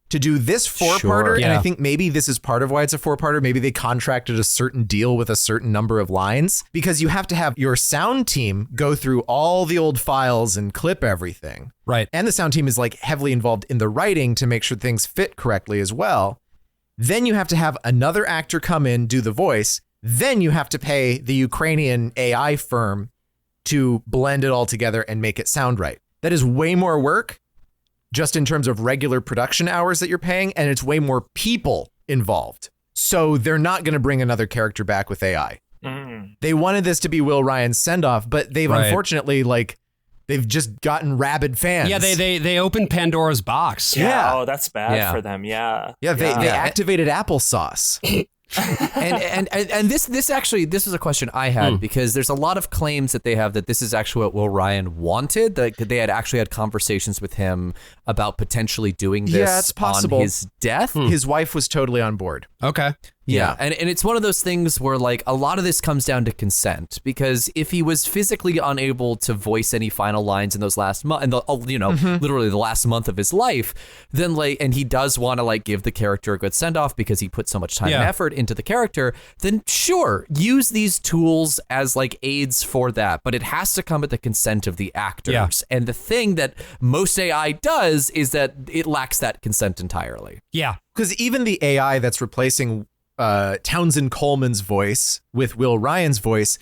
To do this 4-parter, and I think maybe this is part of why it's a 4-parter. Maybe they contracted a certain deal with a certain number of lines because you have to have your sound team go through all the old files and clip everything. Right. And the sound team is like heavily involved in the writing to make sure things fit correctly as well. Then you have to have another actor come in, do the voice. Then you have to pay the Ukrainian AI firm to blend it all together and make it sound right. That is way more work, just in terms of regular production hours that you're paying, and it's way more people involved. So they're not going to bring another character back with AI. They wanted this to be Will Ryan's send-off, but they've unfortunately, they've just gotten rabid fans. Yeah, they opened Pandora's box. Yeah. Oh, that's bad for them. Yeah. Yeah, they activated applesauce. and this is a question I had because there's a lot of claims that they have that this is actually what Will Ryan wanted, that they had actually had conversations with him about potentially doing this it's possible. on his death. His wife was totally on board. Okay. Yeah. And it's one of those things where like a lot of this comes down to consent, because if he was physically unable to voice any final lines in those last month, literally the last month of his life, then like, and he does want to like give the character a good send off because he put so much time and effort into the character, then sure, use these tools as like aids for that, but it has to come at the consent of the actors. Yeah. And the thing that most AI does is that it lacks that consent entirely. Yeah. Because even the AI that's replacing Townsend Coleman's voice with Will Ryan's voice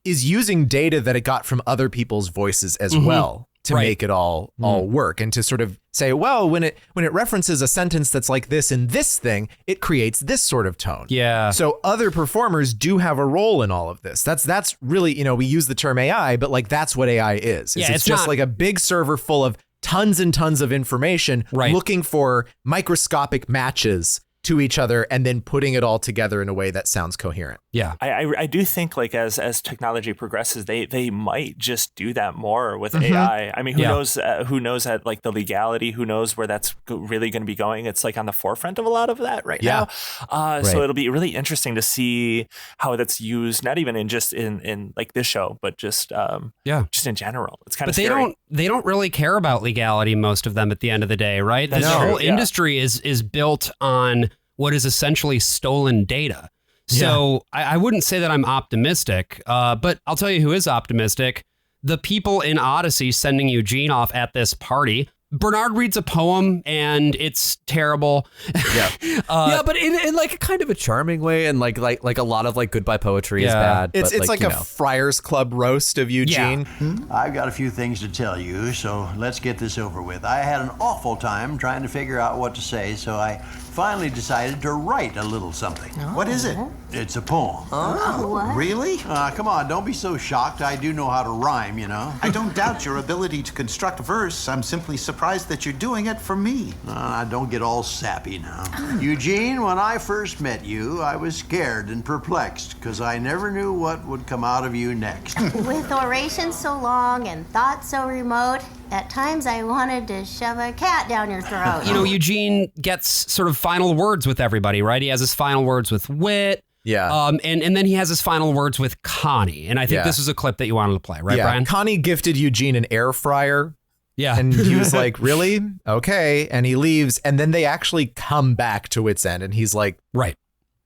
is using data that it got from other people's voices as well to make it all work, and to sort of say, well, when it references a sentence that's like this in this thing, it creates this sort of tone. Yeah. So other performers do have a role in all of this. That's really, we use the term AI, but like that's what AI is. It's just like a big server full of tons and tons of information looking for microscopic matches to each other and then putting it all together in a way that sounds coherent. Yeah. I do think like as technology progresses, they might just do that more with AI. I mean, who knows at like the legality, who knows where that's really going to be going. It's like on the forefront of a lot of that right now. So it'll be really interesting to see how that's used, not even in like this show, but just in general. It's kind of scary. They don't really care about legality, most of them, at the end of the day, right? This whole industry is built on what is essentially stolen data. So I wouldn't say that I'm optimistic, but I'll tell you who is optimistic. The people in Odyssey sending Eugene off at this party. Bernard reads a poem and it's terrible. But in like a kind of a charming way, and like a lot of like goodbye poetry is bad. It's like a Friars Club roast of Eugene. I've got a few things to tell you, so let's get this over with. I had an awful time trying to figure out what to say, so I finally decided to write a little something. What is it? It's a poem. What? Really? Come on, don't be so shocked. I do know how to rhyme, I don't doubt your ability to construct verse. I'm simply surprised that you're doing it for me. Don't get all sappy now. Eugene, when I first met you, I was scared and perplexed because I never knew what would come out of you next. With orations so long and thoughts so remote, at times I wanted to shove a cat down your throat. Eugene gets sort of final words with everybody, right? He has his final words with Whit. Yeah. And then he has his final words with Connie. And I think this is a clip that you wanted to play, right, Brian? Connie gifted Eugene an air fryer. Yeah. And he was like, really? Okay. And he leaves. And then they actually come back to Whit's End. And he's like, right.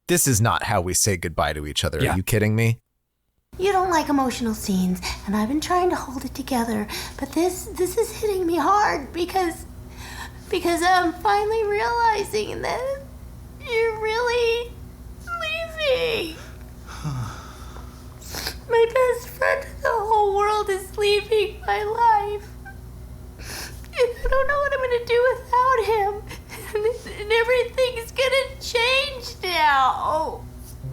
This is not how we say goodbye to each other. Are you kidding me? You don't like emotional scenes, and I've been trying to hold it together, but this is hitting me hard because I'm finally realizing that you're really leaving. My best friend in the whole world is leaving my life. And I don't know what I'm gonna do without him. And everything's gonna change now.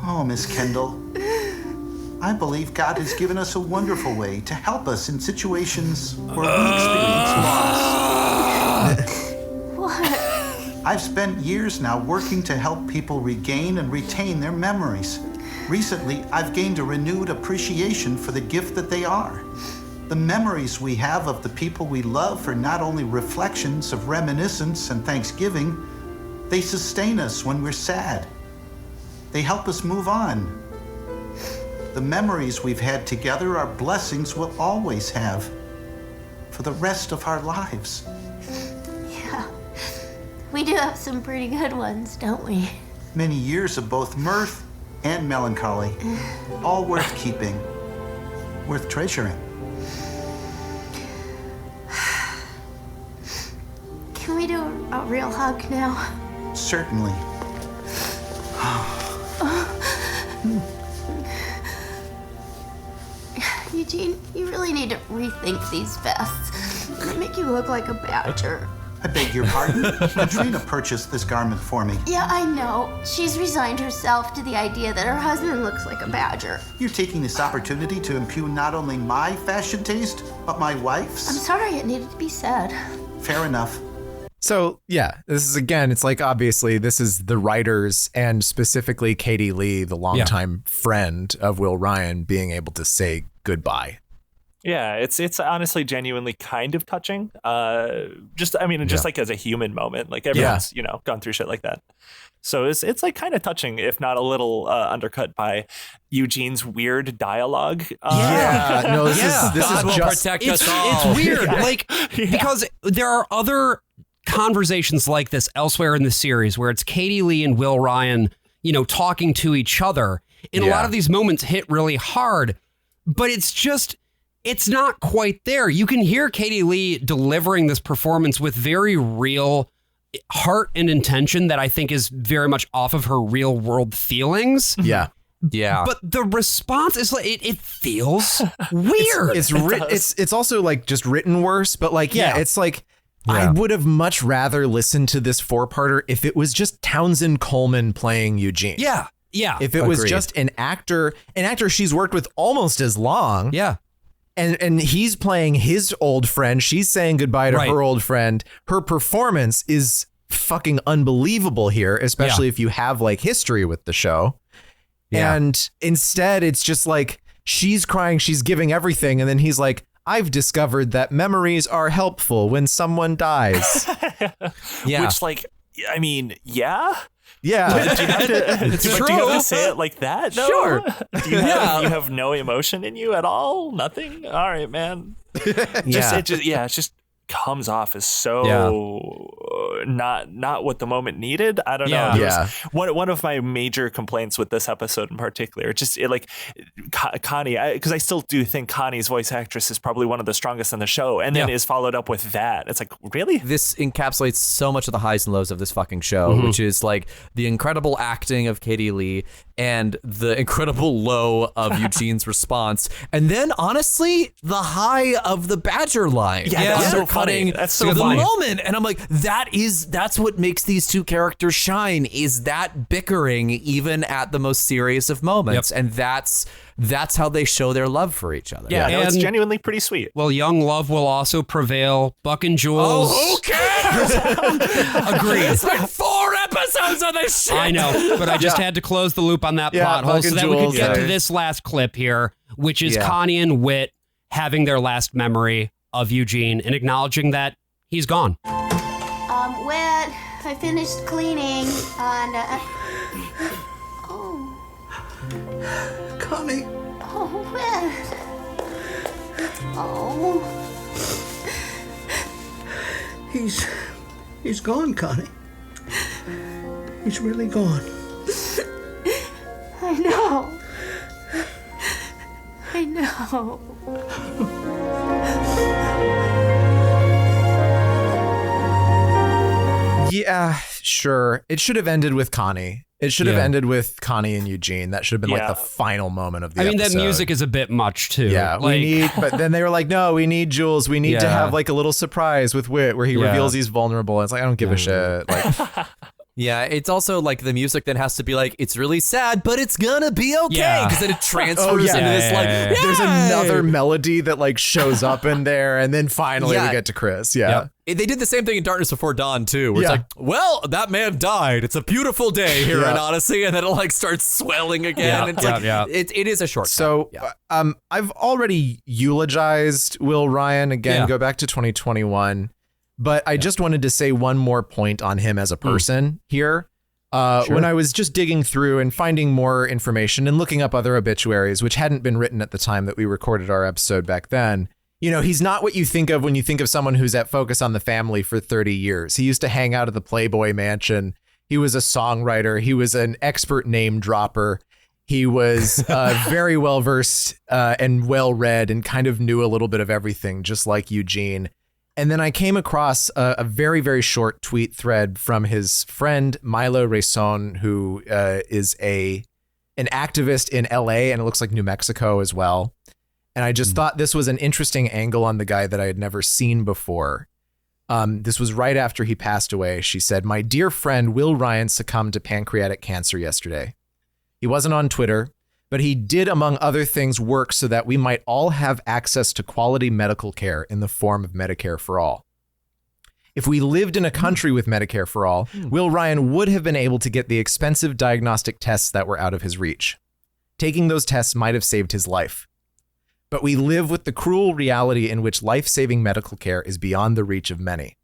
Oh, Miss Kendall. I believe God has given us a wonderful way to help us in situations where we experience loss. What? I've spent years now working to help people regain and retain their memories. Recently, I've gained a renewed appreciation for the gift that they are. The memories we have of the people we love are not only reflections of reminiscence and thanksgiving, they sustain us when we're sad. They help us move on. The memories we've had together are blessings we'll always have for the rest of our lives. Yeah, we do have some pretty good ones, don't we? Many years of both mirth and melancholy, all worth keeping, worth treasuring. Can we do a real hug now? Certainly. Eugene, you really need to rethink these vests. They make you look like a badger. I beg your pardon? Katrina purchased this garment for me. Yeah, I know. She's resigned herself to the idea that her husband looks like a badger. You're taking this opportunity to impugn not only my fashion taste, but my wife's? I'm sorry it needed to be said. Fair enough. So, yeah, this is, again, it's like, obviously, this is the writers and specifically Katie Lee, the longtime friend of Will Ryan, being able to say goodbye. Yeah, it's honestly genuinely kind of touching. Just like as a human moment, like everyone's, gone through shit like that. So it's like kind of touching, if not a little undercut by Eugene's weird dialogue. This is just protect us all. It's weird, because there are other conversations like this elsewhere in the series where it's Katie Lee and Will Ryan, talking to each other. And a lot of these moments hit really hard, but it's not quite there. You can hear Katie Lee delivering this performance with very real heart and intention that I think is very much off of her real world feelings. Yeah. But the response is like, it feels weird. It's also like just written worse, but like, it's like, I would have much rather listened to this 4-parter if it was just Townsend Coleman playing Eugene. Yeah. If it was just an actor she's worked with almost as long. Yeah. And he's playing his old friend. She's saying goodbye to her old friend. Her performance is fucking unbelievable here, especially if you have like history with the show. Yeah. And instead, it's just like she's crying, she's giving everything. And then he's like, I've discovered that memories are helpful when someone dies. Which, like, I mean, yeah. Yeah. Do you have to say it like that? No? Sure. Do you have no emotion in you at all? Nothing? All right, man. It just comes off as so not what the moment needed. I don't know. One of my major complaints with this episode in particular, Connie, because I still do think Connie's voice actress is probably one of the strongest in the show, and then is followed up with that. It's like, really? This encapsulates so much of the highs and lows of this fucking show, which is like the incredible acting of Katie Lee and the incredible low of Eugene's response, and then honestly the high of the Badger line. That's so funny. That's so funny. Moment, and I'm like, that's what makes these two characters shine, is that bickering even at the most serious of moments, and that's how they show their love for each other. Yeah, no, it's genuinely pretty sweet. Well, young love will also prevail. Buck and Jules. Oh, who cares? Agreed. It's like 4 episodes of this shit. I know, but I just had to close the loop on that plot hole so that we could get to this last clip here, which is Connie and Whit having their last memory of Eugene and acknowledging that he's gone. Whit, I finished cleaning and Connie. Oh, Whit. Oh. He's gone, Connie. He's really gone. I know. Yeah, sure. It should have ended with Connie. It should have ended with Connie and Eugene. That should have been like the final moment of the episode. I mean, that music is a bit much too. Yeah, but then they were like, no, we need Jules. We need to have like a little surprise with Whit where he reveals he's vulnerable. And it's like, I don't give a shit. Like, yeah, it's also like the music then has to be like, it's really sad, but it's gonna be okay, because then it transfers into this like, there's another melody that like shows up in there, and then finally we get to Chris. They did the same thing in Darkness Before Dawn too, where it's like, well, that man died. It's a beautiful day here in Odyssey, and then it like starts swelling again. It is a short. So I've already eulogized Will Ryan again. Go back to 2021. But I just wanted to say one more point on him as a person here. When I was just digging through and finding more information and looking up other obituaries, which hadn't been written at the time that we recorded our episode back then, he's not what you think of when you think of someone who's at Focus on the Family for 30 years. He used to hang out at the Playboy Mansion. He was a songwriter. He was an expert name dropper. He was very well versed and well read and kind of knew a little bit of everything, just like Eugene. And then I came across a very, very short tweet thread from his friend Milo Raison, who is an activist in LA, and it looks like New Mexico as well. And I just thought this was an interesting angle on the guy that I had never seen before. This was right after he passed away. She said, "My dear friend Will Ryan succumbed to pancreatic cancer yesterday. He wasn't on Twitter, but he did, among other things, work so that we might all have access to quality medical care in the form of Medicare for all. If we lived in a country with Medicare for all, Will Ryan would have been able to get the expensive diagnostic tests that were out of his reach. Taking those tests might have saved his life. But we live with the cruel reality in which life-saving medical care is beyond the reach of many.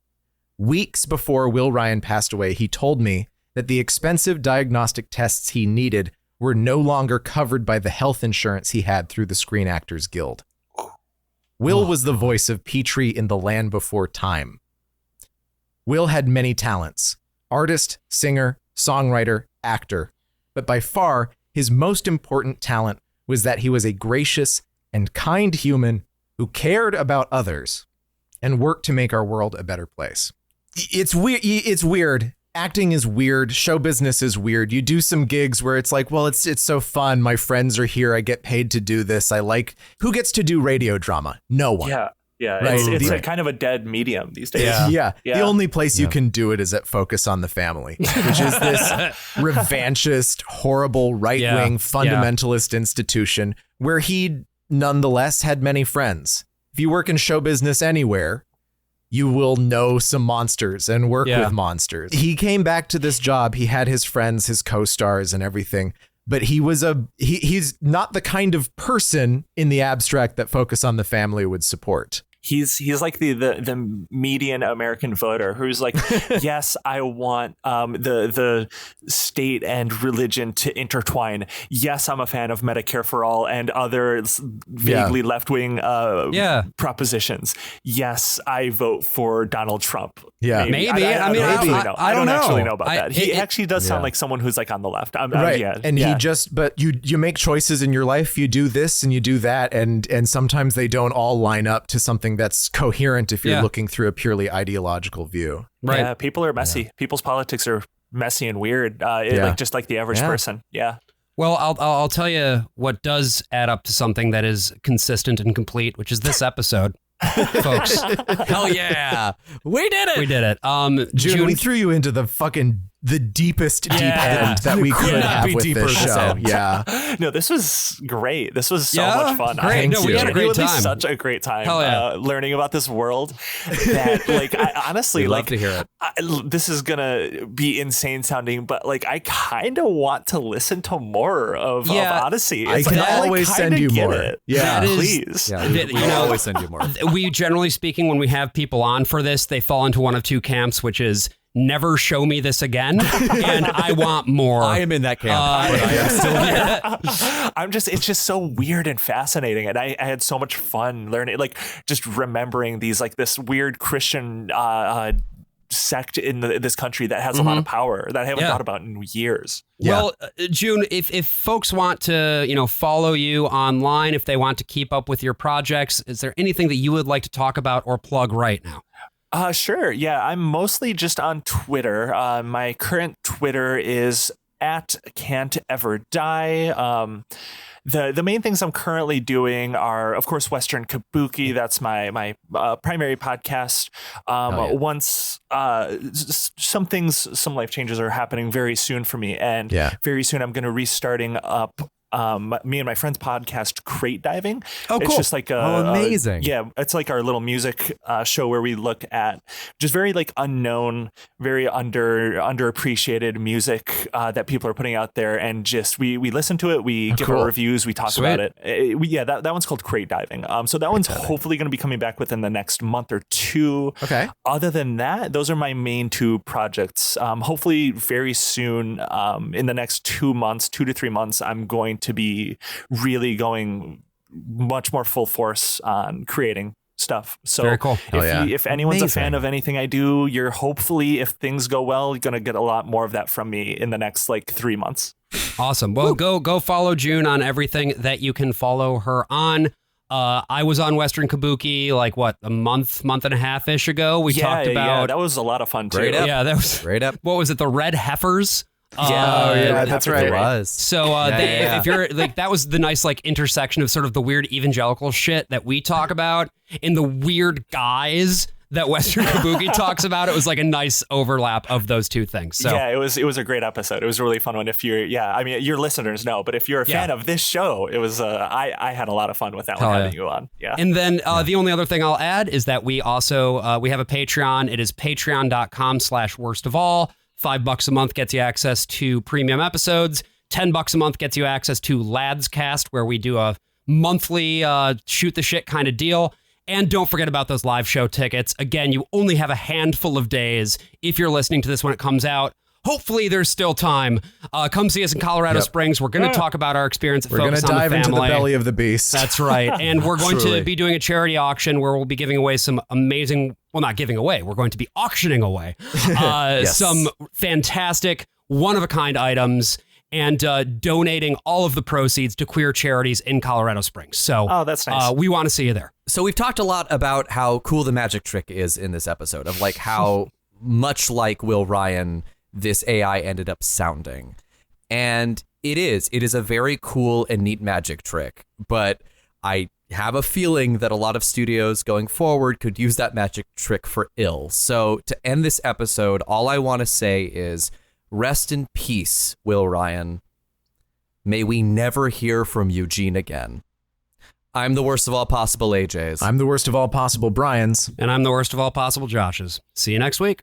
Weeks before Will Ryan passed away, he told me that the expensive diagnostic tests he needed were no longer covered by the health insurance he had through the Screen Actors Guild. Will was the voice of Petrie in The Land Before Time. Will had many talents: artist, singer, songwriter, actor. But by far, his most important talent was that he was a gracious and kind human who cared about others and worked to make our world a better place. It's weird. Acting is weird. Show business is weird. You do some gigs where it's like, well, it's so fun. My friends are here. I get paid to do this. Who gets to do radio drama? No one. Yeah. Yeah, right? It's a kind of a dead medium these days. Yeah. The only place you can do it is at Focus on the Family, which is this revanchist, horrible, right-wing fundamentalist institution where he nonetheless had many friends. If you work in show business anywhere, you will know some monsters and work with monsters. He came back to this job. He had his friends, his co-stars and everything. But he's not the kind of person in the abstract that Focus on the Family would support. He's like the median American voter who's like, yes, I want the state and religion to intertwine. Yes, I'm a fan of Medicare for all and other vaguely left-wing propositions. Yes, I vote for Donald Trump. Yeah, maybe. I don't actually know about that. He actually does sound like someone who's like on the left. But you make choices in your life. You do this and you do that, and sometimes they don't all line up to something that's coherent if you're looking through a purely ideological view. Right. Yeah, people are messy. People's politics are messy and weird. Just like the average person. Yeah. Well, I'll tell you what does add up to something that is consistent and complete, which is this episode. Folks. Hell yeah. We did it. June, we threw you into the deepest deep end that we could have with this show. Yeah. No, this was great. This was so much fun. Great. We had a great time. Such a great time learning about this world that I honestly love to hear it. This is going to be insane sounding, but I kind of want to listen to more of Odyssey. I can always send you more. Yeah, please. We always send you more. We generally speaking, when we have people on for this, they fall into one of two camps, which is never show me this again, and I want more. I am in that camp, but I am still here. It's just so weird and fascinating, and I had so much fun learning, just remembering these, this weird Christian sect in this country that has a lot of power that I haven't thought about in years. Well, June, if folks want to, follow you online, if they want to keep up with your projects, is there anything that you would like to talk about or plug right now? Sure. Yeah, I'm mostly just on Twitter. My current Twitter is @can'tever-die. The main things I'm currently doing are, of course, Western Kabuki. That's my primary podcast. Once some life changes are happening very soon for me, and very soon I'm going to restarting up me and my friend's podcast, Cratediving. Oh, cool. It's just amazing. It's like our little music show where we look at just very unknown, very underappreciated music that people are putting out there, and just we listen to it, we give our reviews, we talk about it. That one's called Cratediving. So that one's hopefully going to be coming back within the next month or two. Okay. Other than that, those are my main two projects. Hopefully very soon, in the next 2 to 3 months, I'm going to be really going much more full force on creating stuff. So very cool. If anyone's a fan of anything I do, you're hopefully, if things go well, you're going to get a lot more of that from me in the next 3 months. Awesome. Well, go follow June on everything that you can follow her on. I was on Western Kabuki a month and a half-ish ago. We talked about... that was a lot of fun too. Yeah, that was great. What was it? The Red Heifers? That's right. It was. So if you're that was the nice intersection of sort of the weird evangelical shit that we talk about and the weird guys that Western Kabuki talks about. It was like a nice overlap of those two things. So yeah, it was a great episode. It was a really fun one. If you're, I mean, your listeners know, but if you're a fan of this show, it was, I had a lot of fun with that one, having you on. Yeah. And then the only other thing I'll add is that we also, we have a Patreon. It is patreon.com/worstofall. $5 a month gets you access to premium episodes. $10 a month gets you access to Lads Cast, where we do a monthly shoot the shit kind of deal. And don't forget about those live show tickets. Again, you only have a handful of days if you're listening to this when it comes out. Hopefully there's still time. Come see us in Colorado Springs. We're going to talk about our experience at Focus on the Family. We're going to dive into the belly of the beast. That's right. And we're going to be doing a charity auction where we'll be giving away some amazing, well, not giving away, we're going to be auctioning away some fantastic, one-of-a-kind items and donating all of the proceeds to queer charities in Colorado Springs. So that's nice. We want to see you there. So we've talked a lot about how cool the magic trick is in this episode, of like how much like Will Ryan this AI ended up sounding. And it is a very cool and neat magic trick, but I have a feeling that a lot of studios going forward could use that magic trick for ill. So to end this episode, all I want to say is rest in peace, Will Ryan. May we never hear from Eugene again. I'm the worst of all possible AJs. I'm the worst of all possible Brians. And I'm the worst of all possible Joshes. See you next week.